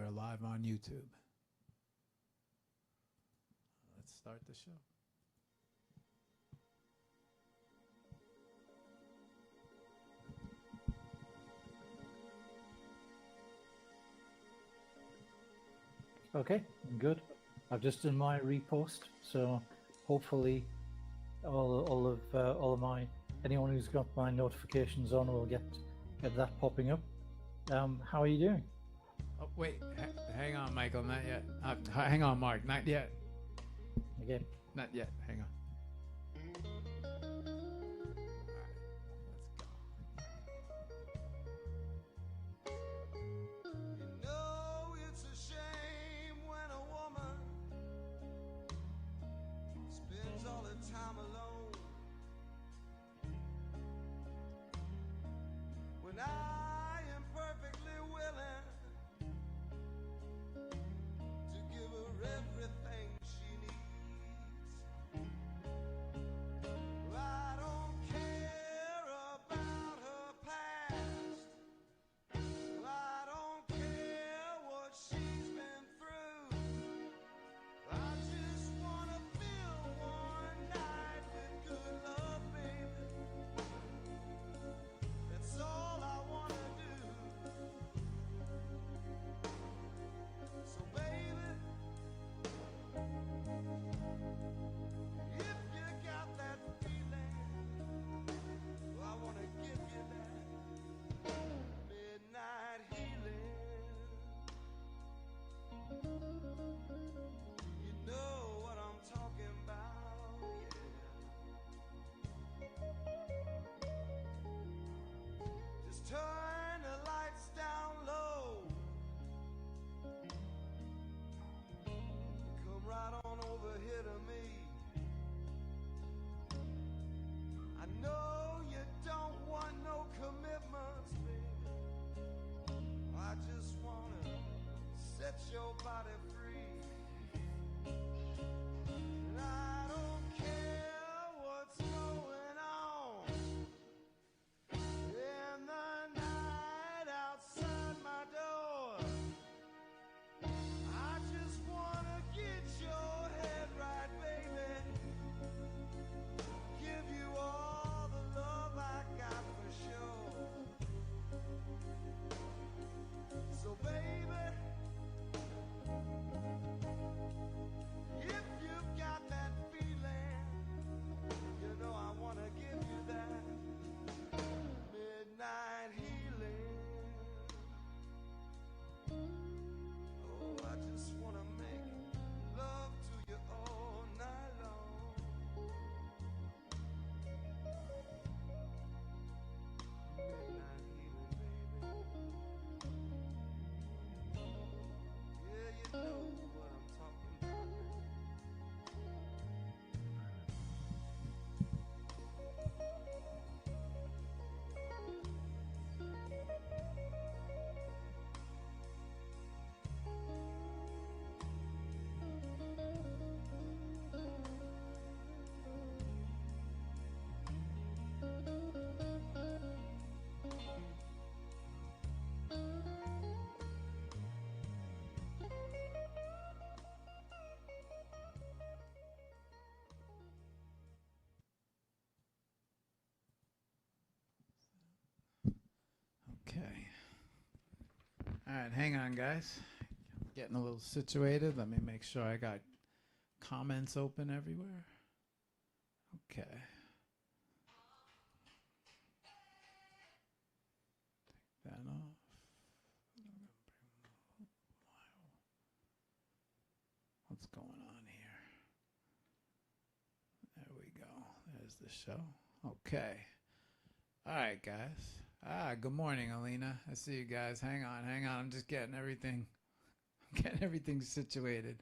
we're live on YouTube. Let's start the show. Okay, good. I've just done my repost, so hopefully all of my anyone who's got my notifications on will get that popping up. How are you doing? Oh wait, hang on, Michael. Not yet. Hang on, Mark. Not yet. Okay. Not yet. Hang on. Time alone when I am perfectly willing to give her everything she needs. I don't care about her past. I don't care what she's been through. I just wanna feel one night with good love, baby. That's all I wanna do. So baby, if you got that feeling, well, I wanna give you that midnight healing. You know what I'm talking about, yeah. Just turn the lights down low. Come right on over here to me. I know you don't want no commitments, baby. I just wanna set your body free. And I don't care what's going on in the night outside my door. I just wanna get your head right, baby. Give you all the love I got for sure. So baby, if you've got that feeling, you know I wanna give you that midnight healing. Oh, I just wanna make love to you all night long. Midnight healing, baby. Yeah, you know what I'm talking about. Okay. All right, hang on, guys. Getting a little situated. Let me make sure I got comments open everywhere. Okay. Take that off. What's going on here? There we go. There's the show. Okay. All right, guys. Good morning, Alina. I see you guys. Hang on. I'm just getting everything situated.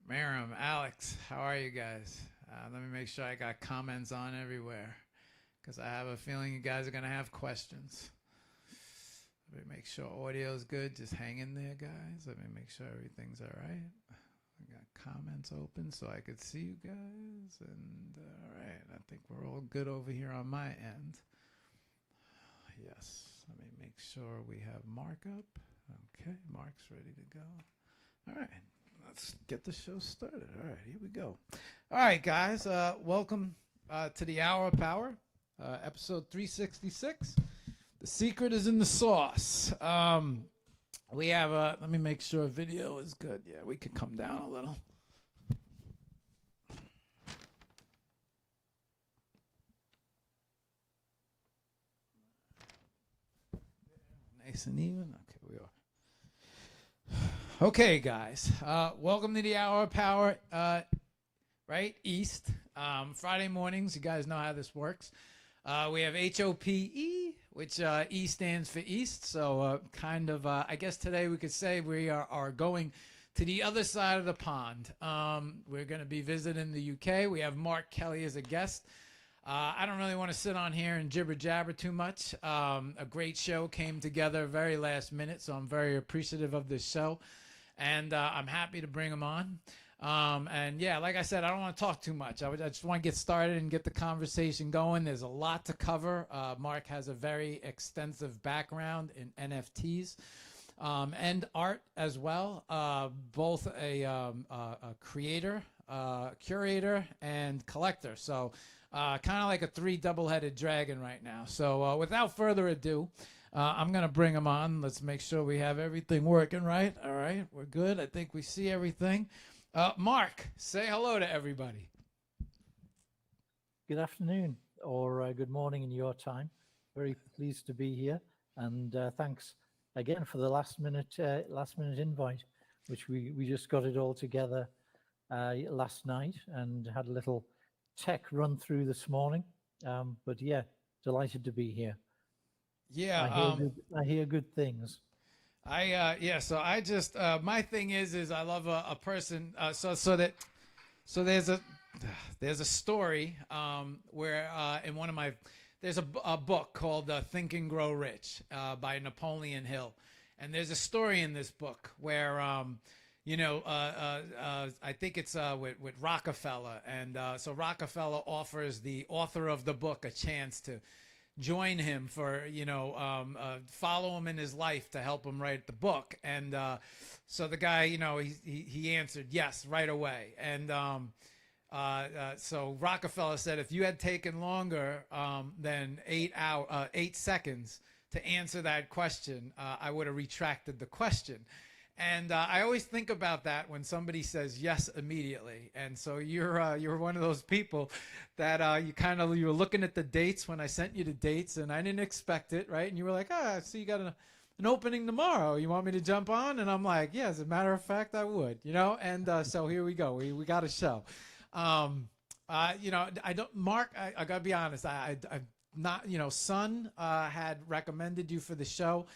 Miriam, Alex, how are you guys? Let me make sure I got comments on everywhere, because I have a feeling you guys are going to have questions. Let me make sure audio is good. Just hang in there, guys. Let me make sure everything's all right. I got comments open so I could see you guys. And all right, I think we're all good over here on my end. Yes, let me make sure we have Mark up. Okay, Mark's ready to go. All right, let's get the show started. All right, here we go. All right, guys, welcome to the Hour of Power, episode 366. The secret is in the sauce. We have let me make sure video is good. Yeah, we could come down a little. Nice and even. Okay, we are. Okay, guys. Welcome to the Hour of Power, right? East. Friday mornings. You guys know how this works. We have HOPE, which E stands for East. So kind of, I guess today we could say we are going to the other side of the pond. We're going to be visiting the UK. We have Mark Kelly as a guest. I don't really want to sit on here and jibber jabber too much. A great show came together very last minute, so I'm very appreciative of this show. And I'm happy to bring him on. And yeah, like I said, I don't want to talk too much. I just want to get started and get the conversation going. There's a lot to cover. Mark has a very extensive background in NFTs and art as well. Both a creator, curator, and collector. So kind of like a three double-headed dragon right now. So without further ado, I'm going to bring him on. Let's make sure we have everything working right. All right, we're good. I think we see everything. Mark, say hello to everybody. Good afternoon or good morning in your time. Very pleased to be here, and thanks again for the last minute invite, which we just got it all together last night and had a little tech run through this morning. But yeah, delighted to be here. Yeah, I hear good things. So I just my thing is I love a person so there's a story where in one of my there's a book called Think and Grow Rich by Napoleon Hill, and there's a story in this book where I think it's with Rockefeller, and so Rockefeller offers the author of the book a chance to join him for follow him in his life to help him write the book. And so the guy, he answered yes right away. And so Rockefeller said, if you had taken longer than 8 seconds to answer that question, I would have retracted the question. And I always think about that when somebody says yes immediately. And so you're one of those people that you were looking at the dates when I sent you the dates, and I didn't expect it, right? And you were like, so you got an opening tomorrow. You want me to jump on? And I'm like, yeah, as a matter of fact, I would, And so here we go. We got a show. I don't, Mark. I gotta be honest. I'm not. Son had recommended you for the show.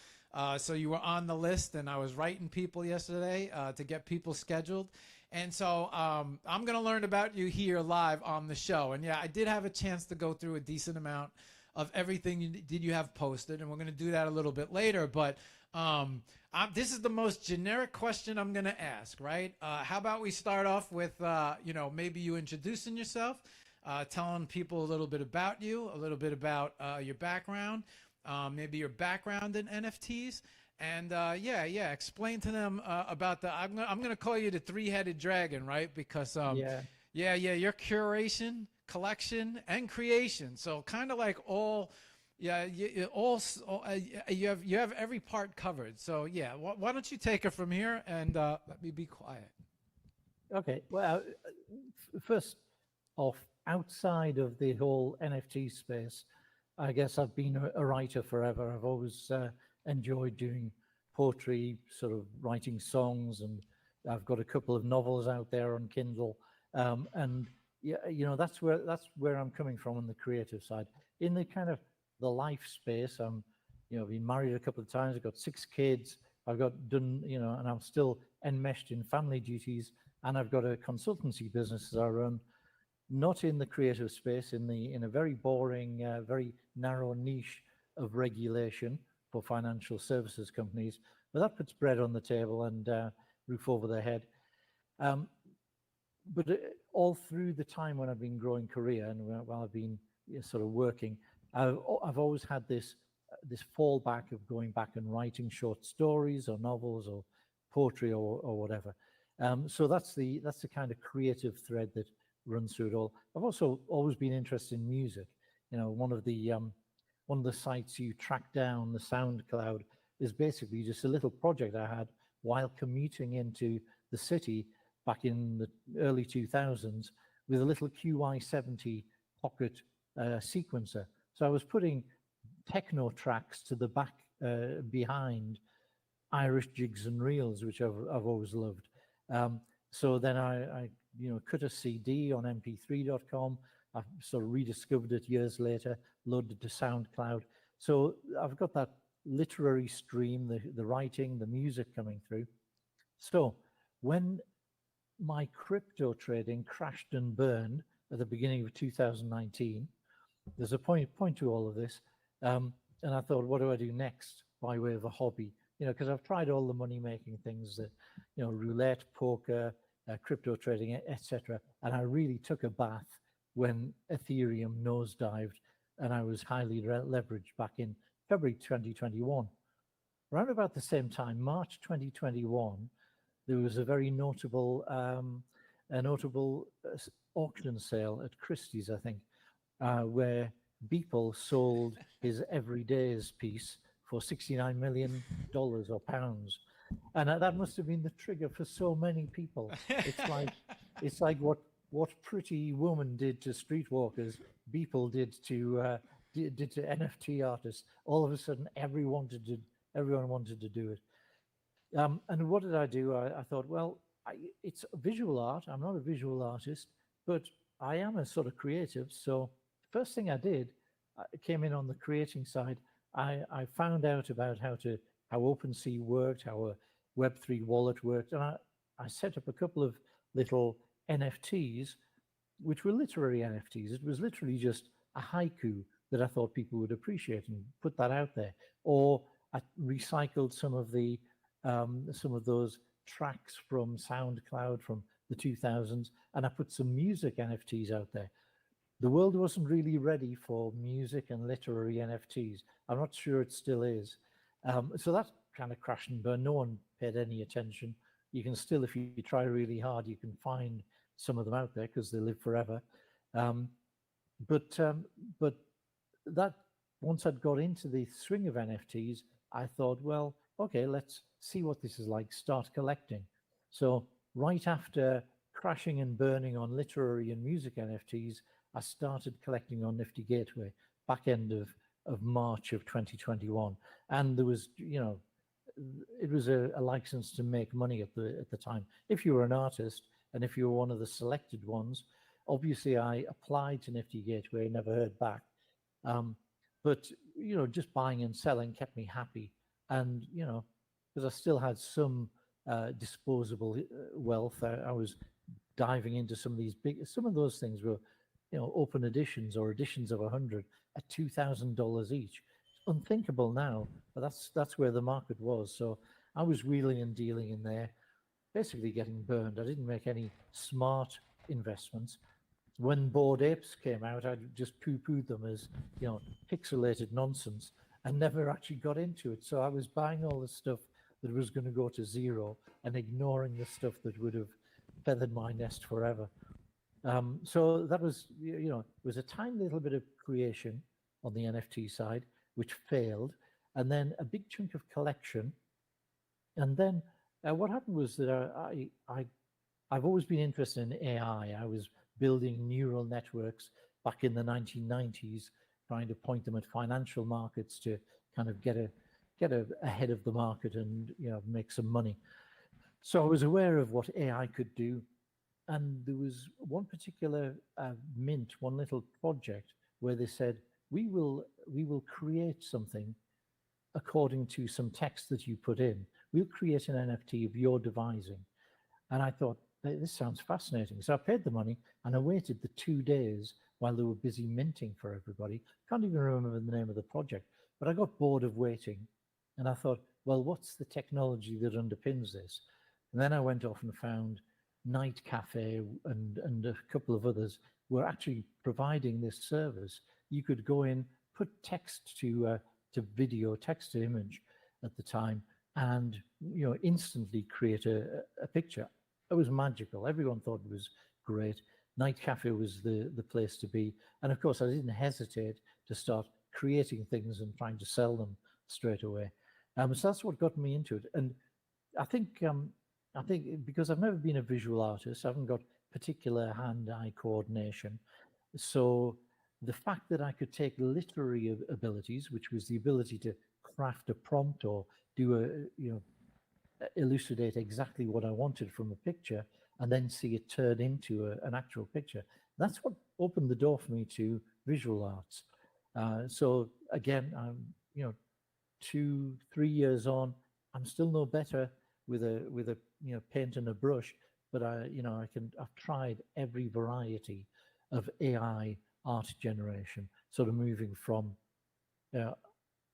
So you were on the list, and I was writing people yesterday to get people scheduled. And so I'm going to learn about you here live on the show. And yeah, I did have a chance to go through a decent amount of everything you have posted, and we're going to do that a little bit later. But this is the most generic question I'm going to ask, right? How about we start off with, maybe you introducing yourself, telling people a little bit about you, a little bit about your background. Maybe your background in NFTs, and explain to them about the. I'm gonna call you the three-headed dragon, right? Because your curation, collection, and creation. So kind of like all, you have every part covered. So yeah, why don't you take it from here and let me be quiet. Okay. Well, first off, outside of the whole NFT space, I guess I've been a writer forever. I've always enjoyed doing poetry, sort of writing songs, and I've got a couple of novels out there on Kindle. And yeah, that's where I'm coming from on the creative side. In the kind of the life space, I've been married a couple of times. I've got 6 kids. I've got done, and I'm still enmeshed in family duties. And I've got a consultancy business that I run. Not in the creative space, in a very boring, very narrow niche of regulation for financial services companies, but that puts bread on the table and roof over their head. But all through the time when I've been growing career and while I've been sort of working, I've always had this this fallback of going back and writing short stories or novels or poetry or whatever. So that's the kind of creative thread that runs through it all. I've also always been interested in music. You know, one of the sites you track down, the SoundCloud, is basically just a little project I had while commuting into the city back in the early 2000s with a little QI70 pocket sequencer. So I was putting techno tracks to the back behind Irish jigs and reels, which I've always loved. So then I cut a CD on mp3.com. I sort of rediscovered it years later, loaded to SoundCloud. So I've got that literary stream, the writing, the music coming through. So when my crypto trading crashed and burned at the beginning of 2019, there's a point to all of this. And I thought, what do I do next by way of a hobby? You know, because I've tried all the money making things that, you know, roulette, poker, crypto trading, etc. And I really took a bath when Ethereum nosedived and I was highly leveraged back in February 2021. Around about the same time, March 2021, there was a very notable auction sale at Christie's, I think, where Beeple sold his Everyday's piece for $69 million or pounds, and that must have been the trigger for so many people. It's like what Pretty Woman did to streetwalkers, Beeple did to NFT artists. All of a sudden, everyone wanted to do it. And what did I do? I thought, well, it's visual art. I'm not a visual artist, but I am a sort of creative. So first thing I did, I came in on the creating side. I found out about how OpenSea worked, how a Web3 wallet worked, and I set up a couple of little NFTs, which were literary NFTs. It was literally just a haiku that I thought people would appreciate and put that out there. Or I recycled some of those tracks from SoundCloud from the 2000s, and I put some music NFTs out there. The world wasn't really ready for music and literary NFTs. I'm not sure it still is. So that kind of crashed and burned. No one paid any attention. You can still, if you try really hard, you can find some of them out there because they live forever. But that once I'd got into the swing of NFTs, I thought, well, okay, let's see what this is like, start collecting. So right after crashing and burning on literary and music NFTs, I started collecting on Nifty Gateway back end of March of 2021. And there was, you know, it was a license to make money at the time. If you were an artist and if you were one of the selected ones, obviously I applied to Nifty Gateway, never heard back. But, you know, just buying and selling kept me happy. And, you know, because I still had some disposable wealth, I was diving into some of those things were, you know, open editions or editions of 100 at $2,000 each. It's unthinkable now, but that's where the market was. So I was wheeling and dealing in there, basically getting burned. I didn't make any smart investments. When Bored Apes came out, I just poo-pooed them as, you know, pixelated nonsense and never actually got into it. So I was buying all the stuff that was going to go to zero and ignoring the stuff that would have feathered my nest forever. So that was, you know, it was a tiny little bit of creation on the NFT side, which failed, and then a big chunk of collection. And then what happened was that I've always been interested in AI. I was building neural networks back in the 1990s, trying to point them at financial markets to kind of get ahead of the market and, you know, make some money. So I was aware of what AI could do. And there was one particular mint, one little project where they said, we will create something according to some text that you put in. We'll create an NFT of your devising. And I thought, this sounds fascinating. So I paid the money and I waited the 2 days while they were busy minting for everybody. Can't even remember the name of the project, but I got bored of waiting. And I thought, well, what's the technology that underpins this? And then I went off and found Night Cafe and a couple of others were actually providing this service. You could go in, put text to to video, text to image at the time, and instantly create a picture. It was magical. Everyone thought it was great. Night Cafe was the place to be. And of course, I didn't hesitate to start creating things and trying to sell them straight away. So that's what got me into it. And I think because I've never been a visual artist, I haven't got particular hand-eye coordination. So the fact that I could take literary abilities, which was the ability to craft a prompt or do elucidate exactly what I wanted from a picture, and then see it turn into an actual picture. That's what opened the door for me to visual arts. So again, I'm 2-3 years on, I'm still no better with a paint and a brush, but I've tried every variety of AI art generation, sort of moving from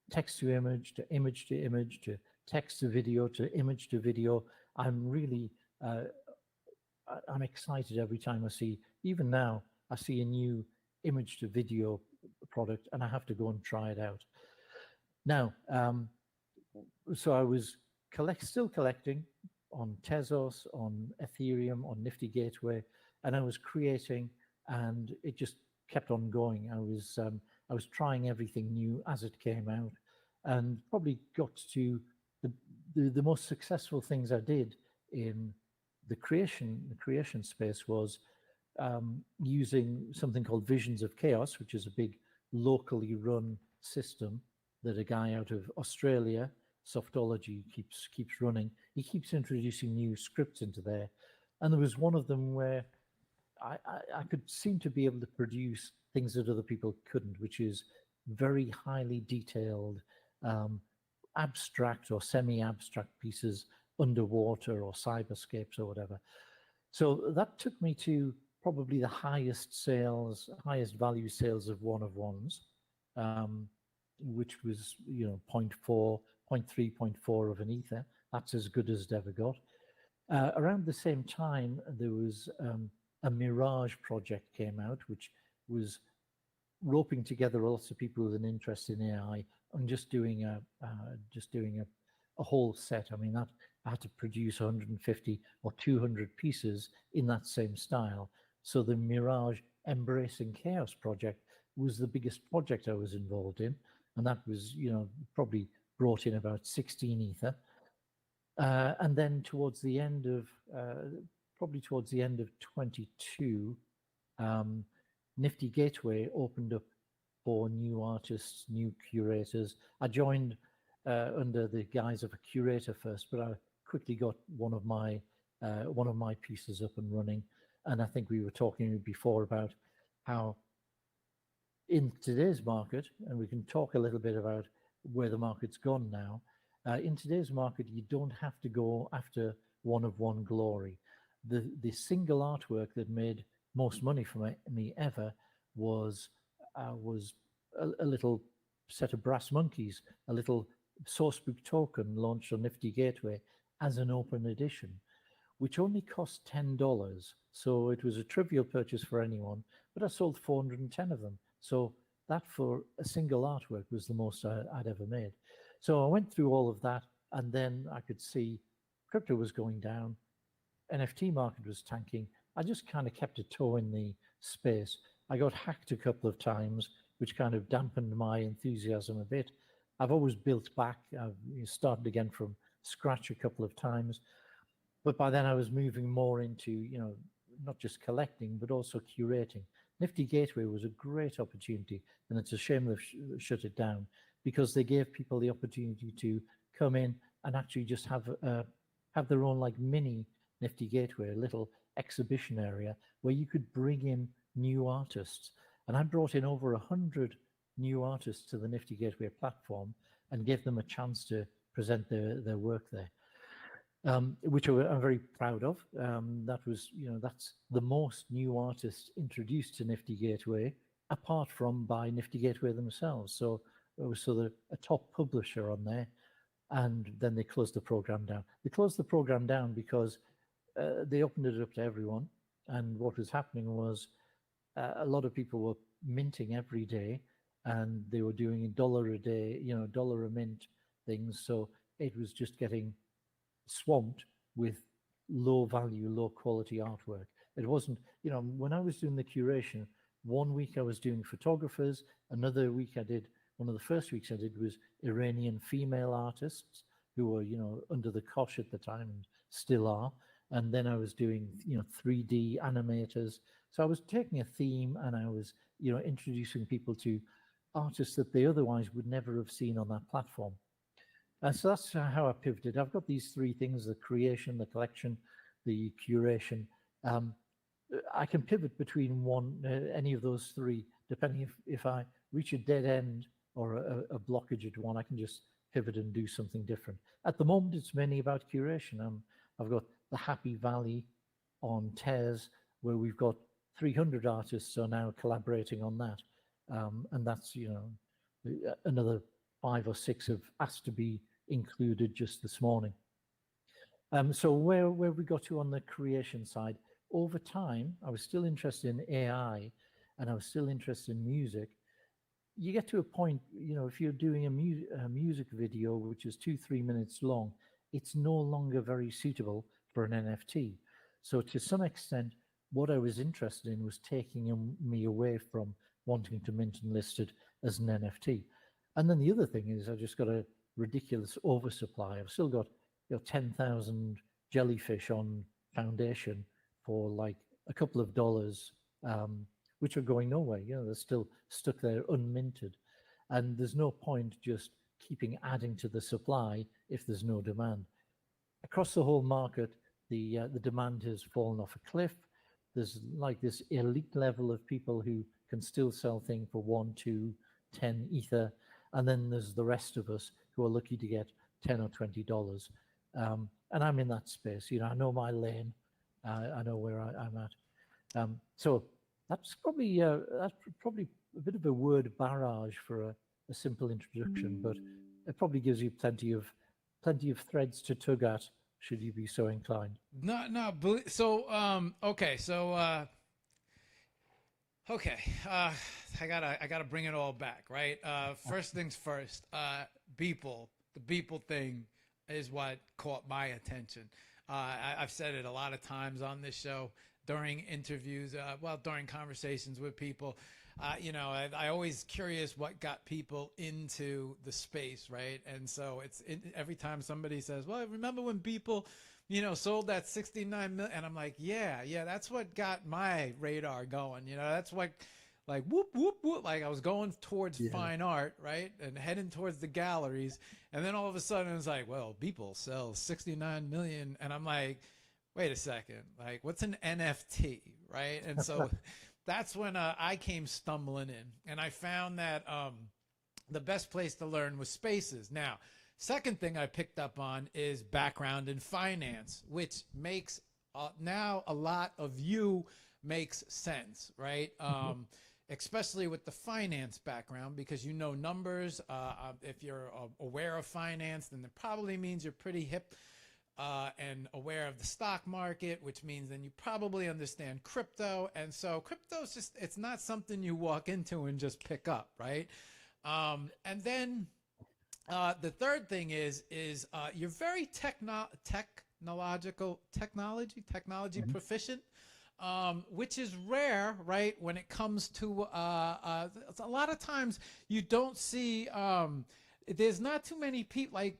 text to image to image to image to text to video to image to video. I'm really I'm excited every time I see, even now, I see a new image to video product and I have to go and try it out. Now, so I was still collecting on Tezos, on Ethereum, on Nifty Gateway, and I was creating, and it just kept on going. I was trying everything new as it came out, and probably got to the most successful things I did in the creation space was using something called Visions of Chaos, which is a big locally run system that a guy out of Australia, Softology, keeps running. He keeps introducing new scripts into there, and there was one of them where I could seem to be able to produce things that other people couldn't, which is very highly detailed, abstract or semi-abstract pieces underwater or cyberscapes or whatever. So that took me to probably the highest value sales of one-of-ones, which was 0.4, 0.3, 0.4 of an ether. That's as good as it ever got. Around the same time, there was a Mirage project came out, which was roping together lots of people with an interest in AI and just doing a whole set. I mean, that I had to produce 150 or 200 pieces in that same style. So the Mirage Embracing Chaos project was the biggest project I was involved in, and that was probably brought in about 16 ether. And then towards the end of 22, Nifty Gateway opened up for new artists, new curators. I joined under the guise of a curator first, but I quickly got one of my pieces up and running. And I think we were talking before about how in today's market, and we can talk a little bit about where the market's gone now. In today's market, you don't have to go after one-of-one glory. The single artwork that made most money for me ever was a little set of brass monkeys, a little Sourcebook token launched on Nifty Gateway as an open edition, which only cost $10. So it was a trivial purchase for anyone, but I sold 410 of them. So that for a single artwork was the most I'd ever made. So I went through all of that, and then I could see crypto was going down, NFT market was tanking. I just kind of kept a toe in the space. I got hacked a couple of times, which kind of dampened my enthusiasm a bit. I've always built back. I've started again from scratch a couple of times. But by then I was moving more into, not just collecting, but also curating. Nifty Gateway was a great opportunity, and it's a shame they've shut it down, because they gave people the opportunity to come in and actually just have their own like mini Nifty Gateway, a little exhibition area where you could bring in new artists. And I brought in over 100 new artists to the Nifty Gateway platform and gave them a chance to present their work there, which I'm very proud of. That was, that's the most new artists introduced to Nifty Gateway, apart from by Nifty Gateway themselves. So it was a top publisher on there, and then they closed the program down. They closed the program down because they opened it up to everyone, and what was happening was a lot of people were minting every day, and they were doing $1 a day, $1 a mint things. So it was just getting swamped with low value, low quality artwork. It wasn't, when I was doing the curation, one week I was doing photographers, another week one of the first weeks I did was Iranian female artists who were, under the cosh at the time and still are. And then I was doing, 3D animators. So I was taking a theme and I was, introducing people to artists that they otherwise would never have seen on that platform. And so that's how I pivoted. I've got these three things: the creation, the collection, the curation. I can pivot between any of those three, depending if I reach a dead end or a blockage at one, I can just pivot and do something different. At the moment, it's mainly about curation. I've got the Happy Valley on Tears, where we've got 300 artists are now collaborating on that. And that's, another 5 or 6 have asked to be included just this morning. So where we got to on the creation side, over time, I was still interested in AI and I was still interested in music. You get to a point, if you're doing a music video, which is 2-3 minutes long, it's no longer very suitable for an NFT. So to some extent, what I was interested in was taking me away from wanting to mint and list it as an NFT. And then the other thing is I just got a ridiculous oversupply. I've still got 10,000 jellyfish on foundation for like a couple of dollars, which are going nowhere. They're still stuck there unminted. And there's no point just keeping adding to the supply if there's no demand. Across the whole market, the demand has fallen off a cliff. There's like this elite level of people who can still sell things for 1, 2, 10 ether. And then there's the rest of us who are lucky to get $10 or $20. And I'm in that space. I know my lane. I know where I'm at. So that's probably a bit of a word barrage for a simple introduction, but it probably gives you plenty of threads to tug at should you be so inclined. No. So, okay. So, okay. I gotta bring it all back, right? First things first. The Beeple thing is what caught my attention. I've said it a lot of times on this show during interviews, during conversations with people. I always curious what got people into the space, right? And so every time somebody says, well, remember when people, sold that 69 million? And I'm like, yeah, that's what got my radar going. That's what, like, whoop, whoop, whoop. Like I was going towards fine art, right? And heading towards the galleries. And then all of a sudden it's like, well, people sell 69 million. And I'm like, wait a second, like what's an NFT, right? And so that's when I came stumbling in, and I found that the best place to learn was Spaces. Now, second thing I picked up on is background in finance, which makes now a lot of you makes sense, right? Especially with the finance background, because numbers. If you're aware of finance, then it probably means you're pretty hip and aware of the stock market, which means then you probably understand crypto. And so crypto's it's not something you walk into and just pick up, right? And then the third thing is you're very technology proficient, which is rare, right? When it comes to a lot of times you don't see, there's not too many people like,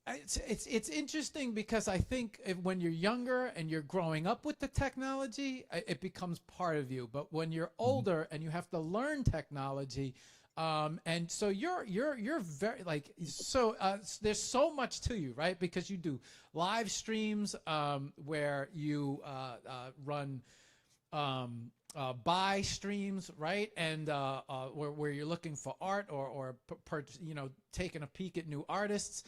it's interesting because I think when you're younger and you're growing up with the technology, it becomes part of you. But when you're older and you have to learn technology, and so you're very like there's so much to you, right? Because you do live streams where you run buy streams, right? And where you're looking for art or taking a peek at new artists.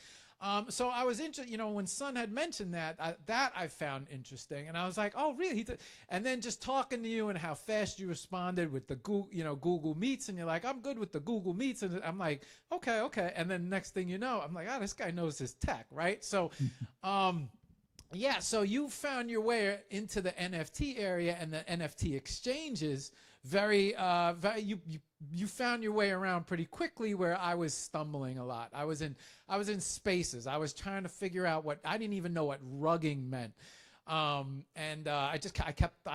So I was interested, when Sun had mentioned that I found interesting, and I was like, oh, really? And then just talking to you and how fast you responded with the Google Meets, and you're like, I'm good with the Google Meets, and I'm like, okay. And then next thing you know, I'm like, oh, this guy knows his tech, right? So, yeah, so you found your way into the NFT area and the NFT exchanges you found your way around pretty quickly where I was stumbling a lot. I was in spaces. I was trying to figure out what I didn't even know what rugging meant. Why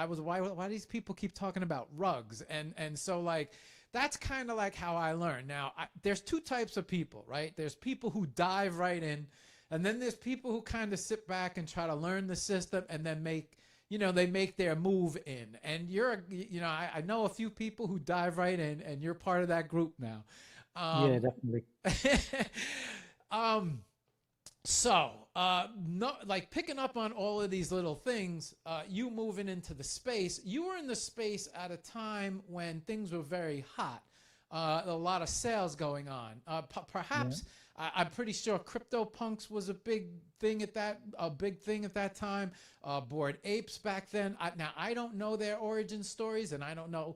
do these people keep talking about rugs? And so like that's kind of like how I learned. Now, there's two types of people, right? There's people who dive right in, and then there's people who kind of sit back and try to learn the system and then they make their move in. And I know a few people who dive right in, and you're part of that group now. Yeah, definitely. No, like picking up on all of these little things, you moving into the space, you were in the space at a time when things were very hot, a lot of sales going on. Perhaps I'm pretty sure CryptoPunks was a big thing at that time. Bored Apes back then. Now I don't know their origin stories, and I don't know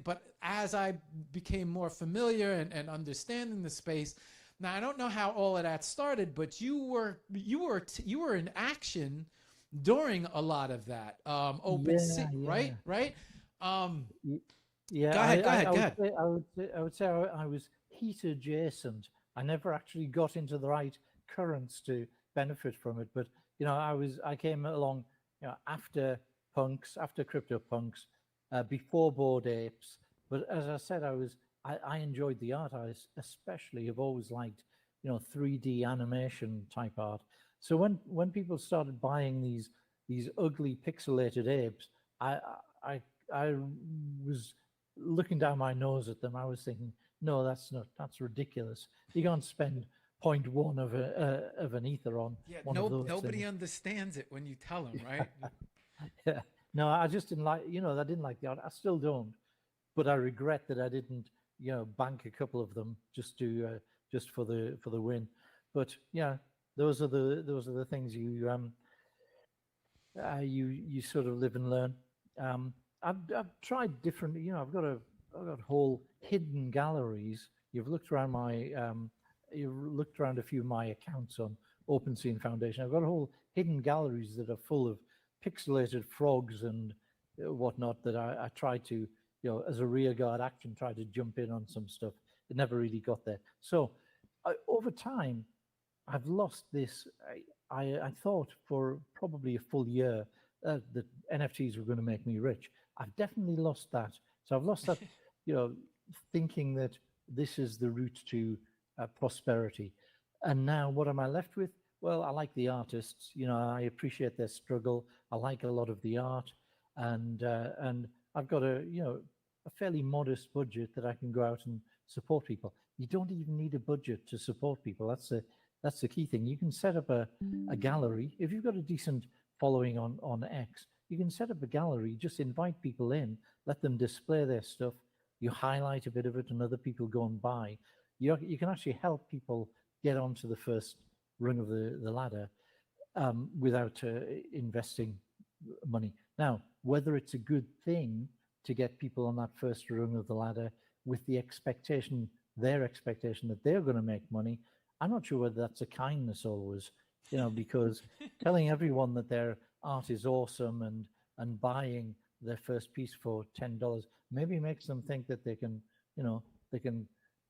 but as I became more familiar and understanding the space. Now I don't know how all of that started, but you were in action during a lot OpenSea, right? Right. Yeah, Go ahead. I would say I was heat adjacent. I never actually got into the right currents to benefit from it, but I came along, after CryptoPunks, before Bored Apes. But as I said, I enjoyed the art. I especially have always liked 3D animation type art. So when people started buying these ugly pixelated apes, I was looking down my nose at them. I was thinking, no, that's ridiculous. You can't spend 0.1 of an ether on one of those nobody things. understands it when you tell them, right? Yeah. No, I just didn't like, I didn't like the art. I still don't, but I regret that I didn't, bank a couple of them just for the win. But yeah, those are the things you sort of live and learn. I've tried different. I've got whole hidden galleries. You've looked around a few of my accounts on OpenSea Foundation. I've got whole hidden galleries that are full of pixelated frogs and whatnot that I try to, as a rearguard action, try to jump in on some stuff. It never really got there. So over time, I've lost this. I thought for probably a full year that NFTs were going to make me rich. I've definitely lost that. So I've lost that, thinking that this is the route to prosperity. And now what am I left with? Well, I like the artists. I appreciate their struggle. I like a lot of the art, and I've got a fairly modest budget that I can go out and support people. You don't even need a budget to support people. That's the key thing. You can set up a gallery. If you've got a decent following on X, you can set up a gallery, just invite people in, let them display their stuff. You highlight a bit of it and other people go and buy. You can actually help people get onto the first rung of the ladder without investing money. Now, whether it's a good thing to get people on that first rung of the ladder with their expectation that they're going to make money, I'm not sure whether that's a kindness always, because telling everyone that their art is awesome and buying their first piece for $10 maybe makes them think that they can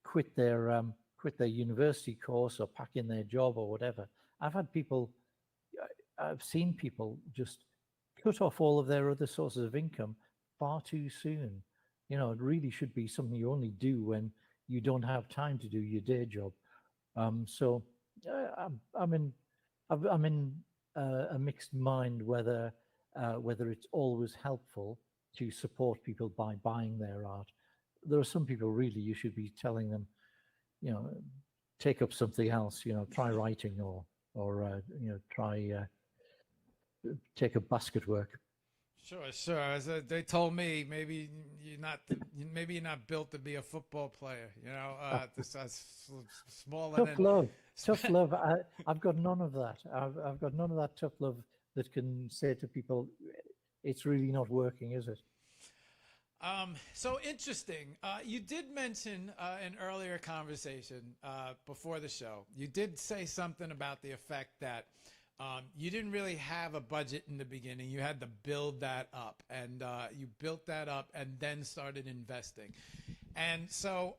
quit their university course or pack in their job or whatever. I've seen people just cut off all of their other sources of income far too soon. It really should be something you only do when you don't have time to do your day job. So I'm in a mixed mind whether it's always helpful to support people by buying their art. There are some people really you should be telling them, take up something else. Try writing or try take up basket work. Sure. As they told me, maybe you're not built to be a football player. This small Tough love. I've got none of that. I've got none of that tough love that can say to people, it's really not working, is it? So interesting. You did mention an earlier conversation before the show. You did say something about the effect that You didn't really have a budget in the beginning. You had to build that up, and you built that up, and then started investing. And so,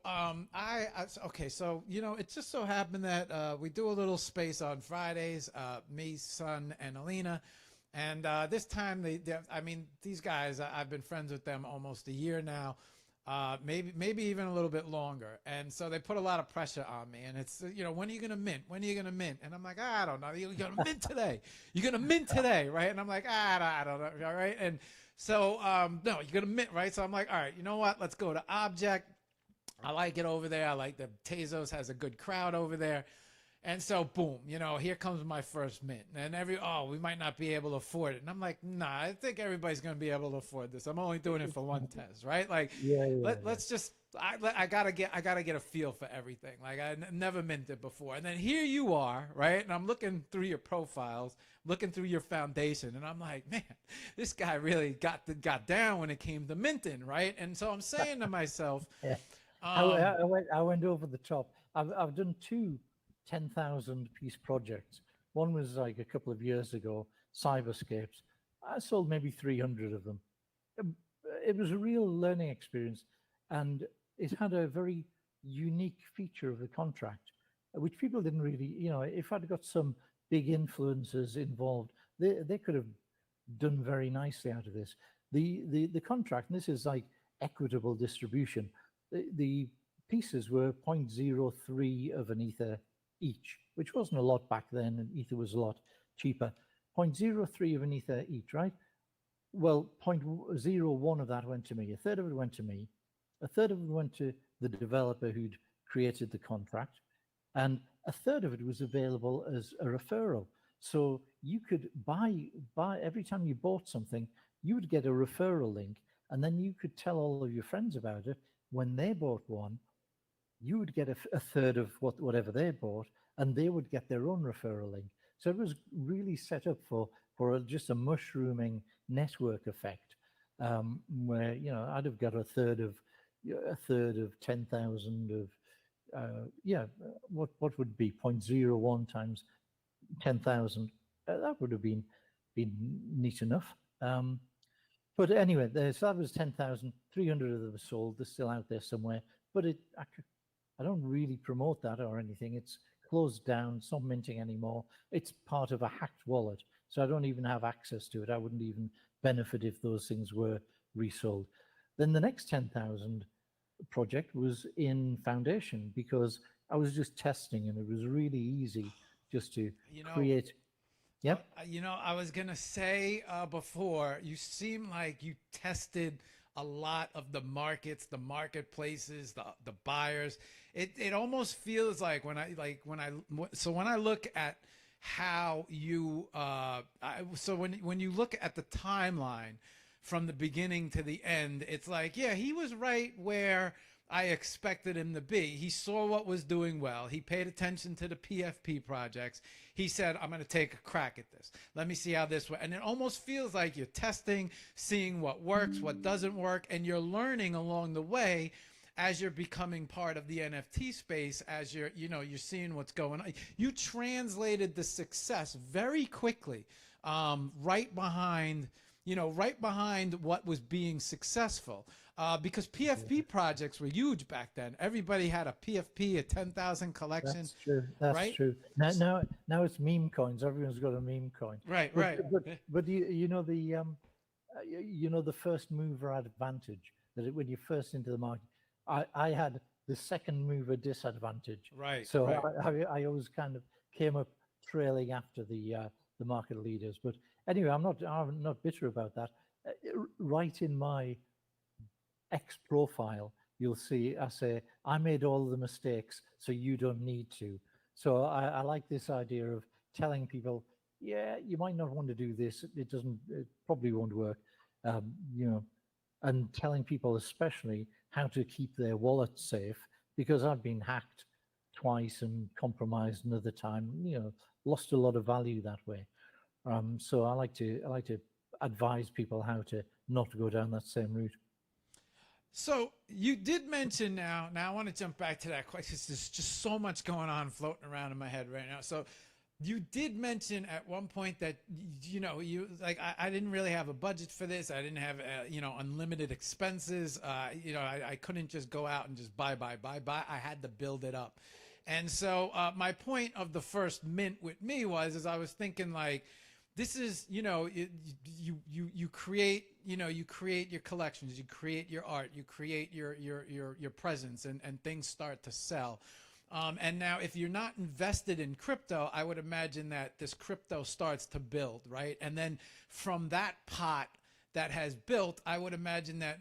okay, so it just so happened that we do a little space on Fridays. Me, Son, and Alina. And this time, I mean, these guys, I've been friends with them almost a year now, maybe even a little bit longer. And so they put a lot of pressure on me. And it's, when are you going to mint? When are you going to mint? And I'm like, I don't know. You're going to mint today. You're going to mint today, right? And I'm like, I don't know, all right? And so, no, you're going to mint, right? So I'm like, all right, you know what? Let's go to Object. I like it over there. I like the Tezos has a good crowd over there. And so, boom, here comes my first mint. And we might not be able to afford it. And I'm like, nah, I think everybody's going to be able to afford this. I'm only doing it for one test, right? Like, let's just, I gotta get a feel for everything. Like, never minted before. And then here you are, right? And I'm looking through your profiles, looking through your foundation. And I'm like, man, this guy really got down when it came to minting, right? And so I'm saying to myself, I went over the top. I've done two 10,000 piece projects. One was like a couple of years ago, Cyberscapes. I sold maybe 300 of them. It was a real learning experience, and it had a very unique feature of the contract, which people didn't really, if I'd got some big influencers involved, they could have done very nicely out of this. The contract, and this is like equitable distribution, the pieces were 0.03 of an ether each, which wasn't a lot back then, and ether was a lot cheaper. 0.03 of an ether each, right? Well, 0.01 of that went to me. A third of it went to me. A third of it went to the developer who'd created the contract, and a third of it was available as a referral. So you could buy every time you bought something, you would get a referral link, and then you could tell all of your friends about it. When they bought one, you would get a third of whatever they bought, and they would get their own referral link. So it was really set up for just a mushrooming network effect, where I'd have got a third of 10,000 of what would be 0.01 times 10,000. That would have been neat enough. But anyway, so that was 10,000. 300 of them were sold. They're still out there somewhere. But I don't really promote that or anything. It's closed down. It's not minting anymore. It's part of a hacked wallet. So I don't even have access to it. I wouldn't even benefit if those things were resold. Then the next 10,000 project was in Foundation, because I was just testing, and it was really easy just to create. Yep. I was going to say before, you seem like you tested a lot of the markets, the marketplaces, the buyers. It almost feels like when I look at how you when you look at the timeline from the beginning to the end, it's like, yeah, he was right where I expected him to be. He saw what was doing well. He paid attention to the PFP projects. He said, I'm going to take a crack at this. Let me see how this works. And it almost feels like you're testing, seeing what works, what doesn't work, and you're learning along the way as you're becoming part of the NFT space, as you're seeing what's going on. You translated the success very quickly, right behind what was being successful. Because PFP projects were huge back then. Everybody had a PFP, a 10,000 collection. That's true. That's right? true. Now it's meme coins. Everyone's got a meme coin. Right. But the first mover advantage, that when you're first into the market, I had the second mover disadvantage. Right. So right. I always kind of came up trailing after the market leaders. But anyway, I'm not bitter about that. Right in my X profile, you'll see I say, I made all the mistakes, so you don't need to. So I like this idea of telling people, yeah, you might not want to do this. It probably won't work. And telling people especially how to keep their wallet safe, because I've been hacked twice and compromised another time, lost a lot of value that way. So I like to advise people how to not go down that same route. So you did mention now I want to jump back to that question. There's just so much going on floating around in my head right now. So You did mention at one point that you know you like I didn't really have a budget for this. I didn't have you know unlimited expenses. You know I couldn't just go out and just buy. I had to build it up, and so my point of the first mint with me was is I was thinking like this is you know you create you create your collections, you create your art, you create your presence, and things start to sell. And now, if you're not invested in crypto, I would imagine that this crypto starts to build, right? And then from that pot that has built, I would imagine that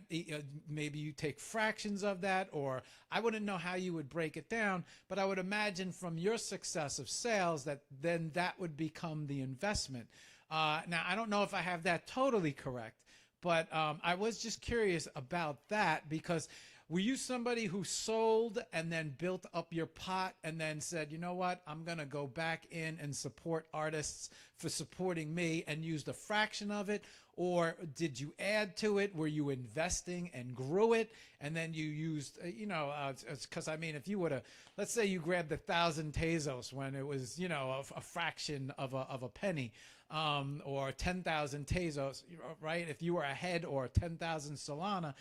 maybe you take fractions of that, or I wouldn't know how you would break it down, but I would imagine from your success of sales that then that would become the investment. Now, I don't know if I have that totally correct, but I was just curious about that because were you somebody who sold and then built up your pot and then said, you know what, I'm going to go back in and support artists for supporting me and used a fraction of it? Or did you add to it? Were you investing and grew it? And then you used, you know, because I mean, if you would have, let's say you grabbed 1,000 Tezos when it was, you know, a fraction of a penny, or 10,000 Tezos, right? If you were ahead, or 10,000 Solana.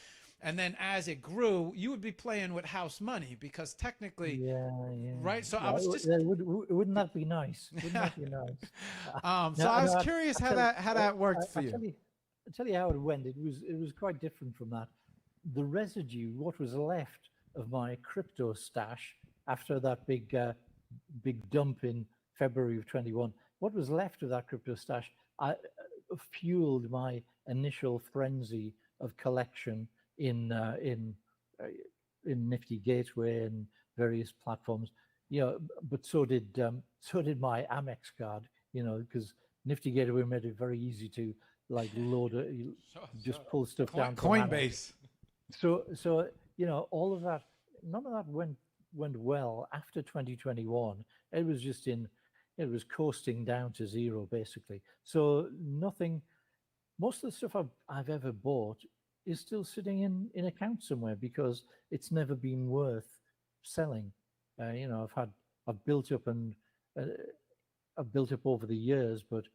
And then as it grew, you would be playing with house money because technically, Yeah, right? So I yeah. was just, Wouldn't that be nice? Wouldn't that be nice? so I was curious how that worked for you. I tell you how it went. It was quite different from that. The residue, what was left of my crypto stash after that big dump in February of 21, what was left of that crypto stash, I fueled my initial frenzy of collection in Nifty Gateway and various platforms, you know. But so did my Amex card, you know, because Nifty Gateway made it very easy to like load it, just pull stuff down from Coinbase. Amex. So you know, all of that, none of that went well after 2021. It was just it was coasting down to zero basically. So nothing. Most of the stuff I've ever bought is still sitting in account somewhere because it's never been worth selling. You know, I've built up I've built up over the years, but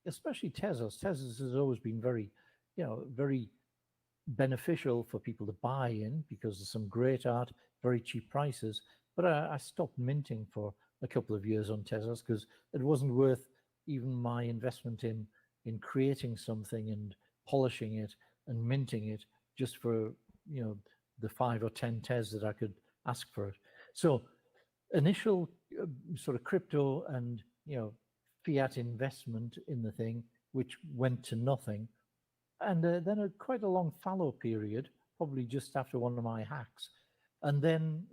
especially Tezos. Tezos has always been very, you know, very beneficial for people to buy in because there's some great art, very cheap prices. But I stopped minting for a couple of years on Tezos because it wasn't worth even my investment in creating something and polishing it and minting it just for, you know, the 5 or 10 Tez that I could ask for it. So initial sort of crypto and, you know, fiat investment in the thing, which went to nothing. And then quite a long fallow period, probably just after one of my hacks. And then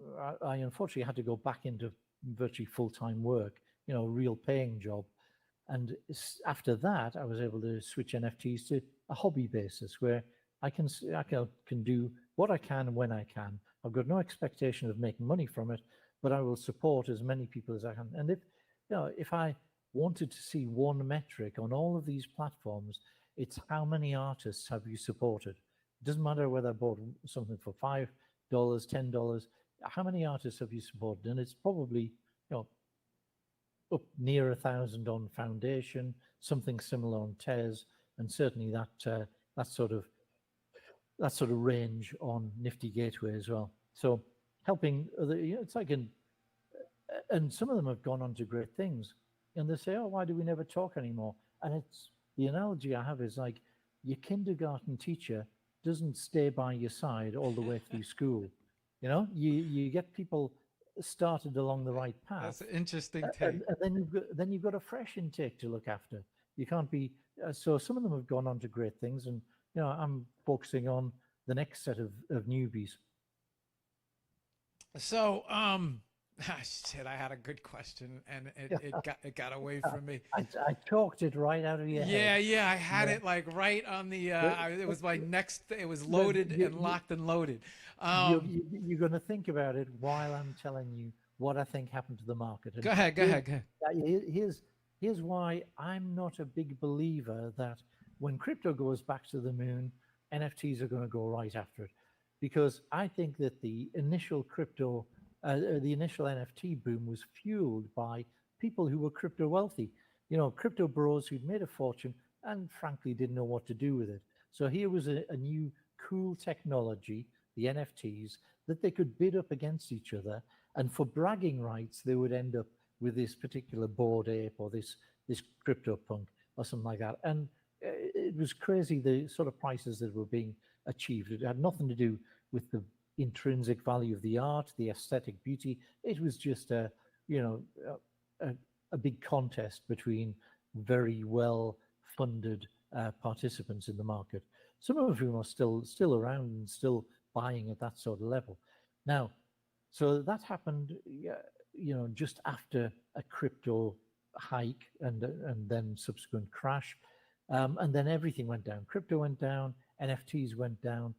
I unfortunately had to go back into virtually full-time work, you know, real paying job. And after that, I was able to switch NFTs to a hobby basis where I can do what I can when I can. I've got no expectation of making money from it, but I will support as many people as I can. And if I wanted to see one metric on all of these platforms, it's how many artists have you supported? It doesn't matter whether I bought something for $5, $10. How many artists have you supported? And it's probably, you know, up near 1,000 on Foundation, something similar on Tez, and certainly that sort of range on Nifty Gateway as well. So helping other, you know, it's like and some of them have gone on to great things, and they say, oh, why do we never talk anymore? And it's the analogy I have is like your kindergarten teacher doesn't stay by your side all the way through school. You know, you get people started along the right path. That's an interesting take. And then you've got a fresh intake to look after. You can't be so some of them have gone on to great things, and you know, I'm focusing on the next set of newbies. So shit, I had a good question and it got away from me. I talked it right out of your head. Yeah, I had it like right on the it was my next, it was loaded and locked and loaded. You're going to think about it while I'm telling you what I think happened to the market. And go ahead. Here's why I'm not a big believer that when crypto goes back to the moon, NFTs are going to go right after it, because I think that the initial NFT boom was fueled by people who were crypto wealthy, crypto bros who'd made a fortune and frankly didn't know what to do with it. So here was a new cool technology, the NFTs, that they could bid up against each other. And for bragging rights, they would end up with this particular Bored Ape or this crypto punk or something like that. And it was crazy, the sort of prices that were being achieved. It had nothing to do with the intrinsic value of the art, the aesthetic beauty. It was just a big contest between very well funded participants in the market, some of whom are still around and still buying at that sort of level. Now, so that happened, just after a crypto hike and then subsequent crash, and then everything went down. Crypto went down, NFTs went down.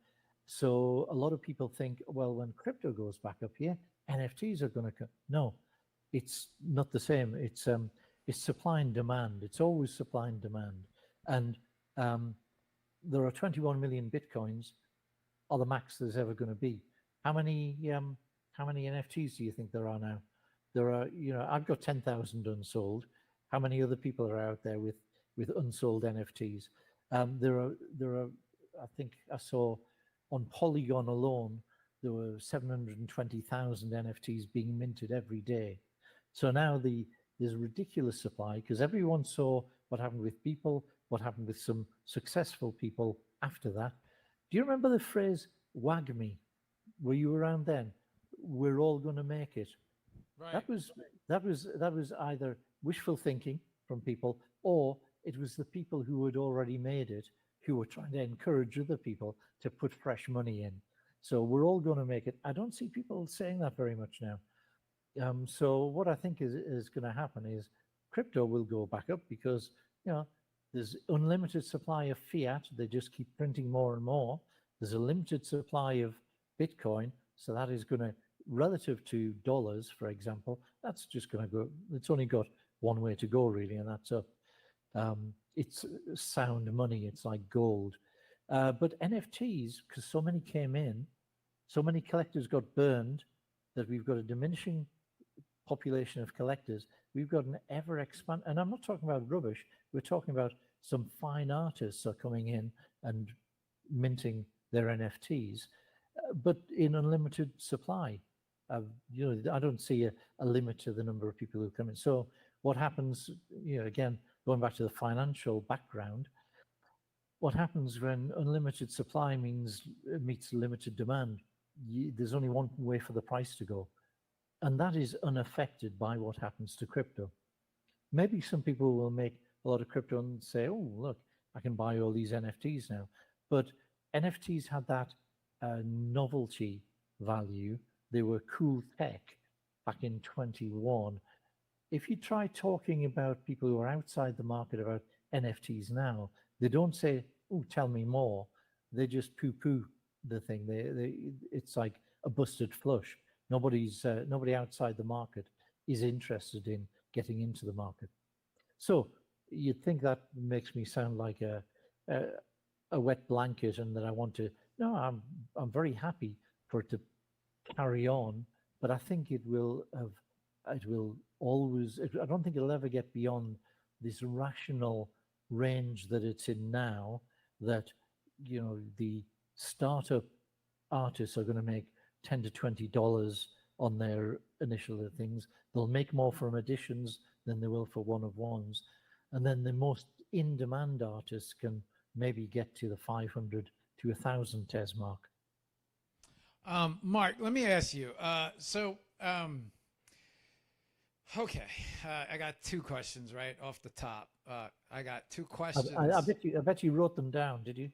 So a lot of people think, well, when crypto goes back up here, NFTs are going to come. No, it's not the same. It's supply and demand. It's always supply and demand. And there are 21 million Bitcoins, are the max there's ever going to be. How many NFTs do you think there are now? There are, I've got 10,000 unsold. How many other people are out there with unsold NFTs? There are. I think I saw on Polygon alone there were 720,000 NFTs being minted every day. So now there's a ridiculous supply because everyone saw what happened with people, what happened with some successful people after that. Do you remember the phrase "WAGMI"? Were you around then? We're all going to make it. Right. That was either wishful thinking from people, or it was the people who had already made it who were trying to encourage other people to put fresh money in. So we're all going to make it. I don't see people saying that very much now. So what I think is going to happen is crypto will go back up because there's unlimited supply of fiat. They just keep printing more and more. There's a limited supply of Bitcoin, so that is going to, relative to dollars, for example, that's just going to go. It's only got one way to go, really, and that's up. It's sound money. It's like gold. But NFTs, because so many came in, so many collectors got burned that we've got a diminishing population of collectors. We've got an ever expand, and I'm not talking about rubbish. We're talking about some fine artists are coming in and minting their NFTs, but in unlimited supply. I don't see a limit to the number of people who come in. So what happens, again, going back to the financial background, what happens when unlimited supply meets limited demand? There's only one way for the price to go, and that is unaffected by what happens to crypto. Maybe some people will make a lot of crypto and say, oh, look, I can buy all these NFTs now. But NFTs had that novelty value. They were cool tech back in 21. If you try talking about people who are outside the market about NFTs now, they don't say, oh, tell me more. They just poo-poo the thing. It's like a busted flush. Nobody outside the market is interested in getting into the market. So you'd think that makes me sound like a wet blanket, and that I want to. No, I'm very happy for it to carry on, but I think it will always. I don't think it'll ever get beyond this rational range that it's in now. That the startup artists are going to make $10 to $20 on their initial things. They'll make more from editions than they will for one-of-ones. And then the most in-demand artists can maybe get to the 500 to 1,000 TES mark. Mark, let me ask you. Okay, I got two questions right off the top. I got two questions. I bet you wrote them down. Did you?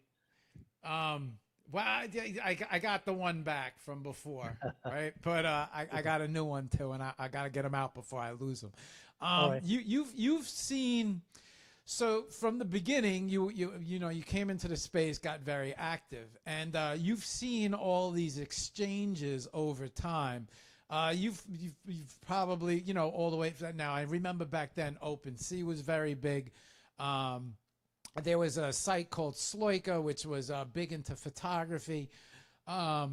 Well, I got the one back from before, right? But I got a new one too, and I got to get them out before I lose them. Right. You've seen, so from the beginning, you came into the space, got very active, and you've seen all these exchanges over time. You've probably all the way now. I remember back then, OpenSea was very big. There was a site called Sloika, which was big into photography. A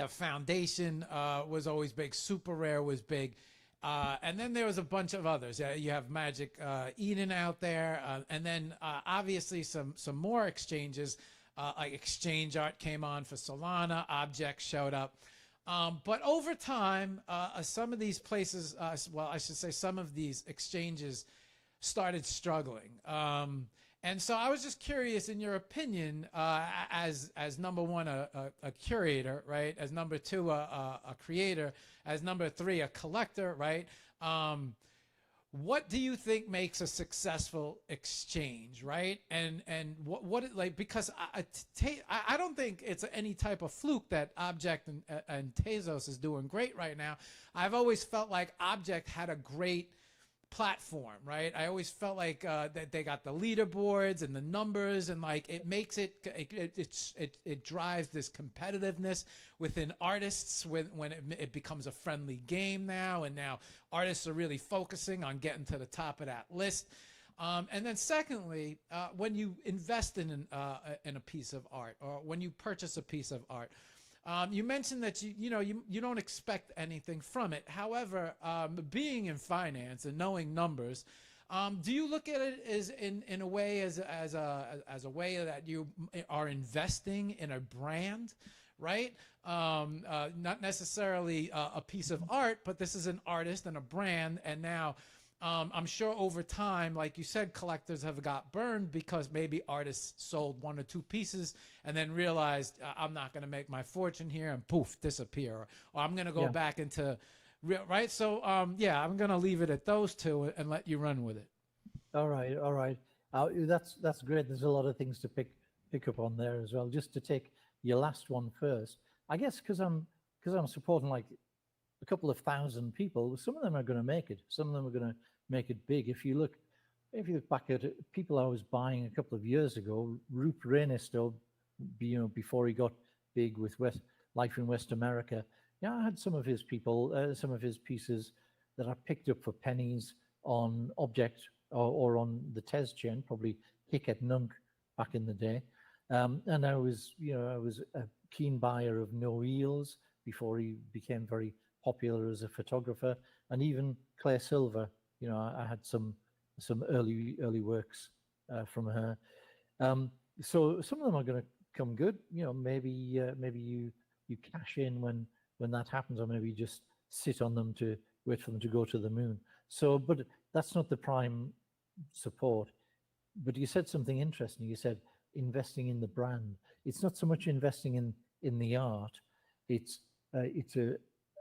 Foundation was always big. Super Rare was big. And then there was a bunch of others. You have Magic Eden out there, and then obviously some more exchanges. Like Exchange Art came on for Solana. Objects showed up. But over time, some of these places, well, I should say some of these exchanges started struggling. And so I was just curious, in your opinion, as number one, a curator, right? As number two, a creator. As number three, a collector, right? What do you think makes a successful exchange, right? And what it, like, because I don't think it's any type of fluke that Object and Tezos is doing great right now. I've always felt like Object had a great platform, right? I always felt like that they got the leaderboards and the numbers, and like it makes it drives this competitiveness within artists when it becomes a friendly game now, and now artists are really focusing on getting to the top of that list. And then secondly, when you invest in a piece of art, or when you purchase a piece of art, you mentioned that you don't expect anything from it. However, being in finance and knowing numbers, do you look at it as in a way as a way that you are investing in a brand, right? Not necessarily a piece of art, but this is an artist and a brand, and now. I'm sure over time, like you said, collectors have got burned because maybe artists sold one or two pieces and then realized I'm not going to make my fortune here, and poof, disappear. Or I'm going to go back into, right? So, yeah, I'm going to leave it at those two and let you run with it. All right, all right. That's great. There's a lot of things to pick up on there as well. Just to take your last one first, I guess because I'm supporting like a couple of thousand people, some of them are going to make it. Some of them are going to make it big. If you look back at it, people I was buying a couple of years ago, Roop Renisto, before he got big with Life in West America. Yeah, I had some of his pieces that I picked up for pennies on Object or on the Tez chain, probably Kick at Nunk back in the day. And I was a keen buyer of Noel's before he became very popular as a photographer, and even Claire Silver. I had some early works from her. So some of them are going to come good. Maybe you cash in when that happens, or maybe you just sit on them to wait for them to go to the moon. So, but that's not the prime support. But you said something interesting. You said investing in the brand. It's not so much investing in the art. It's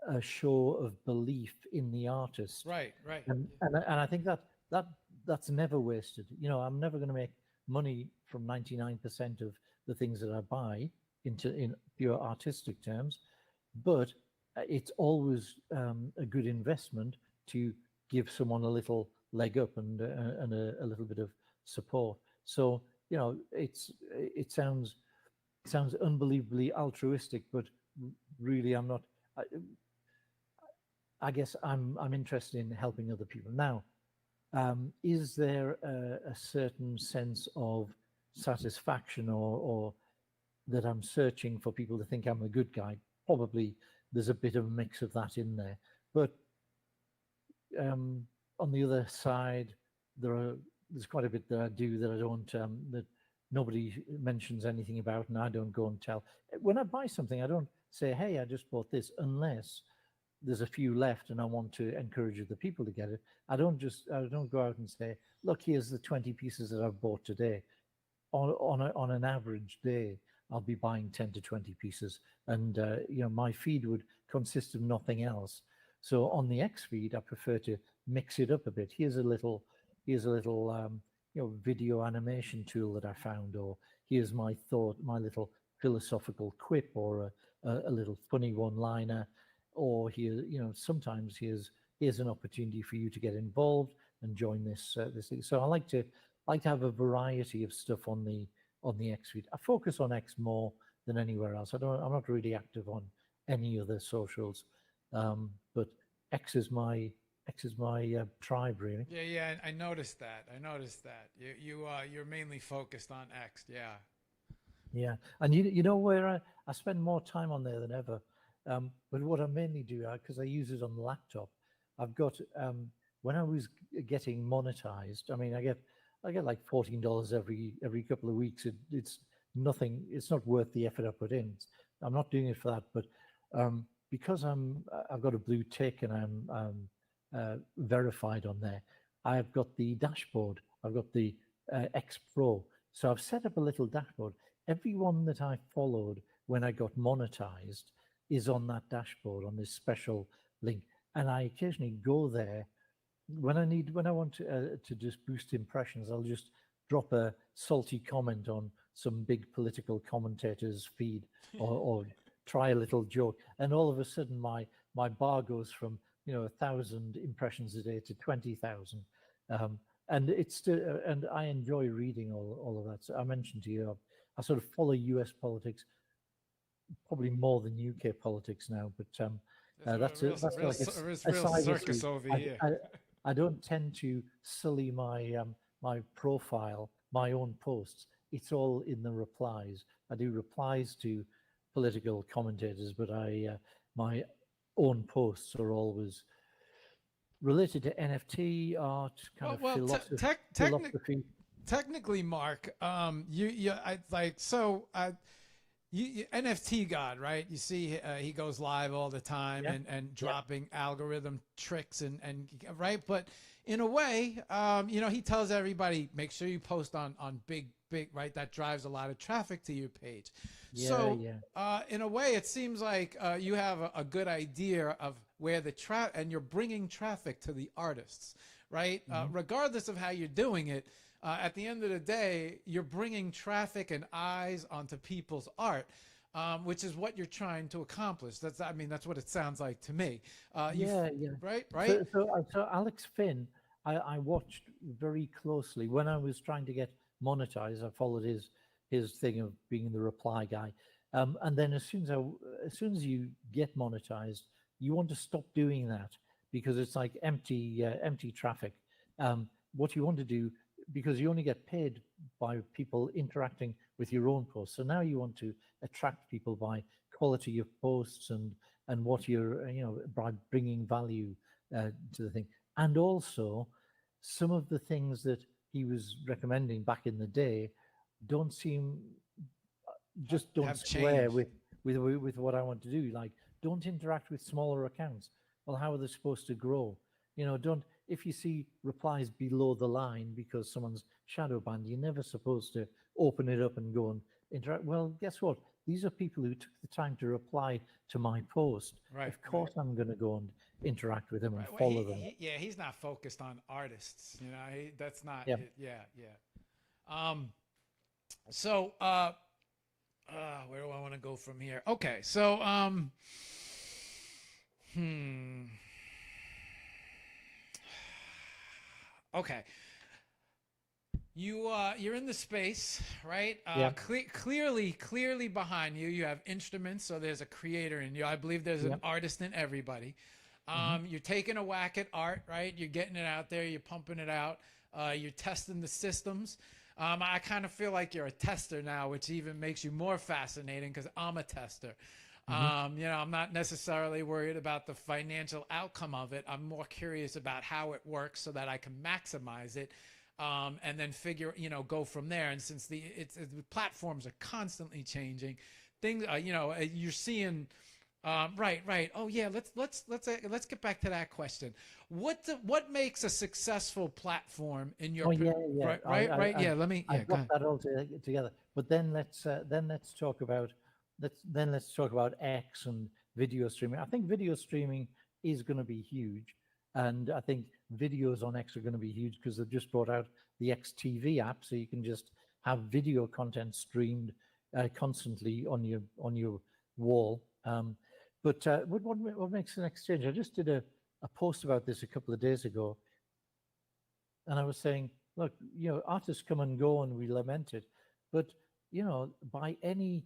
a show of belief in the artist. Right. And I think that's never wasted. I'm never going to make money from 99% of the things that I buy in pure artistic terms, but it's always a good investment to give someone a little leg up and a little bit of support. So it sounds unbelievably altruistic, but really I'm not. I guess I'm interested in helping other people. Now, is there a certain sense of satisfaction or that I'm searching for people to think I'm a good guy? Probably there's a bit of a mix of that in there. But on the other side, there's quite a bit that I do that I don't, that nobody mentions anything about, and I don't go and tell. When I buy something, I don't say, hey, I just bought this, unless there's a few left and I want to encourage other people to get it. I don't go out and say, look, here's the 20 pieces that I've bought today. On an average day, I'll be buying 10 to 20 pieces, and my feed would consist of nothing else. So on the X feed, I prefer to mix it up a bit. Here's a little video animation tool that I found, or here's my little philosophical quip, or a little funny one-liner, or here, sometimes here's an opportunity for you to get involved and join this thing. So I like to have a variety of stuff on the X feed. I focus on X more than anywhere else. I'm not really active on any other socials, but X is my tribe, really. Yeah. I noticed that. You're mainly focused on X. Yeah. Yeah, and you know where I spend more time on there than ever. But what I mainly do, because I use it on the laptop, I've got when I was getting monetized. I mean, I get like $14 every couple of weeks. It's nothing. It's not worth the effort I put in. I'm not doing it for that, but because I've got a blue tick and I'm verified on there. I've got the dashboard. I've got the X Pro. So I've set up a little dashboard. Everyone that I followed when I got monetized is on that dashboard on this special link, and I occasionally go there when I want to just boost impressions. I'll just drop a salty comment on some big political commentator's feed, or try a little joke, and all of a sudden my bar goes from 1,000 impressions a day to 20,000, and it's still, and I enjoy reading all of that. So I mentioned to you, I sort of follow US politics probably more than UK politics now, but that's like a side circus issue. over here. I don't tend to sully my my profile, my own posts. It's all in the replies. I do replies to political commentators, but my own posts are always related to NFT, art, kind of philosophy. Technically, Mark, you NFT God, right? You see, he goes live all the time and dropping algorithm tricks and right. But in a way, he tells everybody, make sure you post on big, right? That drives a lot of traffic to your page. In a way, it seems like you have a good idea of where the and you're bringing traffic to the artists, right? Regardless of how you're doing it. At the end of the day, you're bringing traffic and eyes onto people's art, which is what you're trying to accomplish. That's what it sounds like to me. Right. So Alex Finn, I watched very closely when I was trying to get monetized. I followed his thing of being the reply guy, and then as soon as you get monetized, you want to stop doing that because it's like empty traffic. What you want to do, because you only get paid by people interacting with your own posts. So now you want to attract people by quality of posts and what you're, by bringing value to the thing. And also some of the things that he was recommending back in the day don't square with what I want to do. Like, don't interact with smaller accounts. Well, how are they supposed to grow? If you see replies below the line because someone's shadow banned, you're never supposed to open it up and go and interact. Well, guess what? These are people who took the time to reply to my post. Right. Of course, I'm going to go and interact with them and follow them. He's not focused on artists. That's not. Yeah. So, where do I want to go from here? Okay, so, Okay, you're in the space, right? Clearly behind you, you have instruments. So there's a creator in you. I believe there's an artist in everybody. You're taking a whack at art, right? You're getting it out there. You're pumping it out. You're testing the systems. I kind of feel like you're a tester now, which even makes you more fascinating because I'm a tester. I'm not necessarily worried about the financial outcome of it. I'm more curious about how it works so that I can maximize it, and then go from there. And since the platforms are constantly changing, things, you're seeing, right. Oh yeah, let's get back to that question. What makes a successful platform in your right? Let me got that all together. But then let's talk about. Let's talk about X and video streaming. I think video streaming is going to be huge, and I think videos on X are going to be huge because they've just brought out the X TV app, so you can just have video content streamed constantly on your wall. But what makes an exchange? I just did a post about this a couple of days ago, and I was saying, look, artists come and go, and we lament it, but by any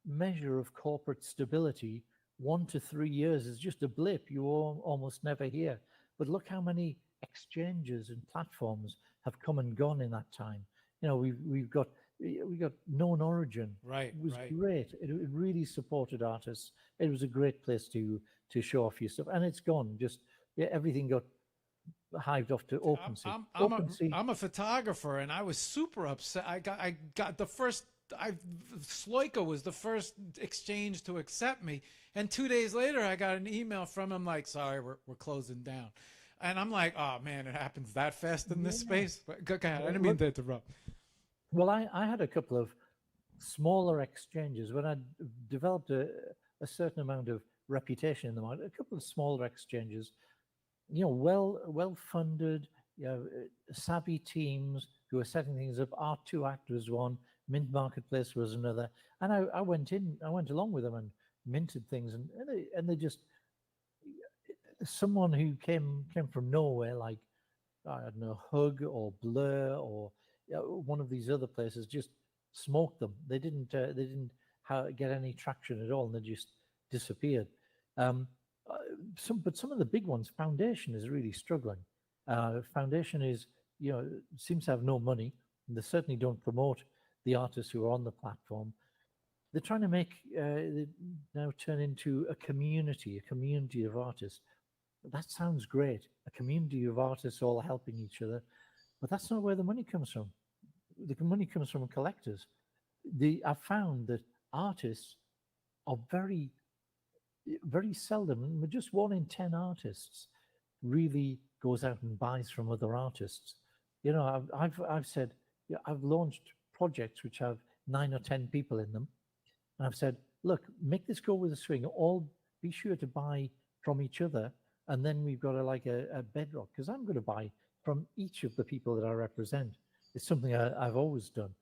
measure of corporate stability, 1 to 3 years is just a blip. You almost never hear. But look how many exchanges and platforms have come and gone in that time. We've got Known Origin. Right. It was great. It really supported artists. It was a great place to show off your stuff, and it's gone. Just yeah, everything got hived off to OpenSea. OpenSea, I'm a photographer, and I was super upset. I got the first. Sloika was the first exchange to accept me, and 2 days later, I got an email from him like, "Sorry, we're closing down," and I'm like, "Oh man, it happens that fast in this yeah. space." But go ahead. I didn't mean Look, to interrupt. well, I had a couple of smaller exchanges when I developed a certain amount of reputation in the market. A couple of smaller exchanges, well funded, savvy teams who are setting things up. R2 Act was one, Mint Marketplace was another, and I went along with them and minted things, and they just someone who came from nowhere, like I don't know, Hug or Blur or one of these other places, just smoked them. They didn't get any traction at all, and they just disappeared. Um, but some of the big ones, Foundation is really struggling. Foundation is seems to have no money. And they certainly don't promote the artists who are on the platform. They're trying to make they now turn into a community of artists. That sounds great. A community of artists all helping each other, but that's not where the money comes from. The money comes from collectors. I've found that artists are very seldom, just 1 in 10 artists really goes out and buys from other artists. I've said, I've launched projects which have 9 or 10 people in them, and I've said, look, make this go with a swing. All be sure to buy from each other, and then we've got a bedrock, because I'm going to buy from each of the people that I represent. It's something I've always done.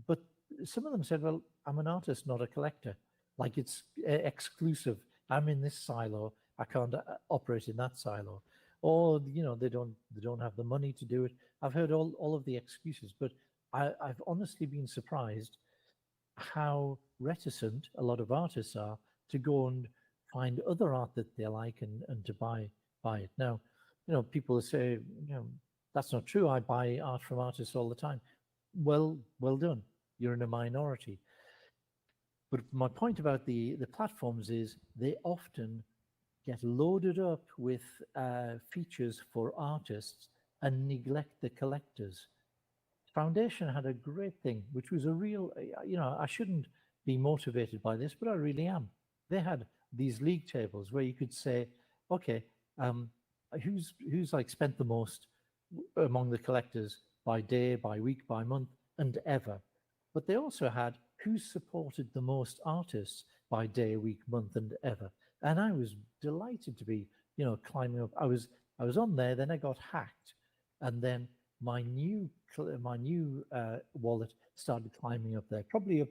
But some of them said, well, I'm an artist, not a collector. Like it's exclusive. I'm in this silo. I can't operate in that silo. Or, they don't have the money to do it. I've heard all of the excuses, but I've honestly been surprised how reticent a lot of artists are to go and find other art that they like and to buy it. Now, people say, that's not true. I buy art from artists all the time. Well done. You're in a minority. But my point about the platforms is they often get loaded up with features for artists and neglect the collectors. Foundation had a great thing, which was a real, I shouldn't be motivated by this, but I really am. They had these league tables where you could say, okay, who's like spent the most among the collectors by day, by week, by month, and ever. But they also had who supported the most artists by day, week, month, and ever. And I was delighted to be, climbing up. I was on there, then I got hacked, and then my new wallet started climbing up there. Probably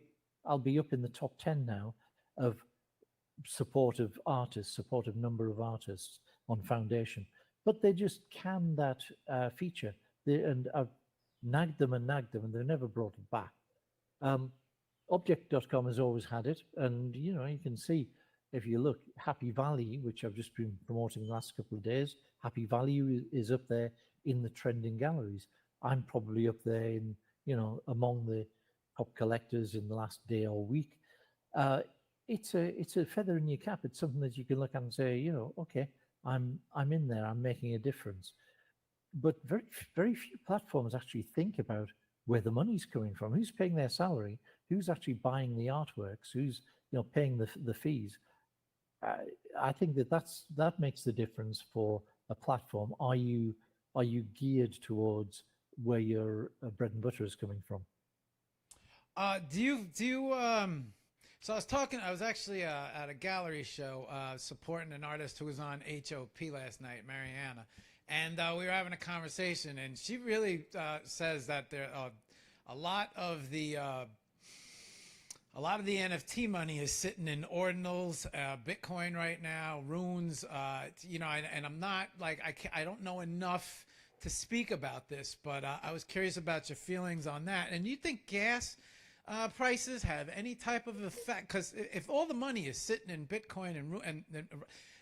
I'll be up in the top 10 now of supportive number of artists on Foundation. But they just canned that feature, and I've nagged them, and they've never brought it back. Object.com has always had it, and you can see if you look, Happy Valley, which I've just been promoting the last couple of days, Happy Valley is up there in the trending galleries. I'm probably up there in among the top collectors in the last day or week. It's a feather in your cap. It's something that you can look at and say, okay, I'm in there. I'm making a difference. But very few platforms actually think about where the money's coming from, who's paying their salary, who's actually buying the artworks, who's paying the fees. I think that makes the difference for a platform. Are you geared towards where your bread and butter is coming from? Do you so I was actually at a gallery show supporting an artist who was on HOP last night, Mariana, and we were having a conversation, and she really says that there a lot of the NFT money is sitting in ordinals, Bitcoin right now, runes, and I'm not like I don't know enough to speak about this, but I was curious about your feelings on that. And you think gas prices have any type of effect? Because if all the money is sitting in Bitcoin and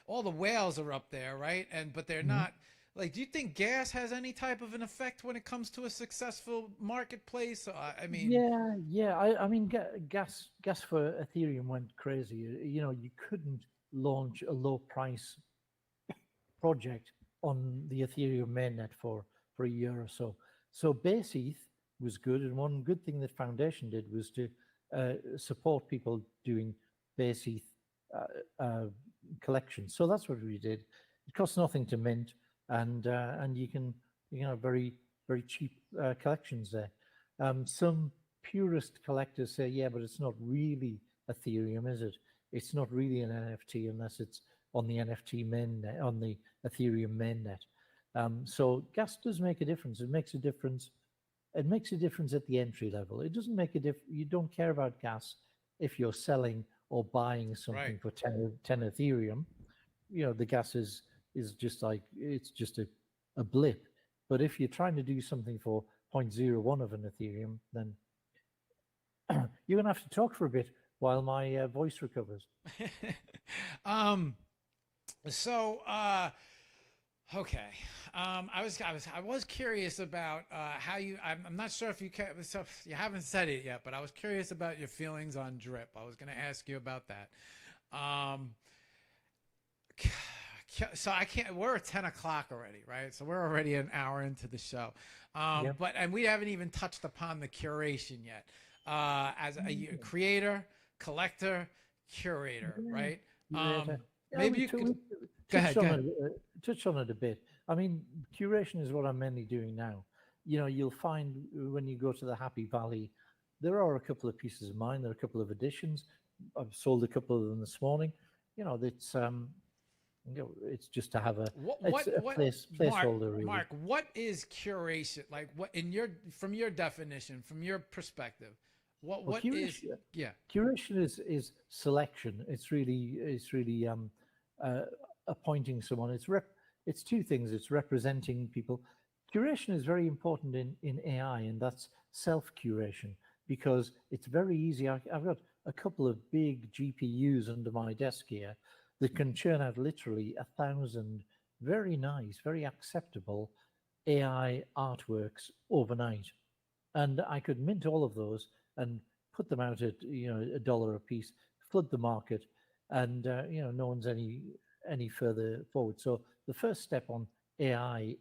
all the whales are up there, right? But they're not. Like, do you think gas has any type of an effect when it comes to a successful marketplace? I mean, yeah. I mean, gas for Ethereum went crazy. You couldn't launch a low price project on the Ethereum mainnet for a year or so. So base ETH was good, and one good thing that Foundation did was to support people doing base ETH collections. So that's what we did. It costs nothing to mint, and you can have very cheap collections there. Some purist collectors say, yeah, but it's not really Ethereum, is it? It's not really an NFT unless it's on the NFT mainnet, on the Ethereum mainnet. So gas does make a difference. It makes a difference. It makes a difference at the entry level. It doesn't make a difference. You don't care about gas if you're selling or buying something for 10 Ethereum. You know, the gas is just like, it's just a blip. But if you're trying to do something for 0.01 of an Ethereum, then you're going to have to talk for a bit while my voice recovers. Okay. I was curious about how you. I'm not sure if you can. So you haven't said it yet, but I was curious about your feelings on drip. I was going to ask you about that. So I can't. We're at 10 o'clock already, right? So we're already an hour into the show. Yep. But we haven't even touched upon the curation yet. As a creator, collector, curator, right? Maybe you could touch on it a bit. I mean, curation is what I'm mainly doing now. You know, you'll find when you go to the Happy Valley, there are a couple of pieces of mine. There are a couple of editions. I've sold a couple of them this morning. You know, it's it's just to have a placeholder. Really. Mark, what is curation? Like, what from your definition, from your perspective, what is curation is selection. It's really appointing someone. It's two things. It's representing people. Curation is very important in AI, and that's self-curation, because it's very easy. I've got a couple of big GPUs under my desk here that can churn out literally 1,000 very nice, very acceptable AI artworks overnight, and I could mint all of those and put them out at $1 a piece, flood the market, and no one's any further forward. So the first step on AI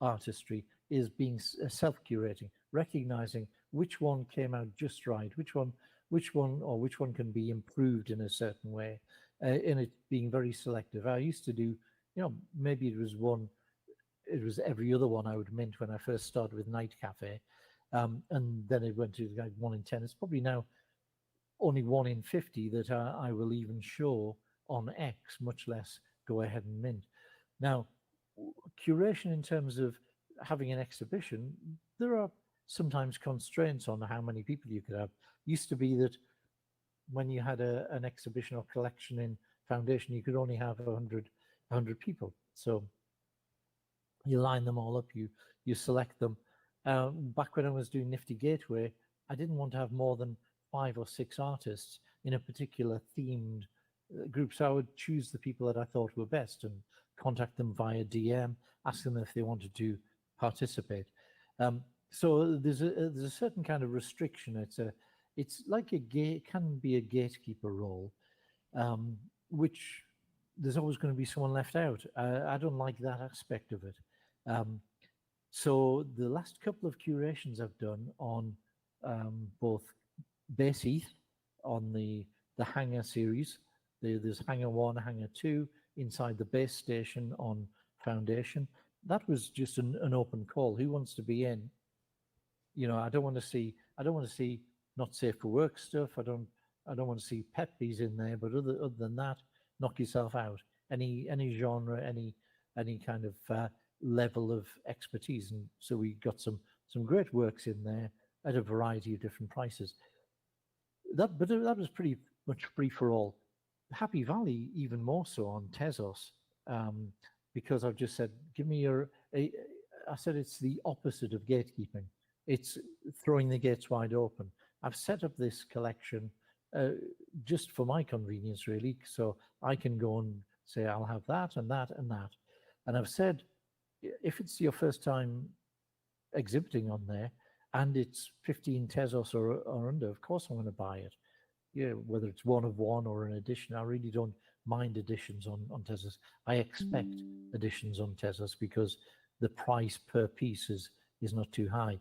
artistry is being self-curating, recognizing which one came out just right, which one can be improved in a certain way, and it being very selective. I used to do, maybe it was every other one I would mint when I first started with Night Cafe, and then it went to like 1 in 10. It's probably now only 1 in 50 that I will even show on X, much less go ahead and mint. Now, curation in terms of having an exhibition, there are sometimes constraints on how many people you could have. Used to be that when you had an exhibition or collection in Foundation, you could only have 100 people. So you line them all up, you select them. Back when I was doing Nifty Gateway, I didn't want to have more than 5 or 6 artists in a particular themed group. So I would choose the people that I thought were best and contact them via DM, ask them if they wanted to participate. So there's a certain kind of restriction. It's like can be a gatekeeper role, which there's always going to be someone left out. I don't like that aspect of it. So the last couple of curations I've done on both base ETH on the Hangar series. There's Hangar 1, Hangar 2 inside the base station on Foundation. That was just an open call. Who wants to be in? I don't want to see not safe for work stuff. I don't want to see peppies in there. But other than that, knock yourself out. Any genre, any kind of level of expertise. And so we got some great works in there at a variety of different prices. But that was pretty much free for all. Happy Valley even more so on Tezos, because I've just said, give me I said it's the opposite of gatekeeping. It's throwing the gates wide open. I've set up this collection just for my convenience, really, so I can go and say I'll have that and that and that. And I've said, if it's your first time exhibiting on there and it's 15 Tezos or under, of course I'm going to buy it. whether it's one of one or an edition. I really don't mind editions on Tezos. I expect editions on Tezos because the price per piece is not too high.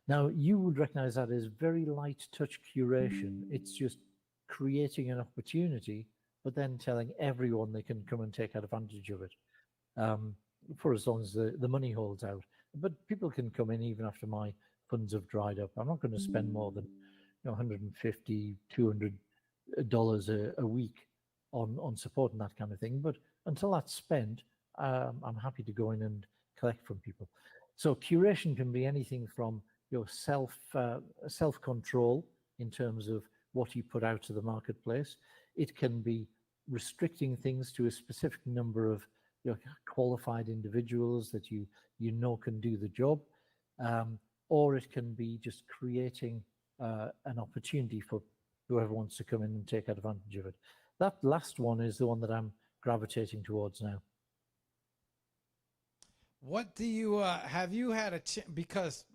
Now, you would recognize that as very light touch curation. It's just creating an opportunity, but then telling everyone they can come and take advantage of it, for as long as the money holds out. But people can come in even after my funds have dried up. I'm not going to spend more than $150, $200 a week on supporting that kind of thing. But until that's spent, I'm happy to go in and collect from people. So curation can be anything from your self control in terms of what you put out to the marketplace. It can be restricting things to a specific number of qualified individuals that you know can do the job, or it can be just creating an opportunity for whoever wants to come in and take advantage of it. That last one is the one that I'm gravitating towards now. What do you have you had a chance? Because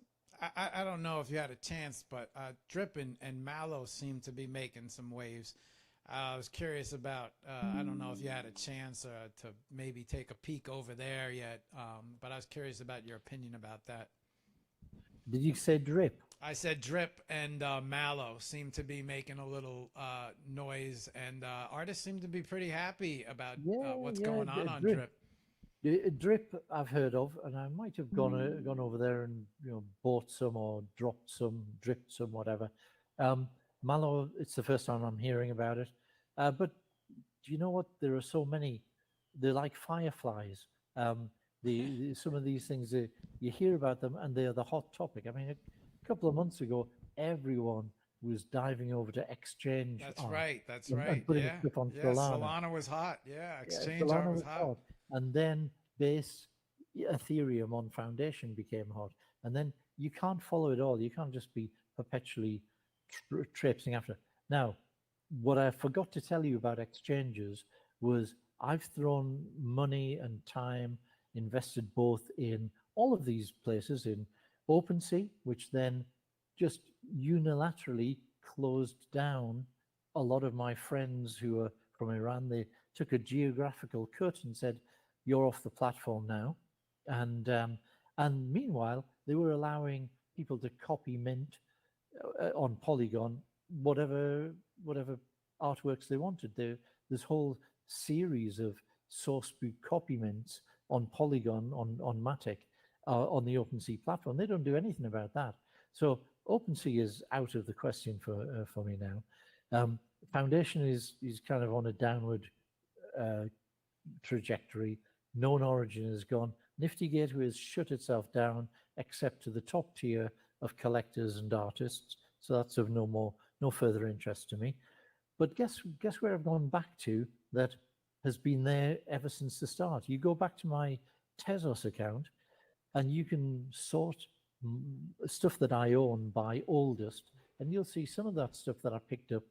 I don't know if you had a chance, but Drip and Mallow seem to be making some waves. I was curious about, I don't know if you had a chance to maybe take a peek over there yet, but I was curious about your opinion about that. Did you say Drip? I said Drip and Mallow seem to be making a little noise, and artists seem to be pretty happy about what's going on Drip. Drip I've heard of, and I might have gone over there and bought some or dropped some, dripped some, whatever. Mallow, it's the first time I'm hearing about it. But do you know what? There are so many. They're like fireflies. Some of these things you hear about them, and they're the hot topic. I mean, a couple of months ago, everyone was diving over to Exchange. That's right. And putting stuff on Solana. Solana was hot. Yeah, Exchange art was hot. And then base Ethereum on Foundation became hot. And then you can't follow it all. You can't just be perpetually traipsing after. Now, what I forgot to tell you about exchanges was I've thrown money and time, invested both in all of these places, in OpenSea, which then just unilaterally closed down a lot of my friends who are from Iran. They took a geographical cut and said, you're off the platform now. And meanwhile, they were allowing people to copy mint on Polygon whatever artworks they wanted. This whole series of source book copy mints on Polygon, on Matic, on the OpenSea platform. They don't do anything about that. So OpenSea is out of the question for me now. Foundation is kind of on a downward trajectory. Known origin is gone. Nifty Gateway has shut itself down, except to the top tier of collectors and artists. So that's of no further interest to me. But guess where I've gone back to that has been there ever since the start. You go back to my Tezos account, and you can sort stuff that I own by oldest, and you'll see some of that stuff that I picked up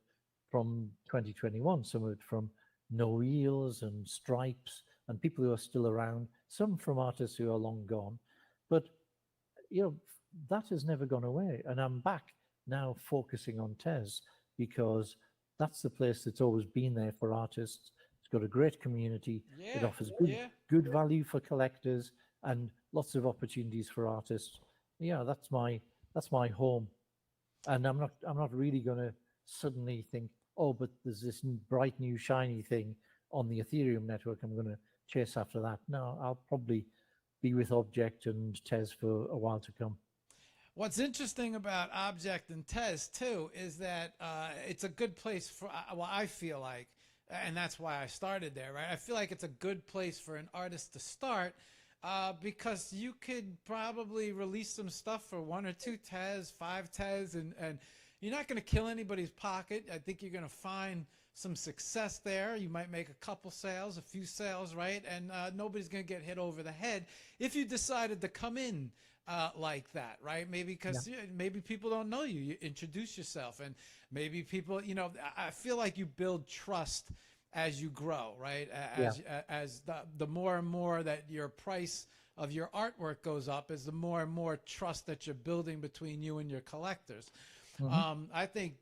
from 2021, some of it from No Eels and Stripes and people who are still around, some from artists who are long gone. But that has never gone away, and I'm back now focusing on Tez because that's the place that's always been there for artists. It's got a great community. It offers good value for collectors and lots of opportunities for artists. Yeah, that's my home, and I'm not really going to suddenly think, oh, but there's this bright new shiny thing on the Ethereum network. I'm going to chase after that. No, I'll probably be with Object and Tez for a while to come. What's interesting about Object and Tez too is that it's a good place for. Well, I feel like, and that's why I started there. Right, I feel like it's a good place for an artist to start. Because you could probably release some stuff for 1 or 2 Tez, 5 Tez, and you're not going to kill anybody's pocket. I think you're going to find some success there. You might make a couple sales, a few sales, right? And nobody's going to get hit over the head if you decided to come in like that, right? Maybe because maybe people don't know you. You introduce yourself, and maybe people, I feel like you build trust as you grow, right? As the more and more that your price of your artwork goes up, is the more and more trust that you're building between you and your collectors. I think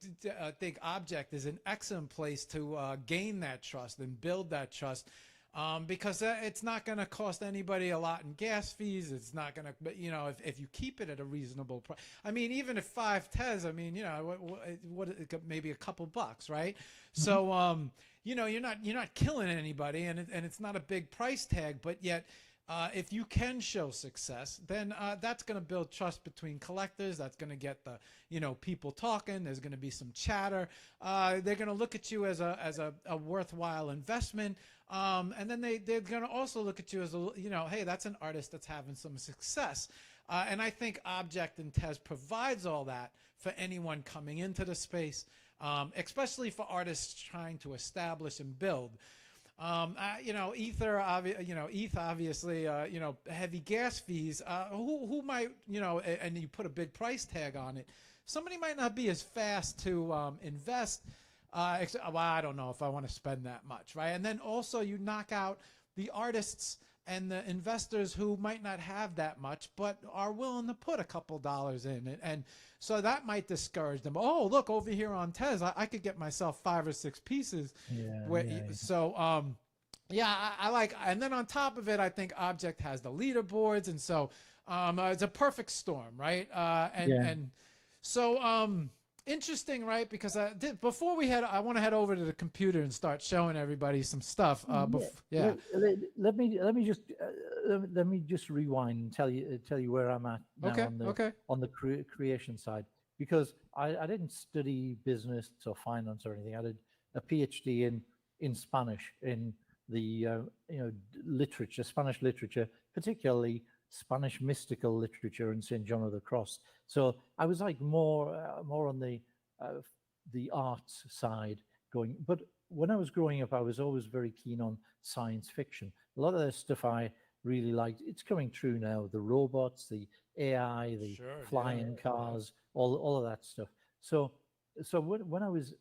Object is an excellent place to gain that trust and build that trust. Because it's not going to cost anybody a lot in gas fees. It's not going to, but if you keep it at a reasonable price, I mean, even if 5 Tez, I mean, what maybe a couple bucks, right? So, you're not killing anybody, and it's not a big price tag, but yet, if you can show success, then that's going to build trust between collectors. That's going to get the people talking. There's going to be some chatter. They're going to look at you as a worthwhile investment. And then they're going to also look at you as hey, that's an artist that's having some success. And I think Object and Tez provides all that for anyone coming into the space, especially for artists trying to establish and build. Ether, ETH, obviously, heavy gas fees. Who might, and you put a big price tag on it. Somebody might not be as fast to invest. Well, I don't know if I want to spend that much, right? And then also you knock out the artists and the investors who might not have that much, but are willing to put a couple dollars in it. And so that might discourage them. Oh, look, over here on Tez, I could get myself 5 or 6 pieces. So, I like, and then on top of it, I think Object has the leaderboards. And so it's a perfect storm, right? And so, interesting, right? Because before I want to head over to the computer and start showing everybody some stuff. Let me just rewind and tell you where I'm at now on the creation side, because I didn't study business or finance or anything. I did a PhD in Spanish, in the literature, Spanish literature, particularly Spanish mystical literature and St. John of the Cross. So I was like more on the arts side going. But when I was growing up, I was always very keen on science fiction. A lot of the stuff I really liked. It's coming true now. The robots, the AI, the flying cars, all of that stuff. So when I was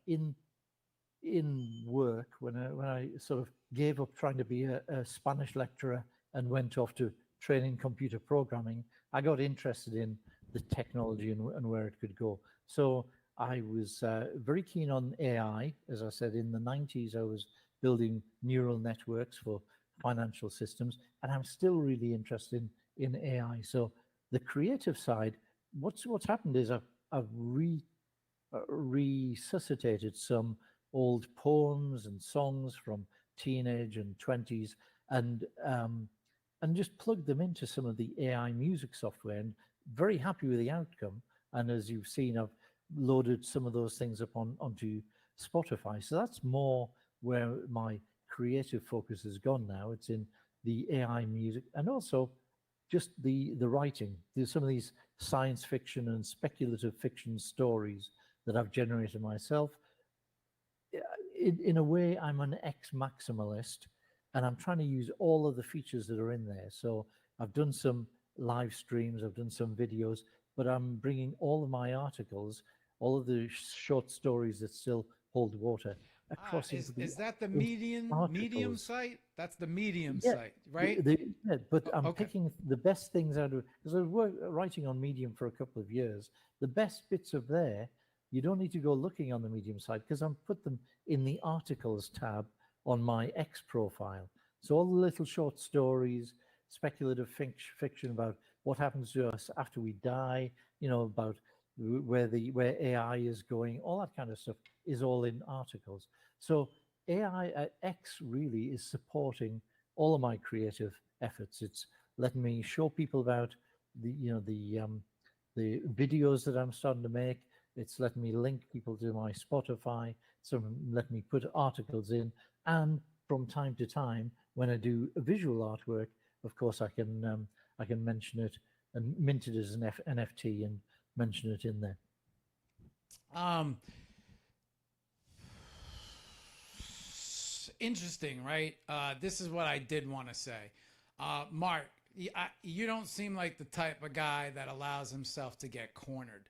in work, when I sort of gave up trying to be a Spanish lecturer and went off to training computer programming, I got interested in the technology and where it could go. So I was very keen on AI. As I said, in the 90s, I was building neural networks for financial systems, and I'm still really interested in AI. So the creative side, what's happened is I've resuscitated some old poems and songs from teenage and 20s, and just plugged them into some of the AI music software, and very happy with the outcome. And as you've seen, I've loaded some of those things up onto Spotify. So that's more where my creative focus has gone now. It's in the AI music, and also just the writing. There's some of these science fiction and speculative fiction stories that I've generated myself. In a way, I'm an ex-maximalist, and I'm trying to use all of the features that are in there. So I've done some live streams, I've done some videos, but I'm bringing all of my articles, all of the short stories that still hold water across. Is that the Medium site? That's the Medium site, right? But I'm picking the best things out of, because I was writing on Medium for a couple of years. The best bits of there, you don't need to go looking on the Medium site, because I'm put them in the articles tab on my X profile. So all the little short stories, speculative fiction about what happens to us after we die, about where AI is going, all that kind of stuff is all in articles. So AI X really is supporting all of my creative efforts. It's letting me show people about the videos that I'm starting to make. It's letting me link people to my Spotify. So let me put articles in, and from time to time, when I do a visual artwork, of course, I can mention it and mint it as an NFT and mention it in there. Interesting, right? This is what I did want to say. Mark, you don't seem like the type of guy that allows himself to get cornered.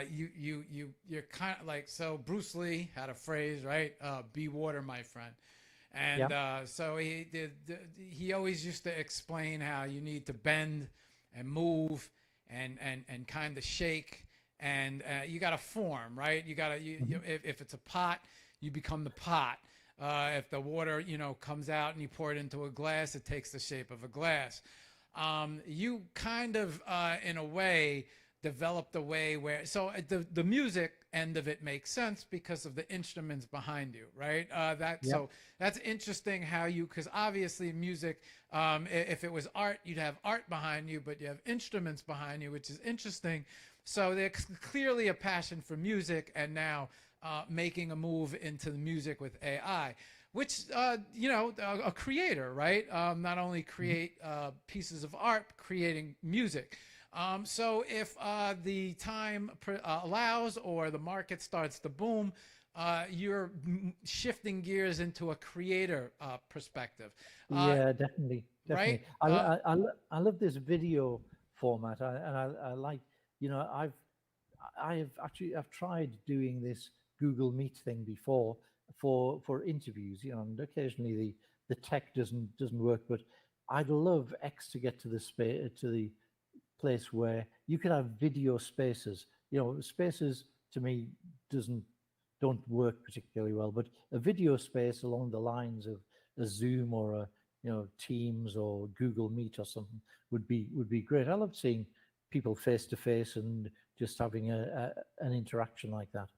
You're kind of like, so Bruce Lee had a phrase, right? Be water, my friend. And so he always used to explain how you need to bend and move and kind of shake, and you got to form, right? You got to if it's a pot, you become the pot. If the water, comes out and you pour it into a glass, it takes the shape of a glass. You kind of, in a way, developed a way where, so the music end of it makes sense because of the instruments behind you, right? So that's interesting how you, because obviously music, if it was art, you'd have art behind you, but you have instruments behind you, which is interesting. So there's clearly a passion for music, and now making a move into the music with AI, which, a creator, right? Not only create pieces of art, creating music. So if the time allows or the market starts to boom, you're shifting gears into a creator perspective. Yeah, definitely, Right? definitely. I love this video format. I like, I've tried doing this Google Meet thing before for interviews, and occasionally the tech doesn't work, but I'd love X to get to the place where you could have video spaces. Spaces to me don't work particularly well, but a video space along the lines of a Zoom or a Teams or Google Meet or something would be great. I love seeing people face to face and just having an interaction like that.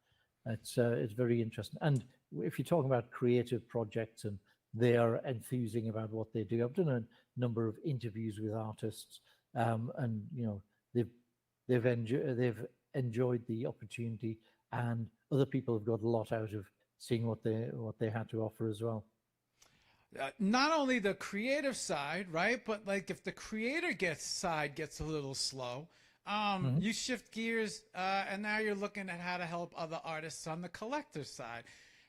It's very interesting. And if you're talking about creative projects and they are enthusing about what they do, I've done a number of interviews with artists, and they've enjoyed the opportunity, and other people have got a lot out of seeing what they had to offer as well. Not only the creative side, right? But like if the creator gets a little slow, you shift gears, and now you're looking at how to help other artists on the collector side.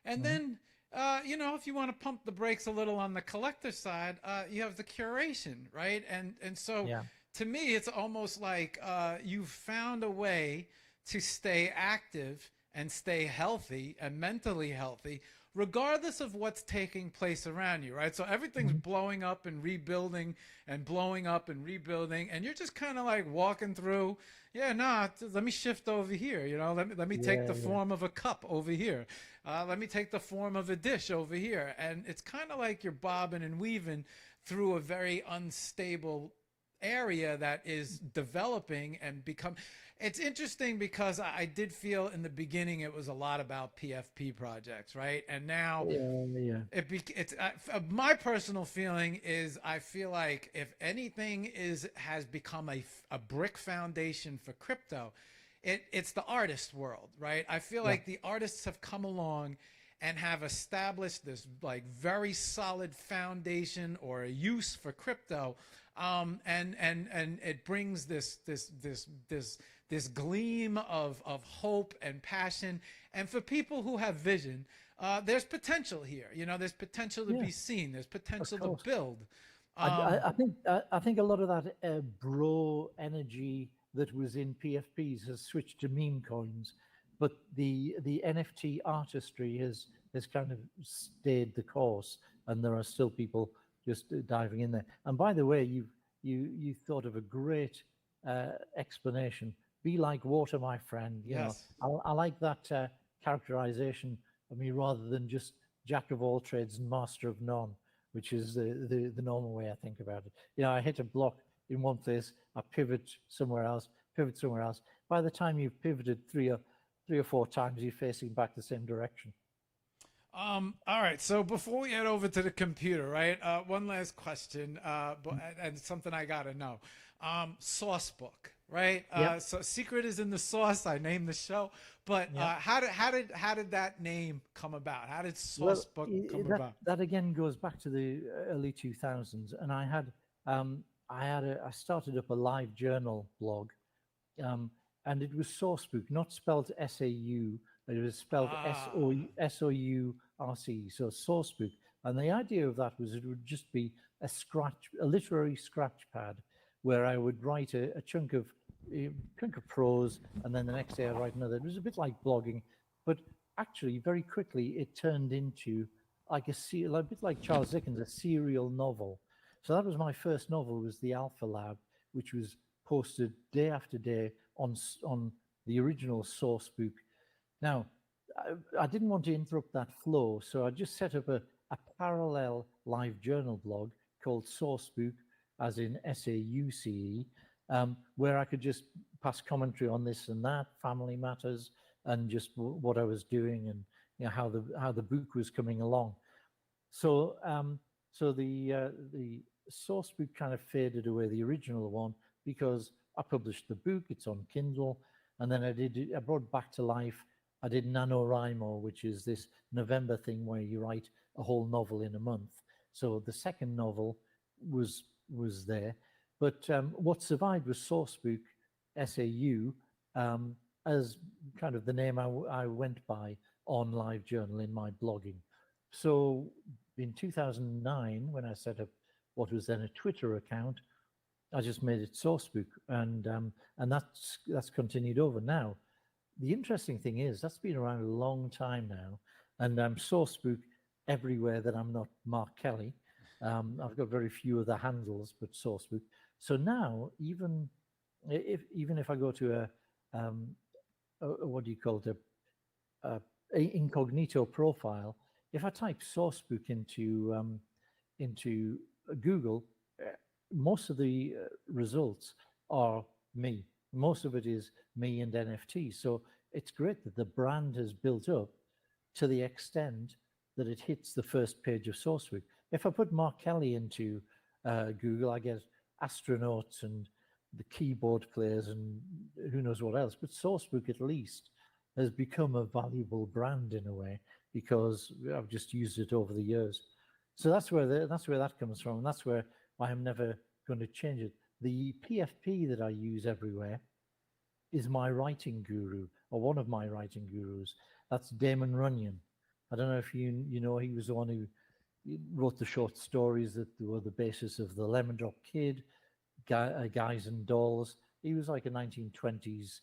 And then, if you want to pump the brakes a little on the collector side, you have the curation, right? And so to me, it's almost like you've found a way to stay active and stay healthy and mentally healthy, regardless of what's taking place around you, right? So everything's blowing up and rebuilding and blowing up and rebuilding, and you're just kind of like walking through, let me shift over here, let me take the form of a cup over here. Let me take the form of a dish over here. And it's kind of like you're bobbing and weaving through a very unstable area that is developing and it's interesting because I did feel in the beginning it was a lot about PFP projects, right? And now it's my personal feeling is I feel like if anything has become a brick foundation for crypto, it's the artist world, right? I feel like the artists have come along and have established this like very solid foundation or a use for crypto, and it brings this gleam of hope and passion. And for people who have vision, there's potential here. There's potential to be seen. There's potential to build. I think a lot of that bro energy that was in PFPs has switched to meme coins, but the NFT artistry has kind of stayed the course, and there are still people just diving in there. And by the way, you thought of a great explanation. Be like water, my friend. Yes. I like that characterization of me, rather than just jack of all trades and master of none, which is the normal way I think about it. I hit a block in one place, I pivot somewhere else. By the time you've pivoted three or four times, you're facing back the same direction. All right. So before we head over to the computer, right? One last question, and something I gotta know. Sourcebook, right? So secret is in the sauce. I named the show, but how did that name come about? How did Sourcebook come about? That again goes back to the early 2000s, and I started up a live journal blog, and it was Sourcebook, not spelled S-A-U, but it was spelled S-O-U-R-C, so Sourcebook. And the idea of that was it would just be a literary scratch pad, where I would write a chunk of prose, and then the next day I'd write another. It was a bit like blogging, but actually very quickly it turned into like a bit like Charles Dickens, a serial novel. So that was my first novel, was The Alpha Lab, which was posted day after day on the original Sourcebook. Now, I didn't want to interrupt that flow, so I just set up a parallel live journal blog called Sourcebook, as in SAUCE, where I could just pass commentary on this and that, family matters, and just what I was doing, and how the book was coming along. So the Sourcebook kind of faded away, the original one, because I published the book. It's on Kindle, and then I brought back to life. I did NaNoWriMo, which is this November thing where you write a whole novel in a month. So the second novel was there, but what survived was Sourcebook SAU, as kind of the name I went by on LiveJournal in my blogging. So in 2009, when I set up what was then a Twitter account, I just made it Sourcebook, and that's continued over now. The interesting thing is that's been around a long time now, and I'm Sourcebook everywhere that I'm not Mark Kelly. I've got very few other handles, but Sourcebook. So now, even if I go to a what do you call it, a incognito profile, if I type Sourcebook into Google, most of the results are me. Most of it is me and NFT. So it's great that the brand has built up to the extent that it hits the first page of Sourcebook. If I put Mark Kelly into Google, I get astronauts and the keyboard players and who knows what else. But Sourcebook at least has become a valuable brand in a way, because I've just used it over the years. So that's where that comes from. And that's where I am never going to change it. The PFP that I use everywhere is my writing guru, or one of my writing gurus. That's Damon Runyon. I don't know if you know, he was the one who wrote the short stories that were the basis of the Lemon Drop Kid, Guys and Dolls. He was like a 1920s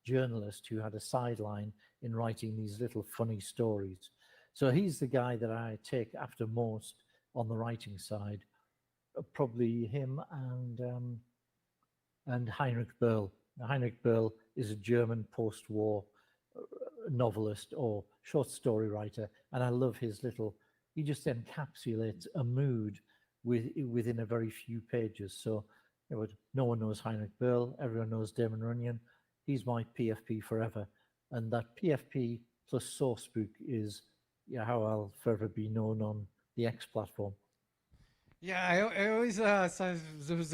journalist who had a sideline in writing these little funny stories. So he's the guy that I take after most on the writing side. Probably him and Heinrich Böll. Heinrich Böll is a German post-war novelist or short story writer, and I love his little. He just encapsulates a mood within a very few pages. So no one knows Heinrich Böll. Everyone knows Damon Runyon. He's my PFP forever, and that PFP plus Sourcebook is how I'll forever be known on the X platform. Yeah, I always so there was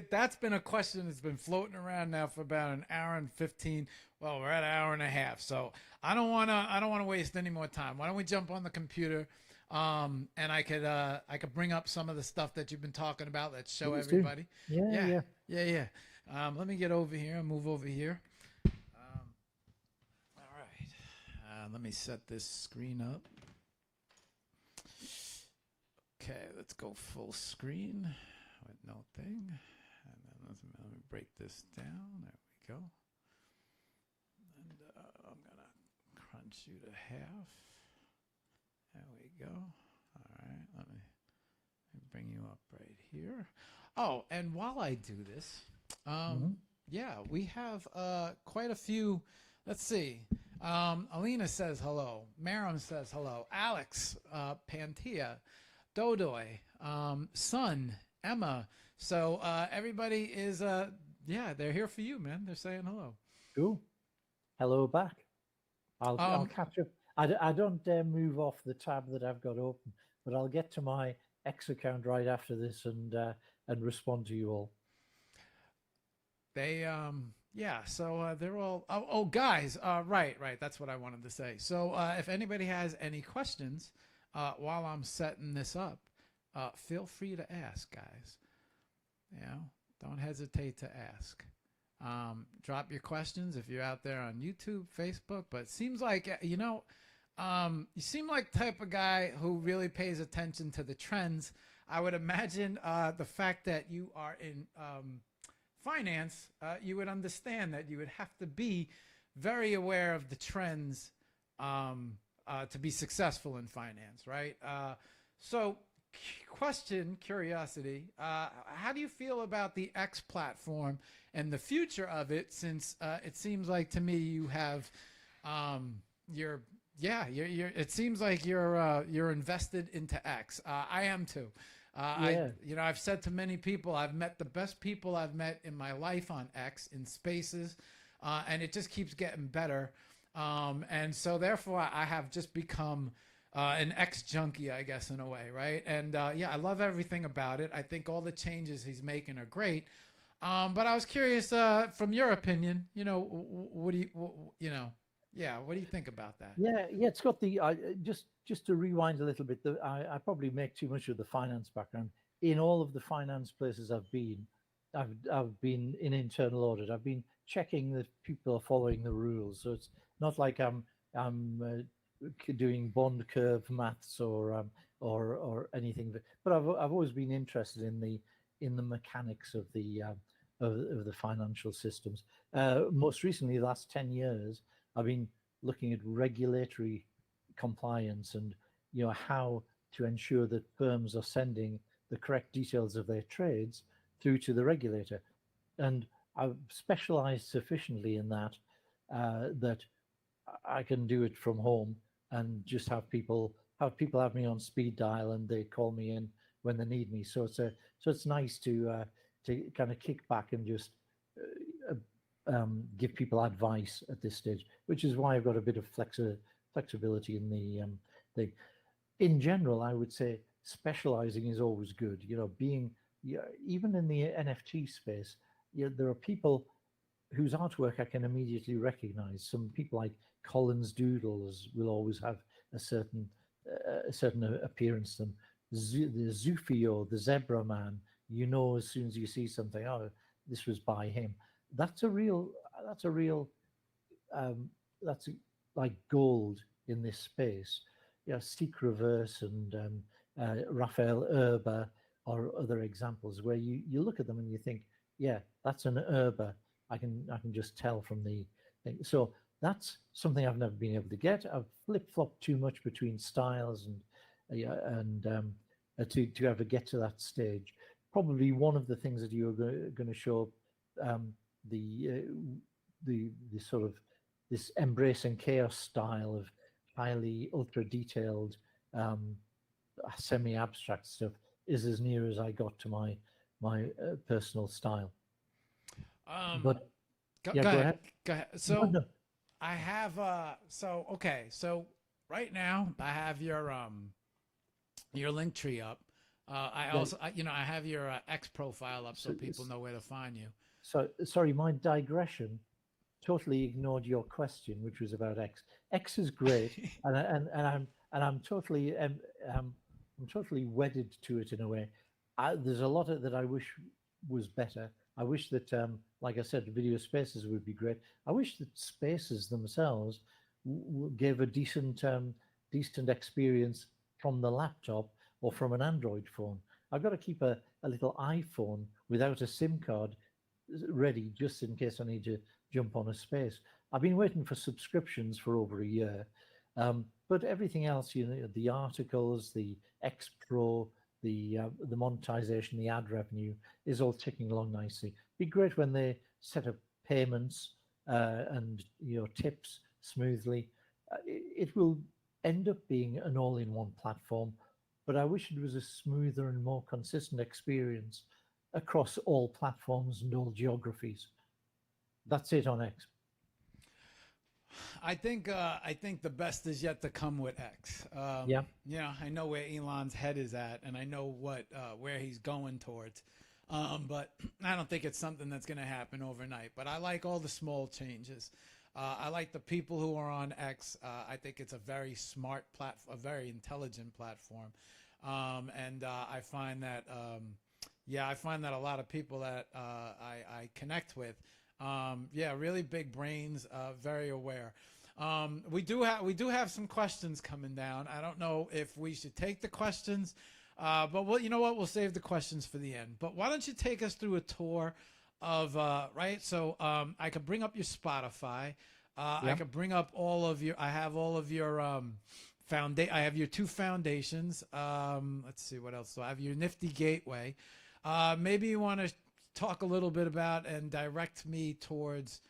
that's been a question that's been floating around now for about an hour and 15. Well, we're at an hour and a half, so I don't wanna waste any more time. Why don't we jump on the computer, and I could bring up some of the stuff that you've been talking about. Let's show Please everybody. do. Yeah. Let me get over here and move over here. All right, let me set this screen up. Okay, let's go full screen with no thing. And then let me break this down. There we go. And I'm going to crunch you to half. There we go. All right, let me bring you up right here. Oh, and while I do this, yeah, we have quite a few. Let's see. Alina says hello. Maram says hello. Alex, Pantia, Dodoy, Sun, Emma. So everybody is, they're here for you, man. They're saying hello. Cool. Hello back. I'll catch up. I don't dare move off the tab that I've got open, but I'll get to my X account right after this and respond to you all. They, so they're all, guys, right. That's what I wanted to say. So if anybody has any questions, while I'm setting this up, feel free to ask, guys. Don't hesitate to ask. Drop your questions if you're out there on YouTube, Facebook. But it seems like, you seem like the type of guy who really pays attention to the trends. I would imagine the fact that you are in finance, you would understand that you would have to be very aware of the trends to be successful in finance, right? So curiosity. How do you feel about the X platform and the future of it? Since it seems like to me you have, you're, yeah, it seems like you're invested into X. I am too. Yeah. I've said to many people, I've met the best people I've met in my life on X in Spaces, and it just keeps getting better. And so therefore, I have just become an X junkie, I guess, in a way, right? And yeah, I love everything about it. I think all the changes he's making are great. But I was curious, from your opinion, what do yeah, what do you think about that? Yeah, it's got the just to rewind a little bit. I probably make too much of the finance background. In all of the finance places I've been in internal audit. I've been checking that people are following the rules. So it's not like I'm doing bond curve maths or anything. But I've always been interested in the mechanics of of the financial systems. Most recently, the last 10 years, I've been looking at regulatory compliance and how to ensure that firms are sending the correct details of their trades through to the regulator. And I've specialized sufficiently in that that I can do it from home and just have people have me on speed dial and they call me in when they need me. So it's nice to kind of kick back and just give people advice at this stage, which is why I've got a bit of flexibility in the thing. In general, I would say specializing is always good. Even in the NFT space, there are people whose artwork I can immediately recognize. Some people like Collins Doodles will always have a certain appearance to them. The Zufio, the Zebra Man, as soon as you see something, oh, this was by him. That's like gold in this space. Seek Reverse and Raphael Erber are other examples where you look at them and you think, yeah, that's an Erber. I can just tell from the thing. So that's something I've never been able to get. I've flip-flopped too much between styles and to ever get to that stage. Probably one of the things that you're going to show the sort of this embrace and chaos style of highly ultra detailed semi-abstract stuff is as near as I got to my personal style. But go go ahead. Go ahead. So No. I have okay. So right now I have your link tree up. I also I have your X profile up so people know where to find you. So sorry, my digression totally ignored your question, which was about X. X is great, and I'm totally I'm totally wedded to it in a way. There's a lot of that I wish was better. I wish that, like I said, video spaces would be great. I wish that spaces themselves gave a decent experience from the laptop or from an Android phone. I've got to keep a little iPhone without a SIM card ready just in case I need to jump on a space. I've been waiting for subscriptions for over a year, but everything else, the articles, the X Pro, the monetization, the ad revenue is all ticking along nicely. Be great when they set up payments and tips smoothly. It will end up being an all-in-one platform, but I wish it was a smoother and more consistent experience across all platforms and all geographies. That's it on X. I think the best is yet to come with X. Yeah. I know where Elon's head is at, and I know where he's going towards. But I don't think it's something that's going to happen overnight. But I like all the small changes. I like the people who are on X. I think it's a very smart platform, a very intelligent platform, and I find that a lot of people that I connect with. Really big brains, very aware. We do have some questions coming down. I don't know if we should take the questions, but you know what? We'll save the questions for the end. But why don't you take us through a tour of right? So I could bring up your Spotify. I could bring up I have all of your I have your two foundations. Let's see what else. So I have your Nifty Gateway. Maybe you want to talk a little bit about and direct me towards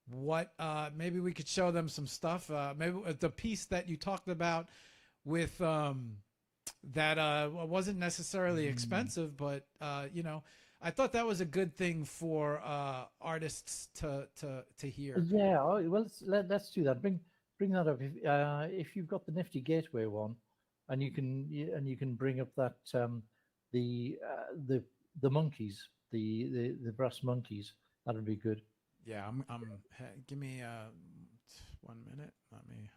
what maybe we could show them some stuff. Maybe the piece that you talked about with that wasn't necessarily expensive, but you know, I thought that was a good thing for artists to hear. Yeah, well, let's do that. Bring that up. If you've got the Nifty Gateway one, and you can bring up that the monkeys, the brass monkeys, that would be good. Yeah, give me 1 minute. Let me.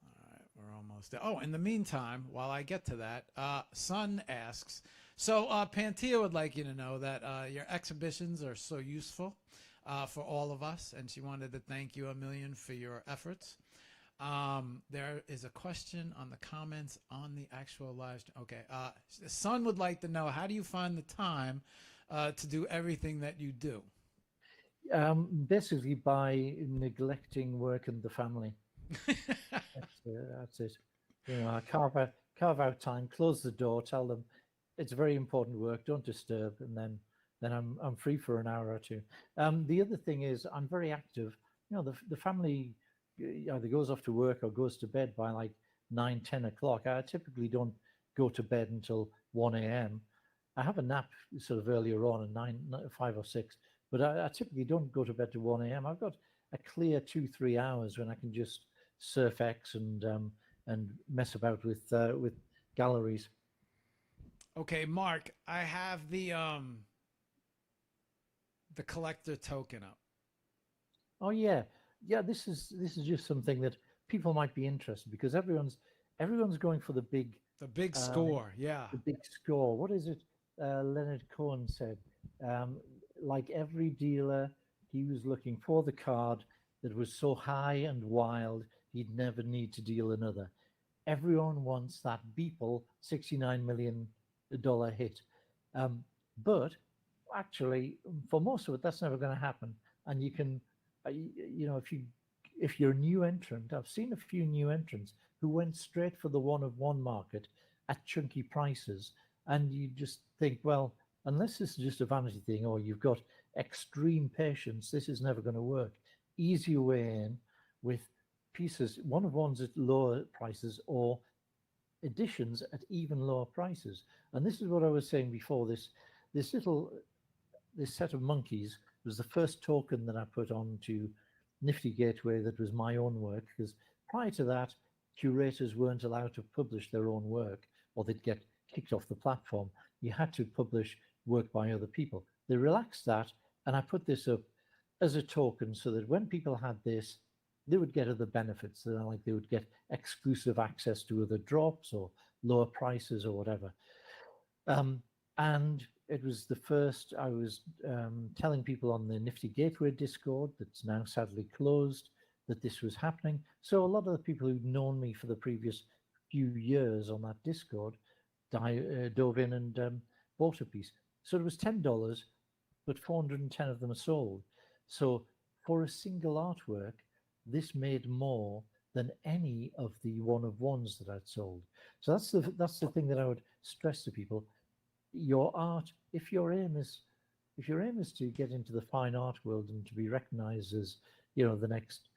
All right, we're almost there. Oh, in the meantime, while I get to that, Sun asks. So Pantia would like you to know that your exhibitions are so useful for all of us, and she wanted to thank you a million for your efforts. There is a question on the comments on the actual live stream. Okay, Sun would like to know, how do you find the time to do everything that you do? Basically by neglecting work and the family. That's it. You know, I carve out time, close the door, tell them it's very important work, don't disturb, and then I'm free for an hour or two. The other thing is I'm very active. You know, the family either goes off to work or goes to bed by like 9-10 o'clock. I typically don't go to bed until 1 a.m. I have a nap sort of earlier on at 5 or 6, but I typically don't go to bed to 1 a.m. I've got a clear 2-3 hours when I can just surf X and mess about with galleries. Okay, Mark, I have the collector token up. Oh yeah, This is just something that people might be interested, because everyone's going for the big score. Yeah, the big score. What is it? Leonard Cohen said, like every dealer, he was looking for the card that was so high and wild he'd never need to deal another. Everyone wants that Beeple $69 million hit, but actually, for most of it, that's never going to happen. And you can, you know, if you're a new entrant, I've seen a few new entrants who went straight for the one-of-one market at chunky prices, and you just think, well, unless this is just a vanity thing or you've got extreme patience, this is never going to work. Ease your way in with pieces, one-of-ones at lower prices or editions at even lower prices. And this is what I was saying before. This set of monkeys was the first token that I put onto Nifty Gateway that was my own work, because prior to that, curators weren't allowed to publish their own work or they'd get kicked off the platform. You had to publish work by other people. They relaxed that, and I put this up as a token so that when people had this, they would get other benefits. Like they would get exclusive access to other drops or lower prices or whatever. And it was the first, I was telling people on the Nifty Gateway Discord, that's now sadly closed, that this was happening. So a lot of the people who'd known me for the previous few years on that Discord dove in and bought a piece. So it was $10, but 410 of them are sold. So for a single artwork, this made more than any of the one-of-ones that I'd sold. So that's the thing that I would stress to people. Your art, if your aim is to get into the fine art world and to be recognized as, you know, the next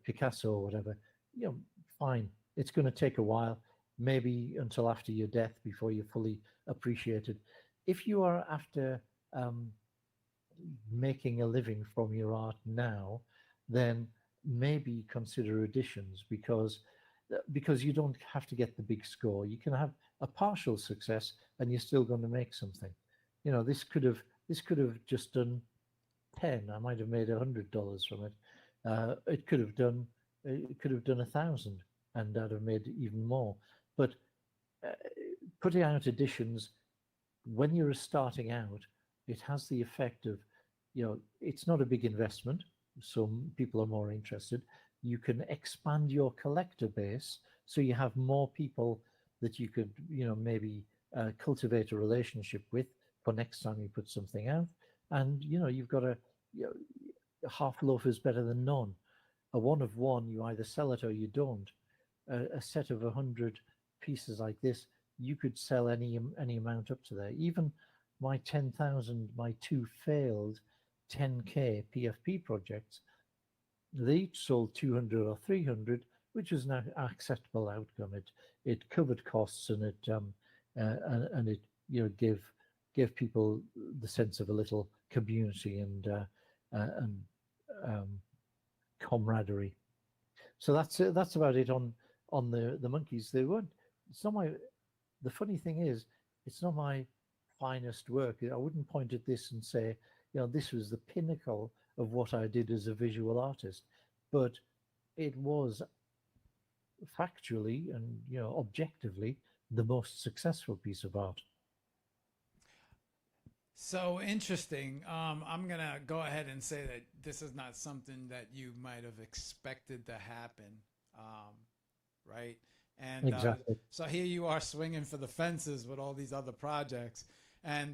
Picasso or whatever, you know, fine. It's going to take a while, maybe until after your death before you're fully appreciated. If you are after making a living from your art now, then maybe consider editions, because you don't have to get the big score. You can have a partial success and you're still going to make something. You know, this could have just done 10. I might have made $100 from it. It could have done 1,000, and I'd have made even more. But putting out editions when you're starting out, it has the effect of, you know, it's not a big investment, so people are more interested. You can expand your collector base, so you have more people that you could, you know, maybe cultivate a relationship with for next time you put something out. And, you know, you've got half loaf is better than none. a one of one, you either sell it or you don't. A set of 100 pieces like this, you could sell any amount up to there. Even my 10,000, my two failed 10K PFP projects, they each sold 200 or 300, which was an acceptable outcome. It covered costs, and it gave people the sense of a little community and camaraderie. So that's about it on the monkeys. They weren't. It's not my. The funny thing is, it's not my finest work. I wouldn't point at this and say, this was the pinnacle of what I did as a visual artist, but it was factually and objectively the most successful piece of art. So interesting. I'm gonna go ahead and say that this is not something that you might have expected to happen, right? And Exactly. so here you are swinging for the fences with all these other projects, and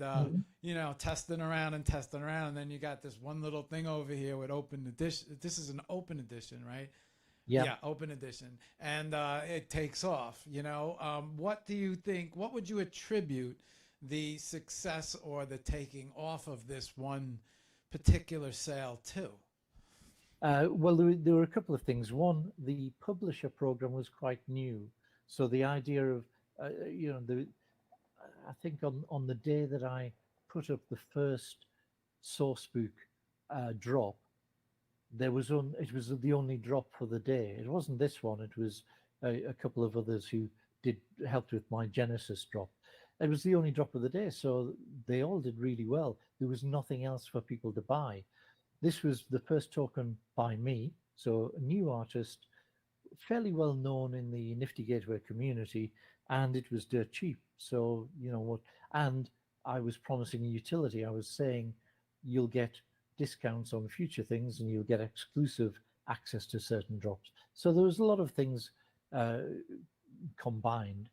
testing around, and then you got this one little thing over here with open edition. This is an open edition, right? Yeah. Open edition, and it takes off. What do you think? What would you attribute the success or the taking off of this one particular sale to? Well, there were a couple of things. One, the publisher program was quite new, so the idea of I think on the day that I put up the first sourcebook drop, it was the only drop for the day. It wasn't this one. It was a couple of others who helped with my Genesis drop. It was the only drop of the day, so they all did really well. There was nothing else for people to buy. This was the first token by me, so a new artist, fairly well known in the Nifty Gateway community, and it was dirt cheap. So and I was promising a utility. I was saying you'll get discounts on future things, and you'll get exclusive access to certain drops. So there was a lot of things combined.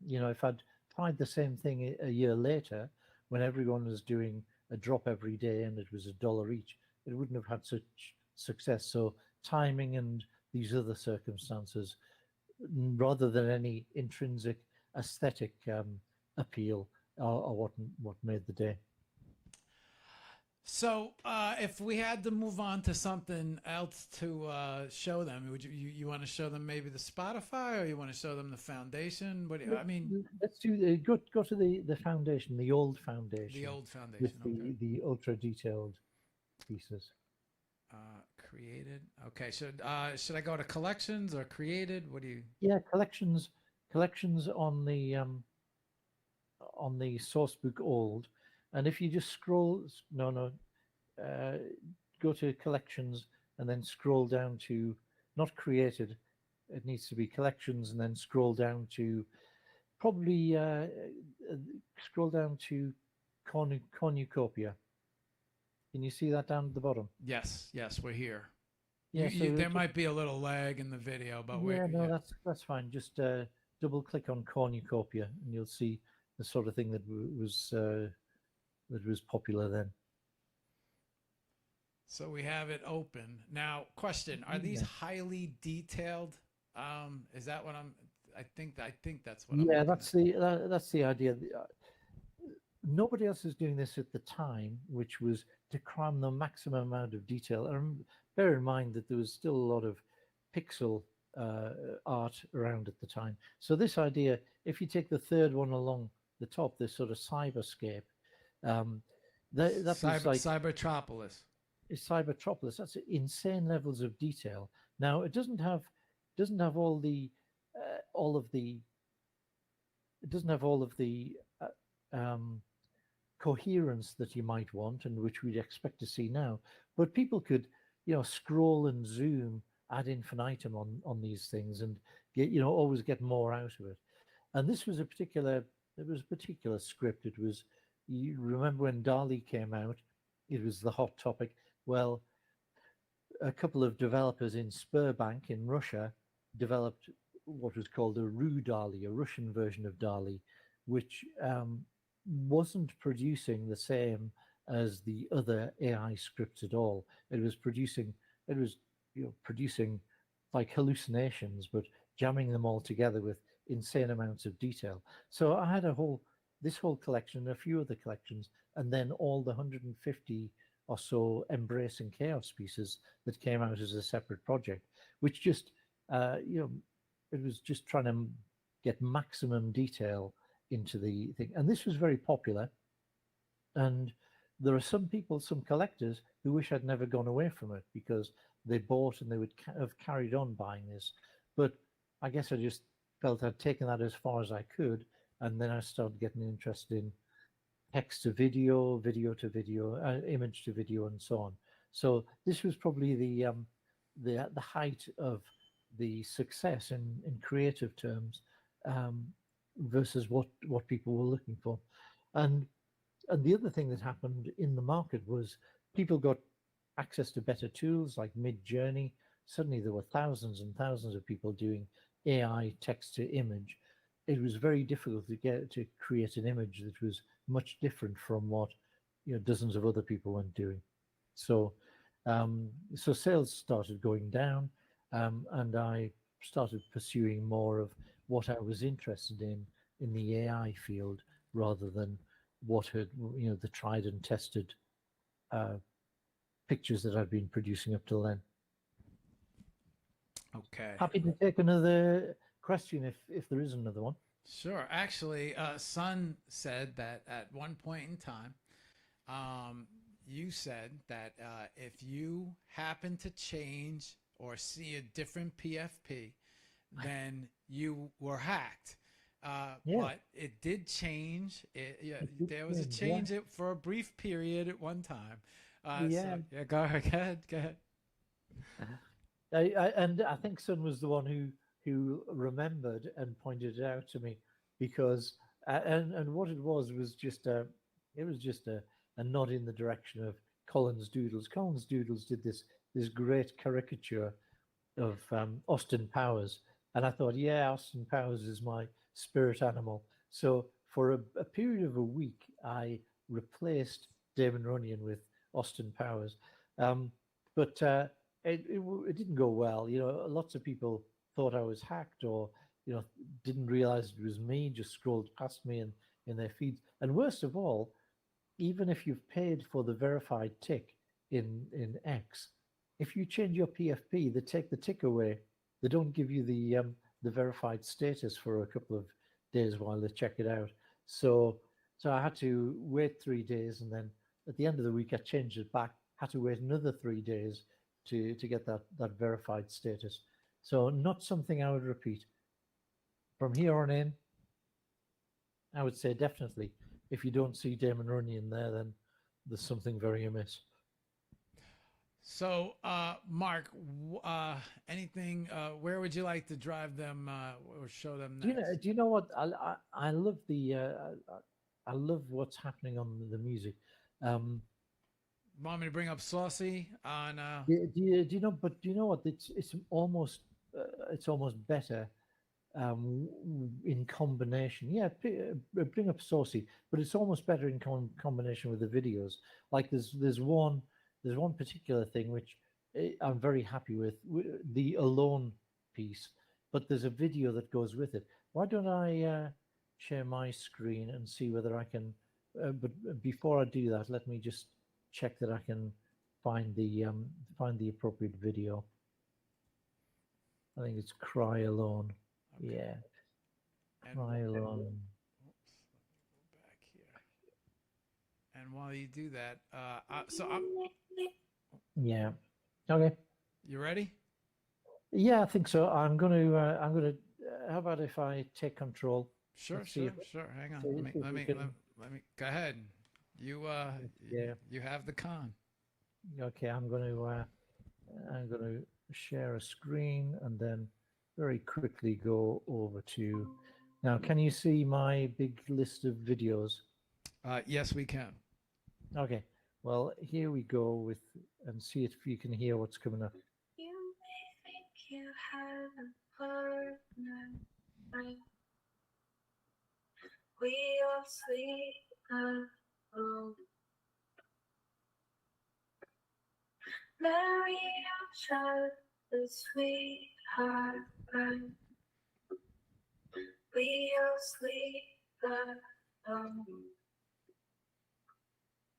If I'd tried the same thing a year later, when everyone was doing a drop every day and it was $1 each, it wouldn't have had such success. So timing and these other circumstances, rather than any intrinsic aesthetic appeal, are what made the day. So, if we had to move on to something else to show them, would you want to show them maybe the Spotify, or you want to show them the foundation? What do you, I mean? Let's do go to the foundation, the old foundation. The old foundation, with the ultra detailed pieces. Created. Okay. Should I go to collections or created? What do you? Yeah, collections on the sourcebook old, and if you just scroll, go to collections and then scroll down to not created. It needs to be collections, and then scroll down to probably scroll down to cornucopia. Can you see that down at the bottom? Yes, we're here. Yeah, there might be a little lag in the video, but that's fine. Just double click on cornucopia, and you'll see the sort of thing that was popular then. So we have it open now. Question: are these highly detailed? Is that what I think that's what. Yeah, that's the idea. Nobody else is doing this at the time, which was to cram the maximum amount of detail. And bear in mind that there was still a lot of pixel art around at the time. So this idea, if you take the third one along the top, this sort of cyberscape, that's like Cybertropolis. It's Cybertropolis. That's insane levels of detail. Now it doesn't have all of the coherence that you might want and which we'd expect to see now, but people could scroll and zoom ad infinitum on these things and get always get more out of it. And this was a particular script. It was, you remember when DALL-E came out, it was the hot topic. Well, a couple of developers in Sberbank in Russia developed what was called a RU-DALL-E, a Russian version of DALL-E, which wasn't producing the same as the other AI scripts at all. It was producing like hallucinations, but jamming them all together with insane amounts of detail. So I had this whole collection, a few other collections, and then all the 150 or so Embracing Chaos pieces that came out as a separate project, which just it was just trying to get maximum detail into the thing. And this was very popular. And there are some people, some collectors, who wish I'd never gone away from it because they bought and they would have carried on buying this. But I guess I just felt I'd taken that as far as I could. And then I started getting interested in text to video, video to video, image to video, and so on. So this was probably the height of the success in creative terms, versus what people were looking for. And the other thing that happened in the market was people got access to better tools like Mid-Journey. Suddenly there were thousands and thousands of people doing AI text to image. It was very difficult to create an image that was much different from what dozens of other people were doing. So so sales started going down, and I started pursuing more of what I was interested in the AI field rather than what had the tried and tested pictures that I've been producing up till then. Okay. Happy to take another question if there is another one. Sure. Actually, Sun said that at one point in time, you said that if you happen to change or see a different PFP, then you were hacked. Yeah. But it did change. There was a change, change for a brief period at one time. Yeah. So, yeah, go ahead. Go ahead. And I think Sun was the one who remembered and pointed it out to me, because and what it was just a nod in the direction of Collins Doodles. Collins Doodles did this great caricature of Austin Powers, and I thought, yeah, Austin Powers is my spirit animal. So for a period of a week, I replaced Damon Runyon with Austin Powers, but it didn't go well. Lots of people thought I was hacked, or didn't realize it was me, just scrolled past me in their feeds. And worst of all, even if you've paid for the verified tick in X, if you change your PFP, they take the tick away. They don't give you the verified status for a couple of days while they check it out. So I had to wait 3 days, and then at the end of the week I changed it back. Had to wait another 3 days to get that verified status. So not something I would repeat. From here on in, I would say definitely, if you don't see Damon Runyon there, then there's something very amiss. So, Mark, anything? Where would you like to drive them or show them next? Do you know what I love I love what's happening on the music. Want me to bring up Saucy on? Do you know? But do you know what? It's almost better in combination. Yeah, bring up Saucy, but it's almost better in combination with the videos. Like there's one particular thing which I'm very happy with, the Alone piece, but there's a video that goes with it. Why don't I share my screen and see whether I can? But before I do that, let me just check that I can find the appropriate video. I think it's Cry Alone. Okay. Yeah. Cry Alone. Oops, let me go back here. And while you do that, Yeah. Okay. You ready? Yeah, I think so. I'm gonna. How about if I take control? Sure. Hang on. Let me go ahead. You you have the con. Okay, I'm gonna share a screen and then very quickly go over to. Now, can you see my big list of videos? Yes, we can. Okay. Well, here we go and see if you can hear what's coming up. You may think you have a partner, right? We all sleep alone. Marry your child the sweetheart, but we all sleep alone.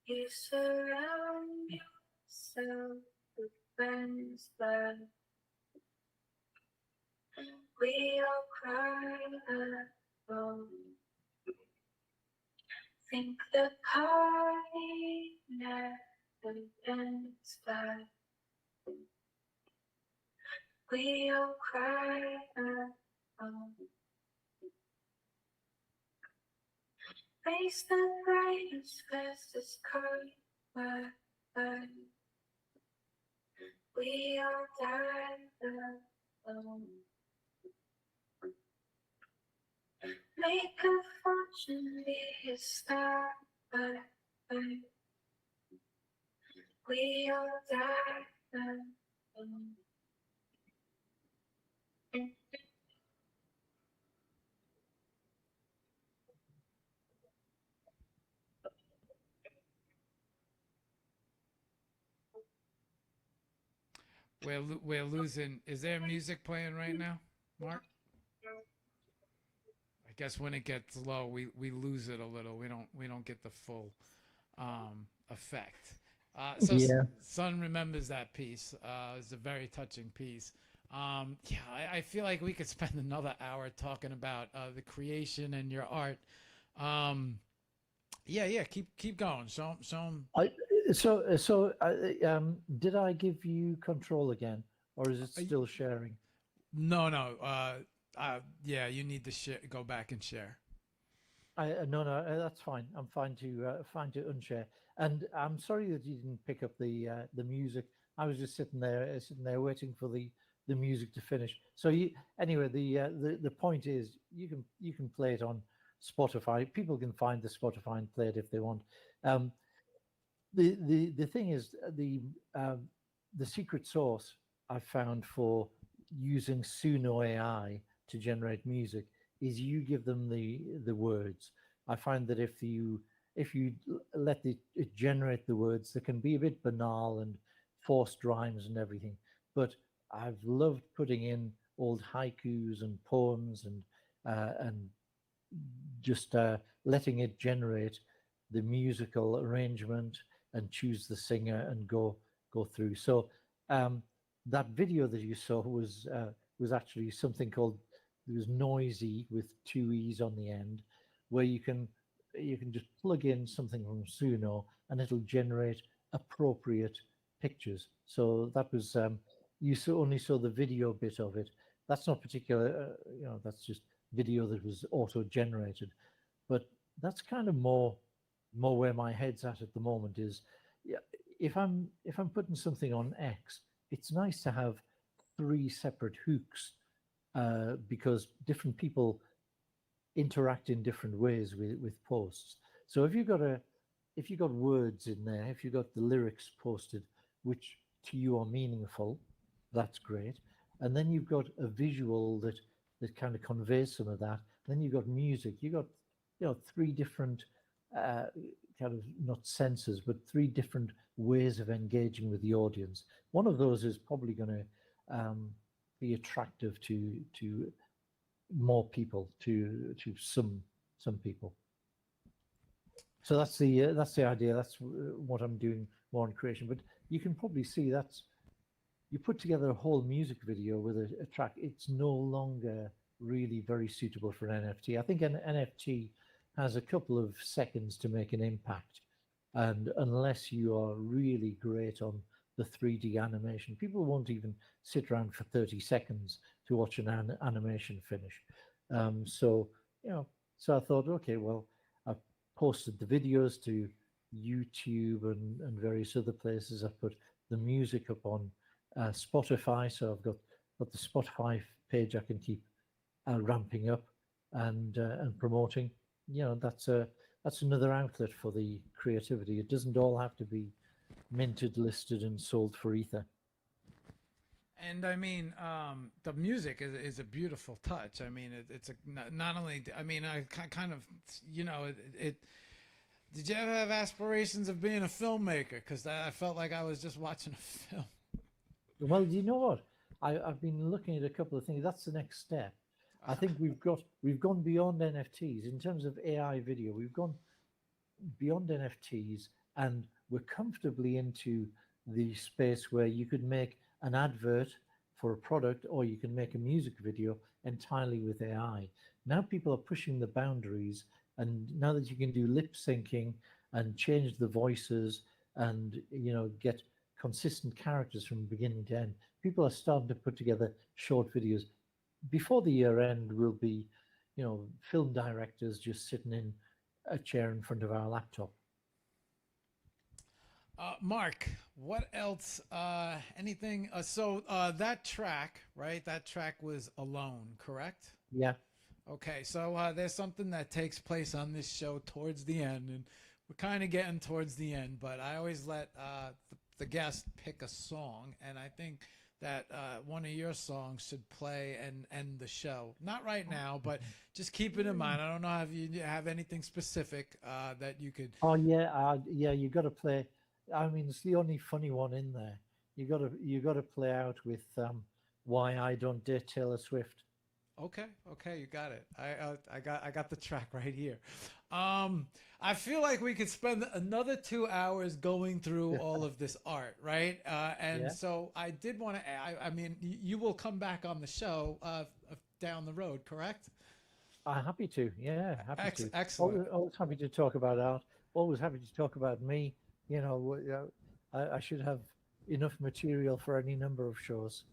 You surround yourself with friends, but we all cry alone. Think the party never ends, but we all cry alone. Face the brightest, fastest car, but we all die alone. Make a fortune, be a star, but we all die alone. We're losing. Is there music playing right now, Mark? I guess when it gets low, we lose it a little. We don't get the full effect. So Yeah. Son remembers that piece. It's a very touching piece. Yeah, I feel like we could spend another hour talking about the creation and your art. Um, yeah. Keep going. Show 'em. I did I give you control again, or is it still sharing? No. Yeah, you need to go back and share. No, that's fine. I'm fine to unshare. And I'm sorry that you didn't pick up the music. I was just sitting there waiting for the music to finish. So anyway, the point is you can play it on Spotify. People can find the Spotify and play it if they want. Um, the thing is the secret sauce I found for using Suno AI to generate music is you give them the words. I find that if you let it generate the words, they can be a bit banal and forced rhymes and everything. But I've loved putting in old haikus and poems and just letting it generate the musical arrangement and choose the singer and go through. So that video that you saw was actually something called, it was Noisy with two e's on the end, where you can just plug in something from Suno and it'll generate appropriate pictures. So that was only saw the video bit of it. That's not particular, that's just video that was auto generated. But that's kind of more where my head's at the moment is, yeah, if I'm putting something on X, it's nice to have three separate hooks because different people interact in different ways with posts. So if you got words in there, if you got the lyrics posted which to you are meaningful, that's great. And then you've got a visual that kind of conveys some of that. Then you've got music. You got three different uh, kind of not senses, but three different ways of engaging with the audience. One of those is probably going to be attractive to more people, to some people. So that's the idea. That's what I'm doing more on creation. But you can probably see that's, you put together a whole music video with a track. It's no longer really very suitable for an NFT. I think an NFT has a couple of seconds to make an impact, and unless you are really great on the 3D animation, people won't even sit around for 30 seconds to watch an animation finish. So so I thought, okay, well, I posted the videos to YouTube and various other places. I put the music up on Spotify, so I've got the Spotify page I can keep ramping up and promoting. That's another outlet for the creativity. It doesn't all have to be minted, listed, and sold for ether. And I mean, the music is a beautiful touch. I mean, it's not only. I mean, I kind of, it. Did you ever have aspirations of being a filmmaker? Because I felt like I was just watching a film. Well, you know what? I've been looking at a couple of things. That's the next step. I think we've gone beyond NFTs in terms of AI video. We've gone beyond NFTs, and we're comfortably into the space where you could make an advert for a product, or you can make a music video entirely with AI. Now people are pushing the boundaries, and now that you can do lip syncing and change the voices and get consistent characters from beginning to end, people are starting to put together short videos. Before the year end, we'll be, film directors just sitting in a chair in front of our laptop. Mark, what else? Anything? So that track, right? That track was Alone, correct? Yeah. Okay, so there's something that takes place on this show towards the end, and we're kind of getting towards the end, but I always let the guest pick a song, and I think that one of your songs should play and end the show. Not right now, but just keep it in mind. I don't know if you have anything specific that you could. Oh yeah, yeah. You got to play. I mean, it's the only funny one in there. You got to play out with "Why I Don't Date Taylor Swift." Okay, you got it. I got the track right here. I feel like we could spend another 2 hours going through all of this art, right? And Yeah. so I did want to. I mean, you will come back on the show down the road, correct? Happy to. Yeah, happy to. Excellent. Always happy to talk about art. Always happy to talk about me. I should have enough material for any number of shows.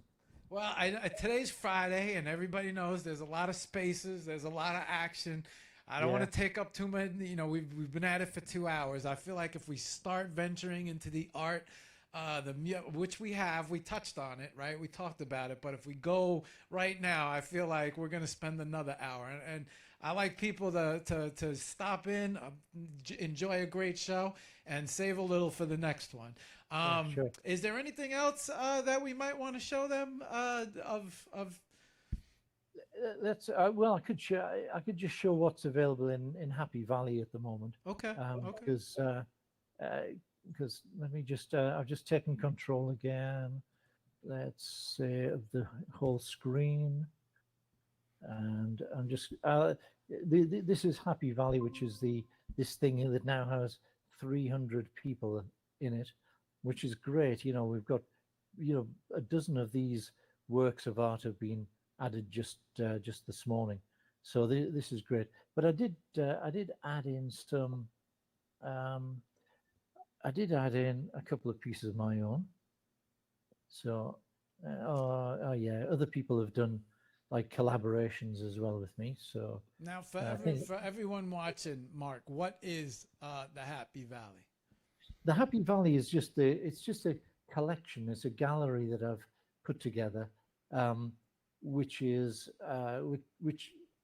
Well, today's Friday, and everybody knows there's a lot of spaces, there's a lot of action. I don't want to take up too much. We've been at it for 2 hours. I feel like if we start venturing into the art, which we touched on it, right? We talked about it. But if we go right now, I feel like we're going to spend another hour. And I like people to stop in, enjoy a great show, and save a little for the next one. Sure. Is there anything else that we might want to show them of? Let's. Well, I could just show what's available in Happy Valley at the moment. Okay. Because let me just. I've just taken control again. Let's say of the whole screen, and I'm just. This is Happy Valley, which is this thing that now has 300 people in it, which is great. We've got a dozen of these works of art have been added just this morning, so this is great. But I did add in some. I did add in a couple of pieces of my own. So, oh yeah, other people have done like collaborations as well with me. So now for everyone watching, Mark, what is the Happy Valley? The Happy Valley is just a collection. It's a gallery that I've put together, which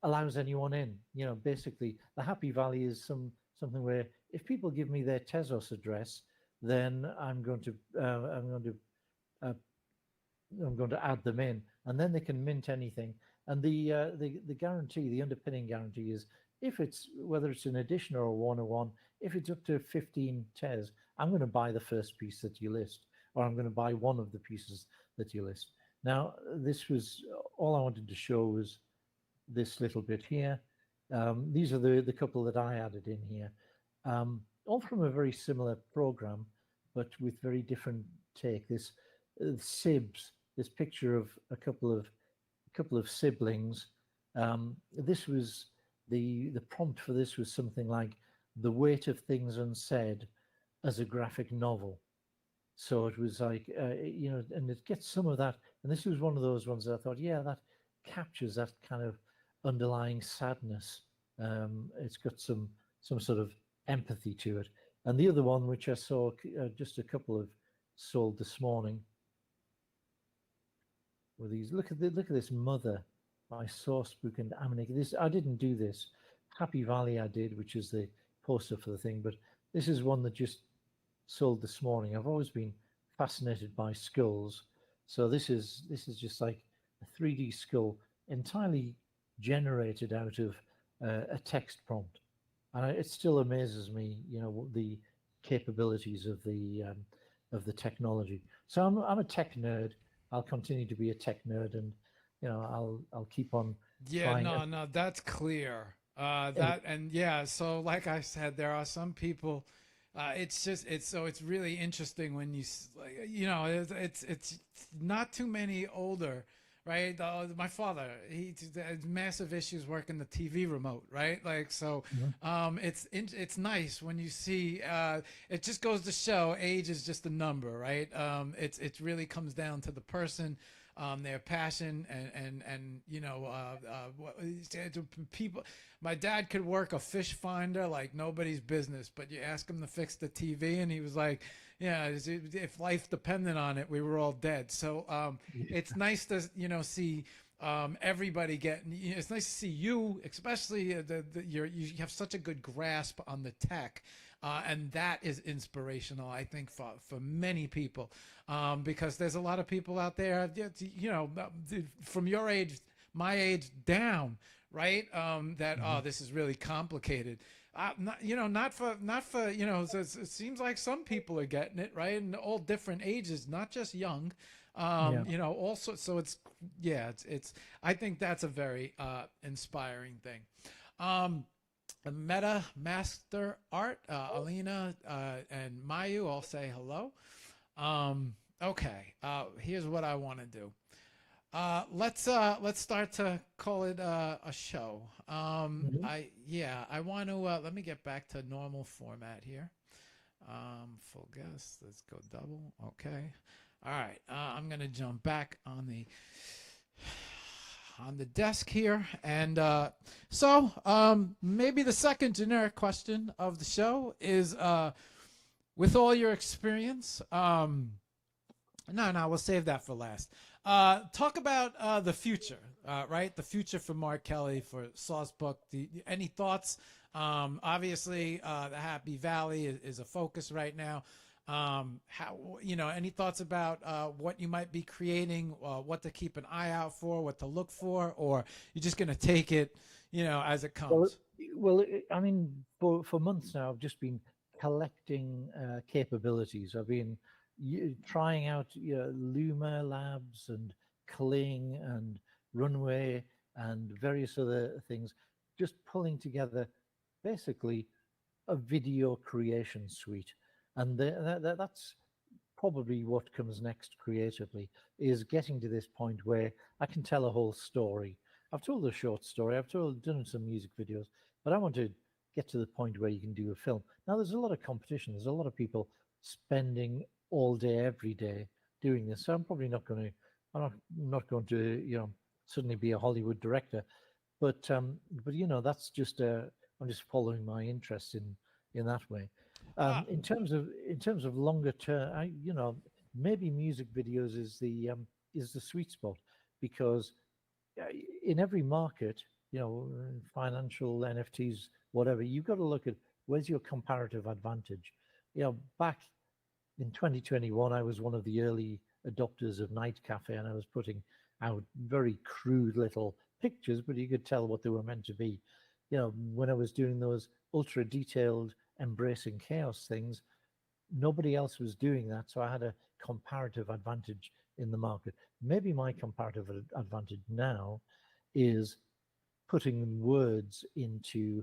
allows anyone in. Basically, the Happy Valley is something where if people give me their Tezos address, then I'm going to add them in, and then they can mint anything. And the guarantee, the underpinning guarantee is whether it's an edition or a one-on-one, if it's up to 15 Tez, I'm going to buy the first piece that you list, or I'm going to buy one of the pieces that you list. Now, this was all I wanted to show was this little bit here. These are the couple that I added in here, all from a very similar program, but with very different take. This Sibs, this picture of a couple of siblings. This was the prompt for this was something like The Weight of Things Unsaid as a graphic novel. So it was like, and it gets some of that. And this was one of those ones that I thought, yeah, that captures that kind of underlying sadness. It's got some sort of empathy to it. And the other one, which I saw just a couple of sold this morning, were these. Look at this mother by Sourcebook and Aminic. This I didn't do this. Happy Valley I did, which is the poster for the thing, but this is one that just sold this morning. I've always been fascinated by skulls, so this is just like a 3D skull entirely generated out of a text prompt, and it still amazes me, the capabilities of the technology. So I'm a tech nerd, I'll continue to be a tech nerd, and I'll keep on Yeah, trying. no, that's clear. And That and yeah, so like I said, there are some people. It's just it's really interesting when like it's not too many older, right? My father, he has massive issues working the TV remote, right? Like so, Mhm. it's nice when you see. It just goes to show age is just a number, right? It really comes down to the person, their passion, and people. My dad could work a fish finder like nobody's business, but you ask him to fix the TV, and he was like, "Yeah, if life depended on it, we were all dead." So it's nice to see everybody getting. It's nice to see you, especially you have such a good grasp on the tech. And that is inspirational, I think, for many people, because there's a lot of people out there, from your age, my age down, right? That Mhm. this is really complicated. Not for it seems like some people are getting it right, and all different ages, not just young. Yeah. Also, so it's. I think that's a very inspiring thing. Um, Meta Master Art, Alina and Mayu all say hello. Okay, here's what I want to do. Let's start to call it a show. Mhm. I want to let me get back to normal format here. Full guest. Let's go double. Okay. All right. I'm gonna jump back on the desk here, and maybe the second generic question of the show is, with all your experience, no, we'll save that for last. Talk about the future, right? The future for Mark Kelly, for Sauce Book. Any thoughts? Obviously, the Happy Valley is a focus right now. Any thoughts about what you might be creating, what to keep an eye out for, what to look for, or you're just going to take it, as it Well, comes? I mean, for months now, I've just been collecting capabilities. I've been trying out Luma Labs and Kling and Runway and various other things, just pulling together basically a video creation suite. And that's probably what comes next creatively, is getting to this point where I can tell a whole story. I've told a short story, done some music videos, but I want to get to the point where you can do a film. Now there's a lot of competition. There's a lot of people spending all day, every day doing this. So I'm not going to, suddenly be a Hollywood director. But that's just I'm just following my interest in that way. Uh, In terms of longer term, maybe music videos is the sweet spot, because uh, in every market, financial NFTs, whatever, you've got to look at where's your comparative advantage. Back in 2021, I was one of the early adopters of Night Cafe, and I was putting out very crude little pictures, but you could tell what they were meant to be. When I was doing those ultra detailed embracing chaos things, nobody else was doing that, so I had a comparative advantage in the market. Maybe my comparative advantage now is putting words into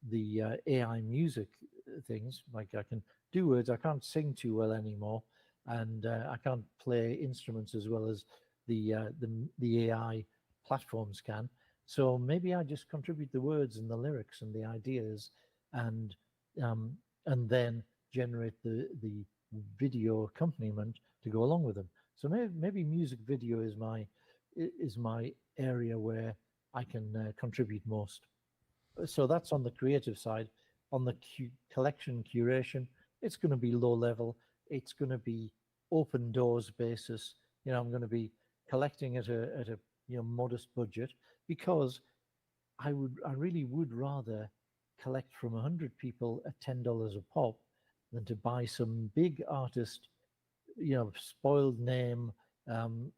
the AI music things. Like, I can do words. I can't sing too well anymore, and I can't play instruments as well as the AI platforms can. So maybe I just contribute the words and the lyrics and the ideas, and um, and then generate the video accompaniment to go along with them. So maybe music video is my area where I can contribute most. So that's on the creative side. On the collection curation, it's going to be low level. It's going to be open doors basis. I'm going to be collecting at a modest budget, because I really would rather collect from 100 people at $10 a pop than to buy some big artist, spoiled name, um,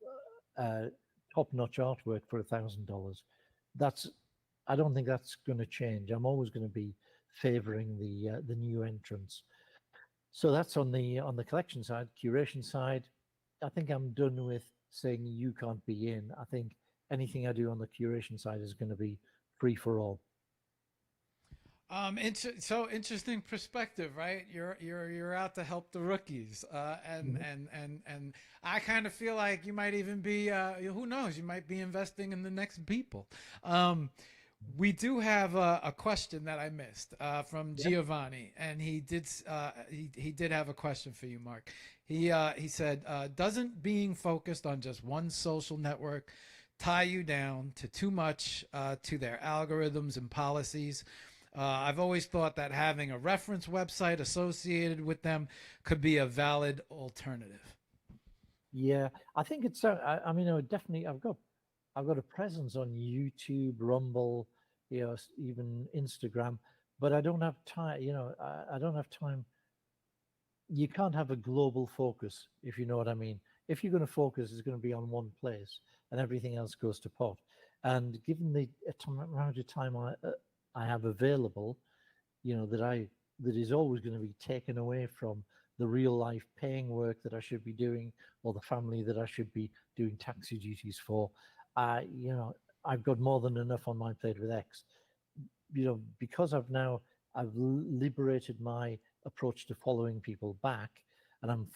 uh, top-notch artwork for $1,000. That's I don't think that's going to change. I'm always going to be favoring the new entrants. So that's on the collection side. Curation side, I think I'm done with saying you can't be in. I think anything I do on the curation side is going to be free for all. So interesting perspective, right? You're out to help the rookies, and I kind of feel like you might even be, who knows, you might be investing in the next people. We do have a question that I missed from Giovanni, and he did have a question for you, Mark. He said, doesn't being focused on just one social network tie you down to too much to their algorithms and policies? I've always thought that having a reference website associated with them could be a valid alternative. Yeah, I think it's. I mean, definitely. I've got a presence on YouTube, Rumble, even Instagram, but I don't have time. I don't have time. You can't have a global focus, if you know what I mean. If you're going to focus, it's going to be on one place, and everything else goes to pot. And given the amount of time I have available, that is always going to be taken away from the real life paying work that I should be doing, or the family that I should be doing taxi duties for. I've got more than enough on my plate with X. Because I've liberated my approach to following people back, and I'm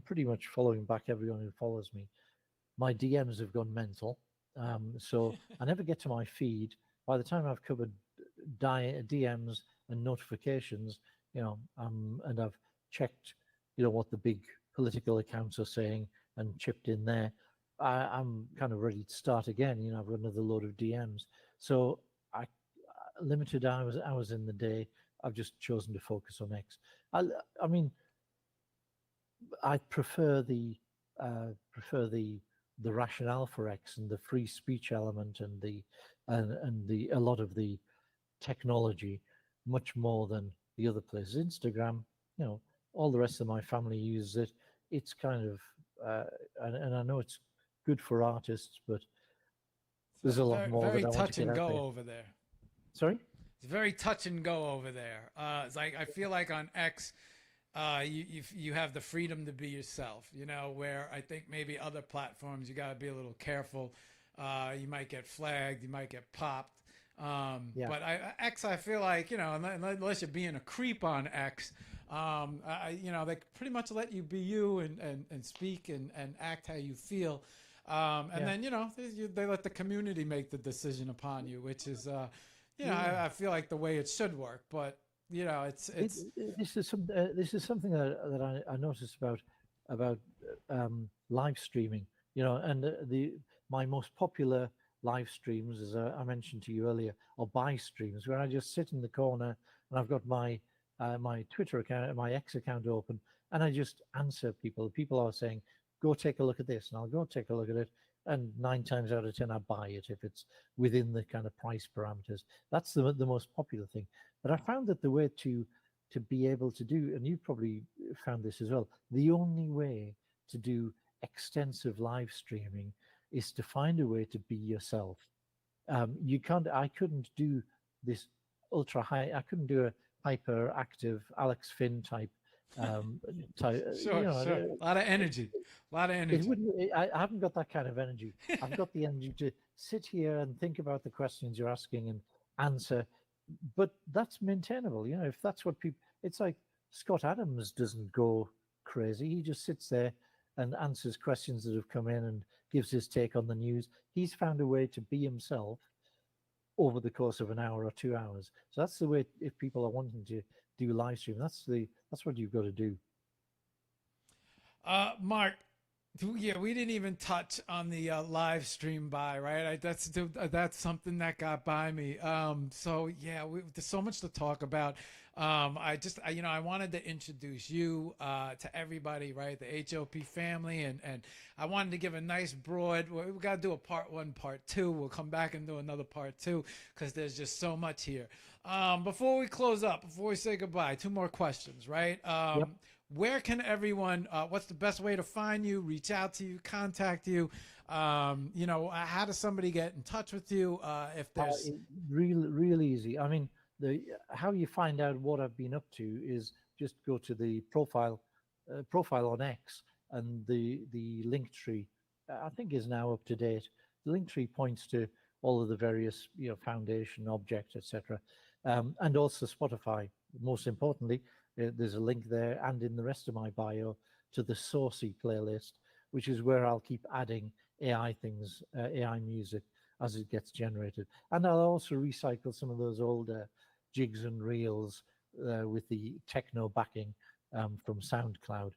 pretty much following back everyone who follows me. My DMs have gone mental, so I never get to my feed. By the time I've covered DMs and notifications, and I've checked, what the big political accounts are saying and chipped in there, I'm kind of ready to start again. I've got another load of DMs. So I limited hours in the day. I've just chosen to focus on X. I mean, I prefer the rationale for X and the free speech element and the a lot of the technology much more than the other places. Instagram, all the rest of my family uses it. It's kind of and I know it's good for artists, but there's a lot more very that I want to touch get and out go there. over there. Sorry? It's very touch and go over there. It's like I feel like on X, you have the freedom to be yourself. Where I think maybe other platforms you got to be a little careful. You might get flagged. You might get popped. Yeah. But X, I feel like unless you're being a creep on X, they pretty much let you be you and speak and act how you feel. And then they let the community make the decision upon you, which is I feel like the way it should work. But it's This is something that I noticed about live streaming. And my most popular live streams, as I mentioned to you earlier, are buy streams where I just sit in the corner and I've got my my Twitter account, my X account open, and I just answer people. People are saying, "Go take a look at this," and I'll go take a look at it. And 9 times out of 10, I buy it if it's within the kind of price parameters. That's the most popular thing. But I found that the way to be able to do, and you probably found this as well, the only way to do extensive live streaming is to find a way to be yourself. I couldn't do this ultra high. I couldn't do a hyperactive Alex Finn type. Sure. A lot of energy. It wouldn't. I haven't got that kind of energy. I've got the energy to sit here and think about the questions you're asking and answer. But that's maintainable. If that's what people. It's like Scott Adams doesn't go crazy. He just sits there and answers questions that have come in and gives his take on the news. He's found a way to be himself over the course of an hour or 2 hours. So that's the way. If people are wanting to do live stream, that's what you've got to do. Mark, yeah, we didn't even touch on the live stream buy, right? That's something that got by me. So yeah, there's so much to talk about. I wanted to introduce you to everybody, right? The HOP family, and I wanted to give a nice broad. We got to do a part 1, part 2. We'll come back and do another part 2 because there's just so much here. Before we close up, before we say goodbye, 2 more questions, right? Yep. Where can everyone, what's the best way to find you, reach out to you, contact you? How does somebody get in touch with you? If there's real easy. I mean, how you find out what I've been up to is just go to the profile on X, and the link tree I think is now up to date. The link tree points to all of the various, foundation objects, etc., and also Spotify. Most importantly, there's a link there, and in the rest of my bio, to the Saucy playlist, which is where I'll keep adding AI things, AI music as it gets generated, and I'll also recycle some of those older jigs and reels with the techno backing from SoundCloud.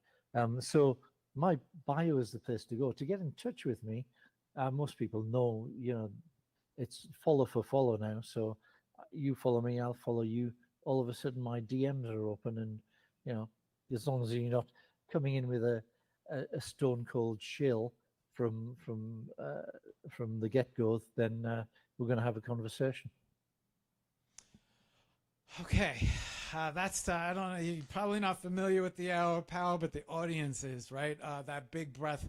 So my bio is the place to go to get in touch with me. Most people know, it's follow for follow now. So you follow me, I'll follow you. All of a sudden, my DMs are open, and you know, as long as you're not coming in with a stone cold shill from the get go, then we're going to have a conversation. Okay, that's I don't know. You're probably not familiar with the Hour of Power, but the audience is, right. That big breath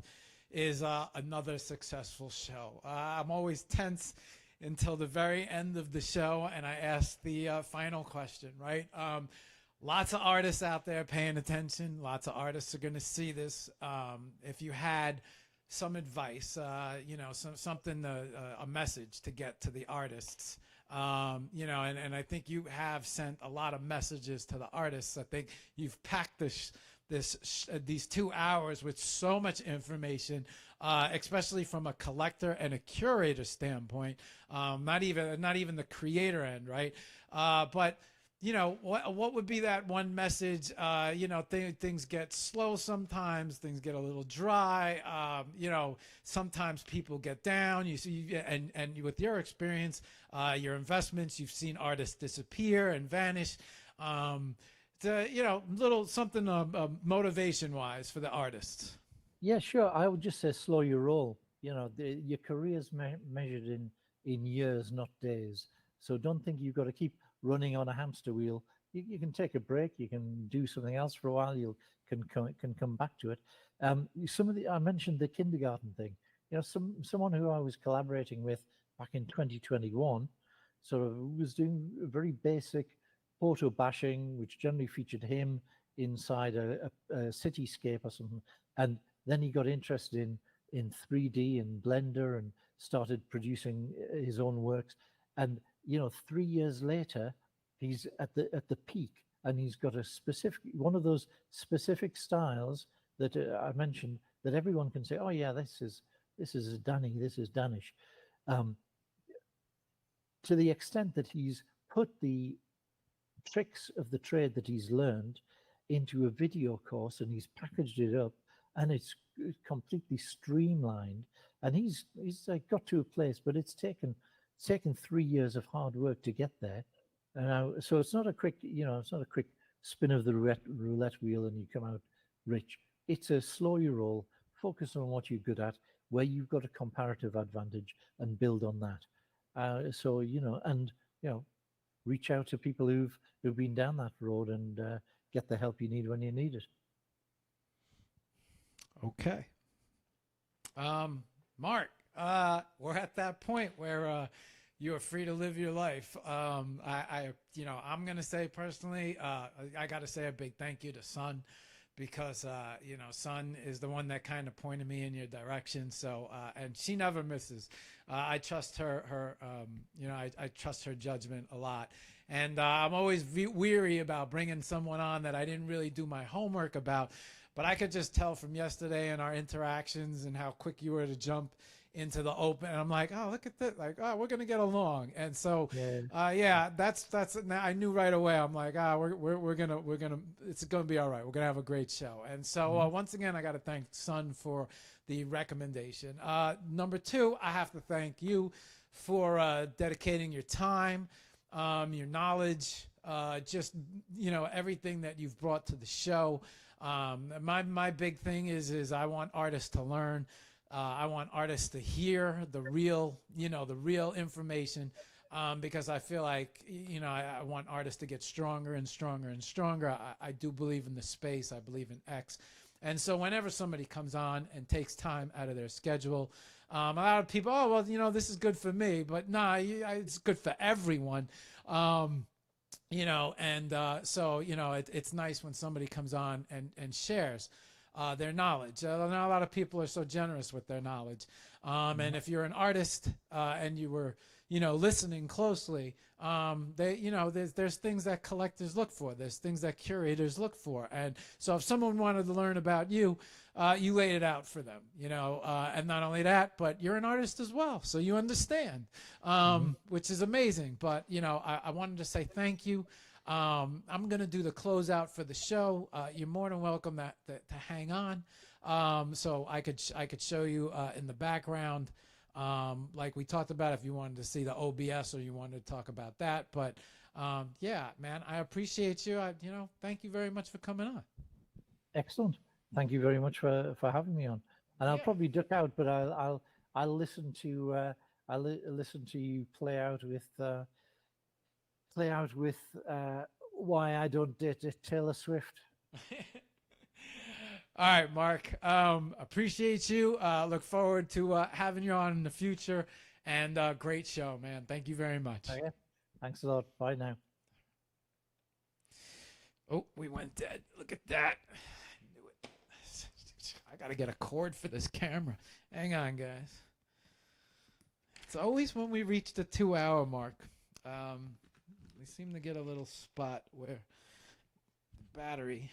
is another successful show. I'm always tense until the very end of the show, and I ask the final question, right? Lots of artists out there paying attention. Lots of artists are going to see this. If you had some advice, something, a message to get to the artists. And I think you have sent a lot of messages to the artists. I think you've packed these 2 hours with so much information, especially from a collector and a curator standpoint. Not even the creator end, right? But what would be that one message? Things get slow sometimes, things get a little dry. Sometimes people get down. You see, and with your experience, your investments, you've seen artists disappear and vanish. Little something motivation wise for the artists. Yeah, sure. I would just say slow your roll. Your career's measured in years, not days. So don't think you've got to keep running on a hamster wheel. You can take a break. You can do something else for a while. You can come back to it. I mentioned the kindergarten thing. Someone who I was collaborating with back in 2021 sort of was doing a very basic photo bashing, which generally featured him inside a cityscape or something. And then he got interested in 3D and Blender and started producing his own works. And 3 years later, he's at the peak, and he's got one of those specific styles that I mentioned that everyone can say, oh yeah, this is Danny, this is Danish. To the extent that he's put the tricks of the trade that he's learned into a video course, and he's packaged it up, and it's completely streamlined, and he's got to a place, but it's taken 3 years of hard work to get there. So it's not a quick spin of the roulette wheel and you come out rich. It's a slow your roll, focus on what you're good at, where you've got a comparative advantage, and build on that. Reach out to people who've been down that road, and get the help you need when you need it. Okay. Marc, we're at that point where you are free to live your life. I'm going to say personally, I got to say a big thank you to Sun, because, Sun is the one that kind of pointed me in your direction. So, and she never misses. I trust I trust her judgment a lot. And I'm always weary about bringing someone on that I didn't really do my homework about. But I could just tell from yesterday and our interactions and how quick you were to jump into the open, and I'm like, oh, look at this, like, oh, we're gonna get along. And so that's I knew right away. I'm like, we're gonna it's gonna be all right. We're gonna have a great show. And so once again, I got to thank Sun for the recommendation. Number two, I have to thank you for dedicating your time, your knowledge, just everything that you've brought to the show. My big thing is I want artists to learn. I want artists to hear the real information, because I feel like, I want artists to get stronger and stronger and stronger. I do believe in the space. I believe in X. And so whenever somebody comes on and takes time out of their schedule, a lot of people, oh, well, this is good for me. But nah, it's good for everyone. So it's nice when somebody comes on and shares. their knowledge. Not a lot of people are so generous with their knowledge. And if you're an artist and you were, listening closely, there's things that collectors look for. There's things that curators look for. And so if someone wanted to learn about you, you laid it out for them, and not only that, but you're an artist as well. So you understand, which is amazing. But, I wanted to say thank you. I'm going to do the closeout for the show. You're more than welcome to hang on. So I could show you in the background, like we talked about, if you wanted to see the OBS or you wanted to talk about that. But yeah, man, I appreciate you. Thank you very much for coming on. Excellent. Thank you very much for having me on. And I'll probably duck out, but I'll listen to listen to you play out with why I don't date Taylor Swift. All right, Mark. Appreciate you. Look forward to having you on in the future. And great show, man. Thank you very much. Okay. Thanks a lot. Bye now. Oh, we went dead. Look at that. I knew it. I got to get a cord for this camera. Hang on, guys. It's always when we reach the 2-hour mark. We seem to get a little spot where the battery,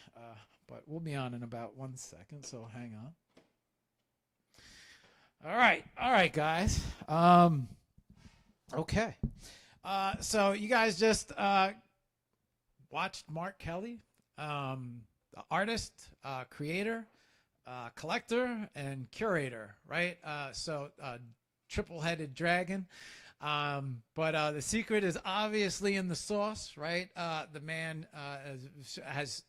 but we'll be on in about 1 second, so hang on. All right, guys. Okay. So you guys just watched Mark Kelly, the artist, creator, collector, and curator, right? So triple-headed dragon. But the secret is obviously in the sauce, right? The man has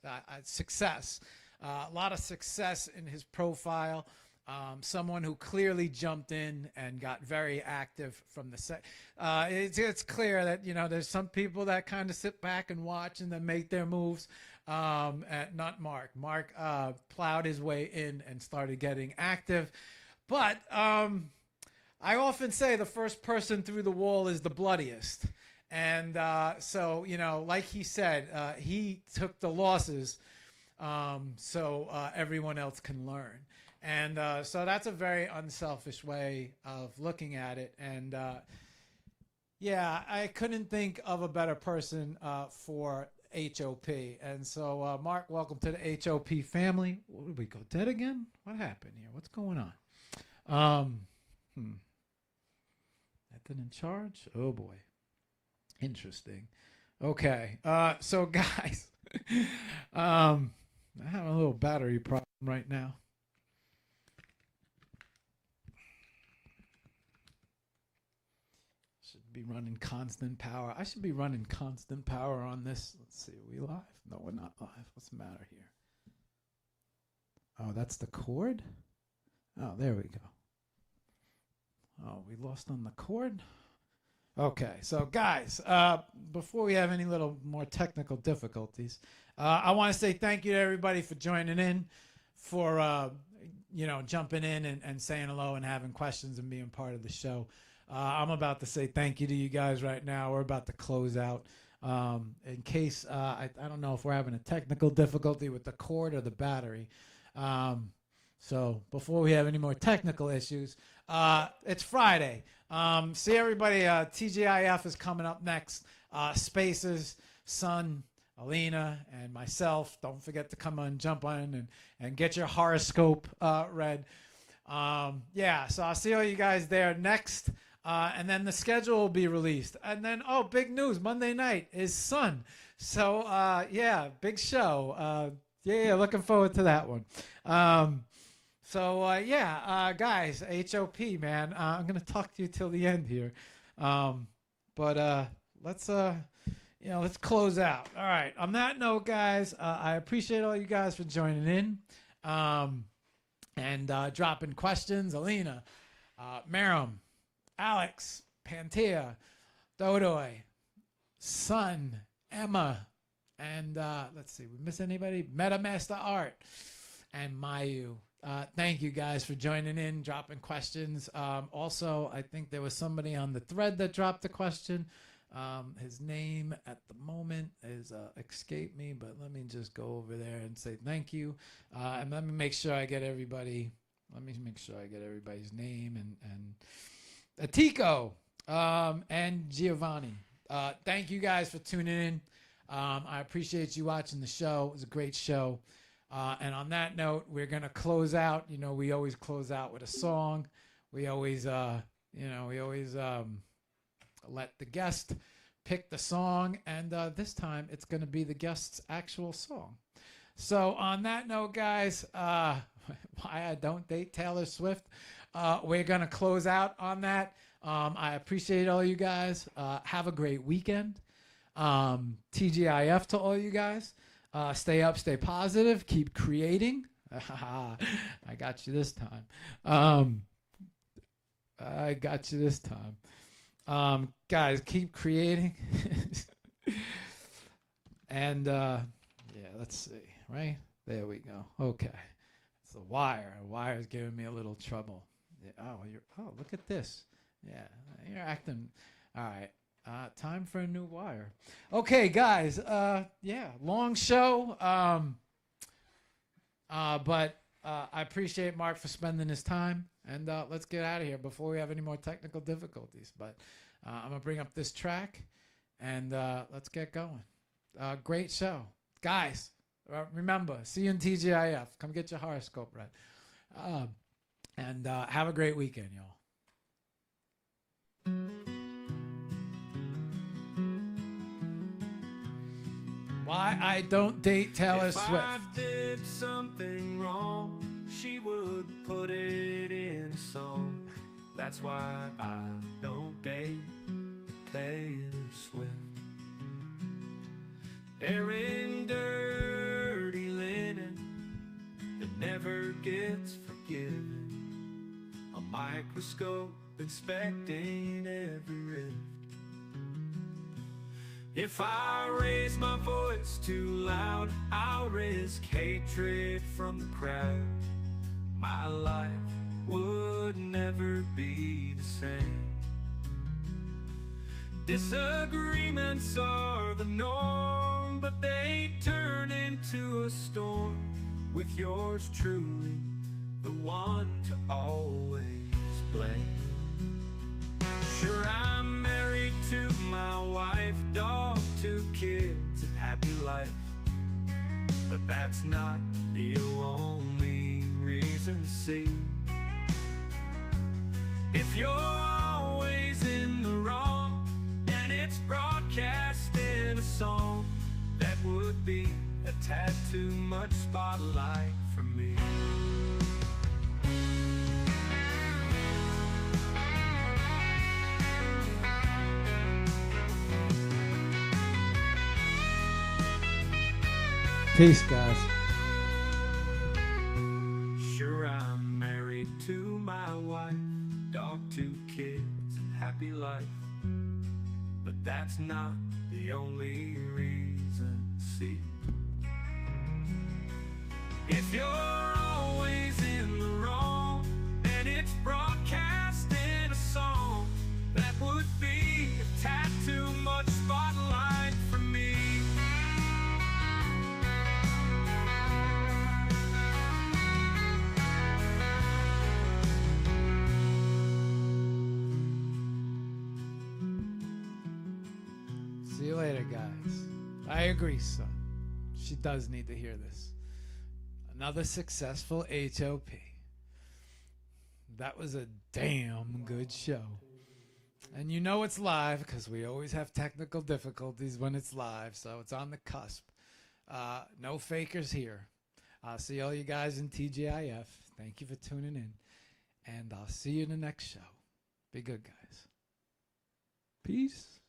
success, a lot of success in his profile. Someone who clearly jumped in and got very active from the set. It's clear that, there's some people that kind of sit back and watch and then make their moves. Not Mark. Mark plowed his way in and started getting active. But I often say the first person through the wall is the bloodiest. And so, like he said, he took the losses so everyone else can learn. And so that's a very unselfish way of looking at it. And yeah, I couldn't think of a better person for HOP. And so, Mark, welcome to the HOP family. Did we go dead again? What happened here? What's going on? Nothing in charge? Oh, boy. Interesting. Okay. So, guys, I'm having a little battery problem right now. Be running constant power. I should be running constant power on this. Let's see, are we live? No, we're not live. What's the matter here? Oh, that's the cord? Oh, there we go. Oh, we lost on the cord? Okay, so guys, before we have any little more technical difficulties, I want to say thank you to everybody for joining in, for jumping in and saying hello and having questions and being part of the show. I'm about to say thank you to you guys right now. We're about to close out. In case, I don't know if we're having a technical difficulty with the cord or the battery. So before we have any more technical issues, it's Friday. See everybody, TGIF is coming up next. Spaces, Sun, Alina, and myself. Don't forget to come on, jump on, and get your horoscope read. Yeah, so I'll see all you guys there next. And then the schedule will be released. And then, big news, Monday night is Sun. So, yeah, big show. Yeah, looking forward to that one. Guys, HOP, man, I'm going to talk to you till the end here. Let's close out. All right. On that note, guys, I appreciate all you guys for joining in and dropping questions. Alina, Maram, Alex, Pantea, Dodoy, Sun, Emma, and let's see, we miss anybody? MetaMaster Art and Mayu. Thank you guys for joining in, dropping questions. Also, I think there was somebody on the thread that dropped a question. His name at the moment is escaped me, but let me just go over there and say thank you. And let me make sure I get everybody. Let me make sure I get everybody's name and Atico and Giovanni. Thank you guys for tuning in. I appreciate you watching the show. It was a great show. And on that note, we're gonna close out. You know, we always close out with a song. We always, let the guest pick the song, and this time it's gonna be the guest's actual song. So on that note, guys, why I don't date Taylor Swift. We're gonna close out on that. I appreciate all you guys. Have a great weekend. TGIF to all you guys. Stay up, stay positive, keep creating. I got you this time. Guys, keep creating. And let's see. Right? There we go. Okay. It's the wire. The wire is giving me a little trouble. Yeah, look at this. Yeah, you're acting. All right. Time for a new wire. Okay, guys. Long show. But I appreciate Mark for spending his time. And let's get out of here before we have any more technical difficulties. But I'm going to bring up this track, and let's get going. Great show. Guys, remember, see you in TGIF. Come get your horoscope read. And have a great weekend, y'all. Why I don't date Taylor Swift. If I did something wrong, she would put it in a song. That's why I don't date Taylor Swift. Airing dirty linen that never gets forgiven. A microscope inspecting every rift. If I raise my voice too loud, I'll risk hatred from the crowd. My life would never be the same. Disagreements are the norm, but they turn into a storm. With yours truly, the one to always blame. Sure, I'm married to my wife, dog, 2 kids, and happy life. But that's not the only reason, see. If you're always in the wrong, and it's broadcast in a song, that would be a tad too much spotlight for me. Peace, guys. Sure, I'm married to my wife, dog, 2 kids, and happy life. But that's not the only reason, see. If you're always in the wrong, and it's broadcast in a song, that would be a tad too much spotlight for me. See you later, guys. I agree, son. She does need to hear this. Another successful HOP. That was a damn good show. And you know it's live because we always have technical difficulties when it's live, so it's on the cusp. No fakers here. I'll see all you guys in TGIF. Thank you for tuning in. And I'll see you in the next show. Be good, guys. Peace.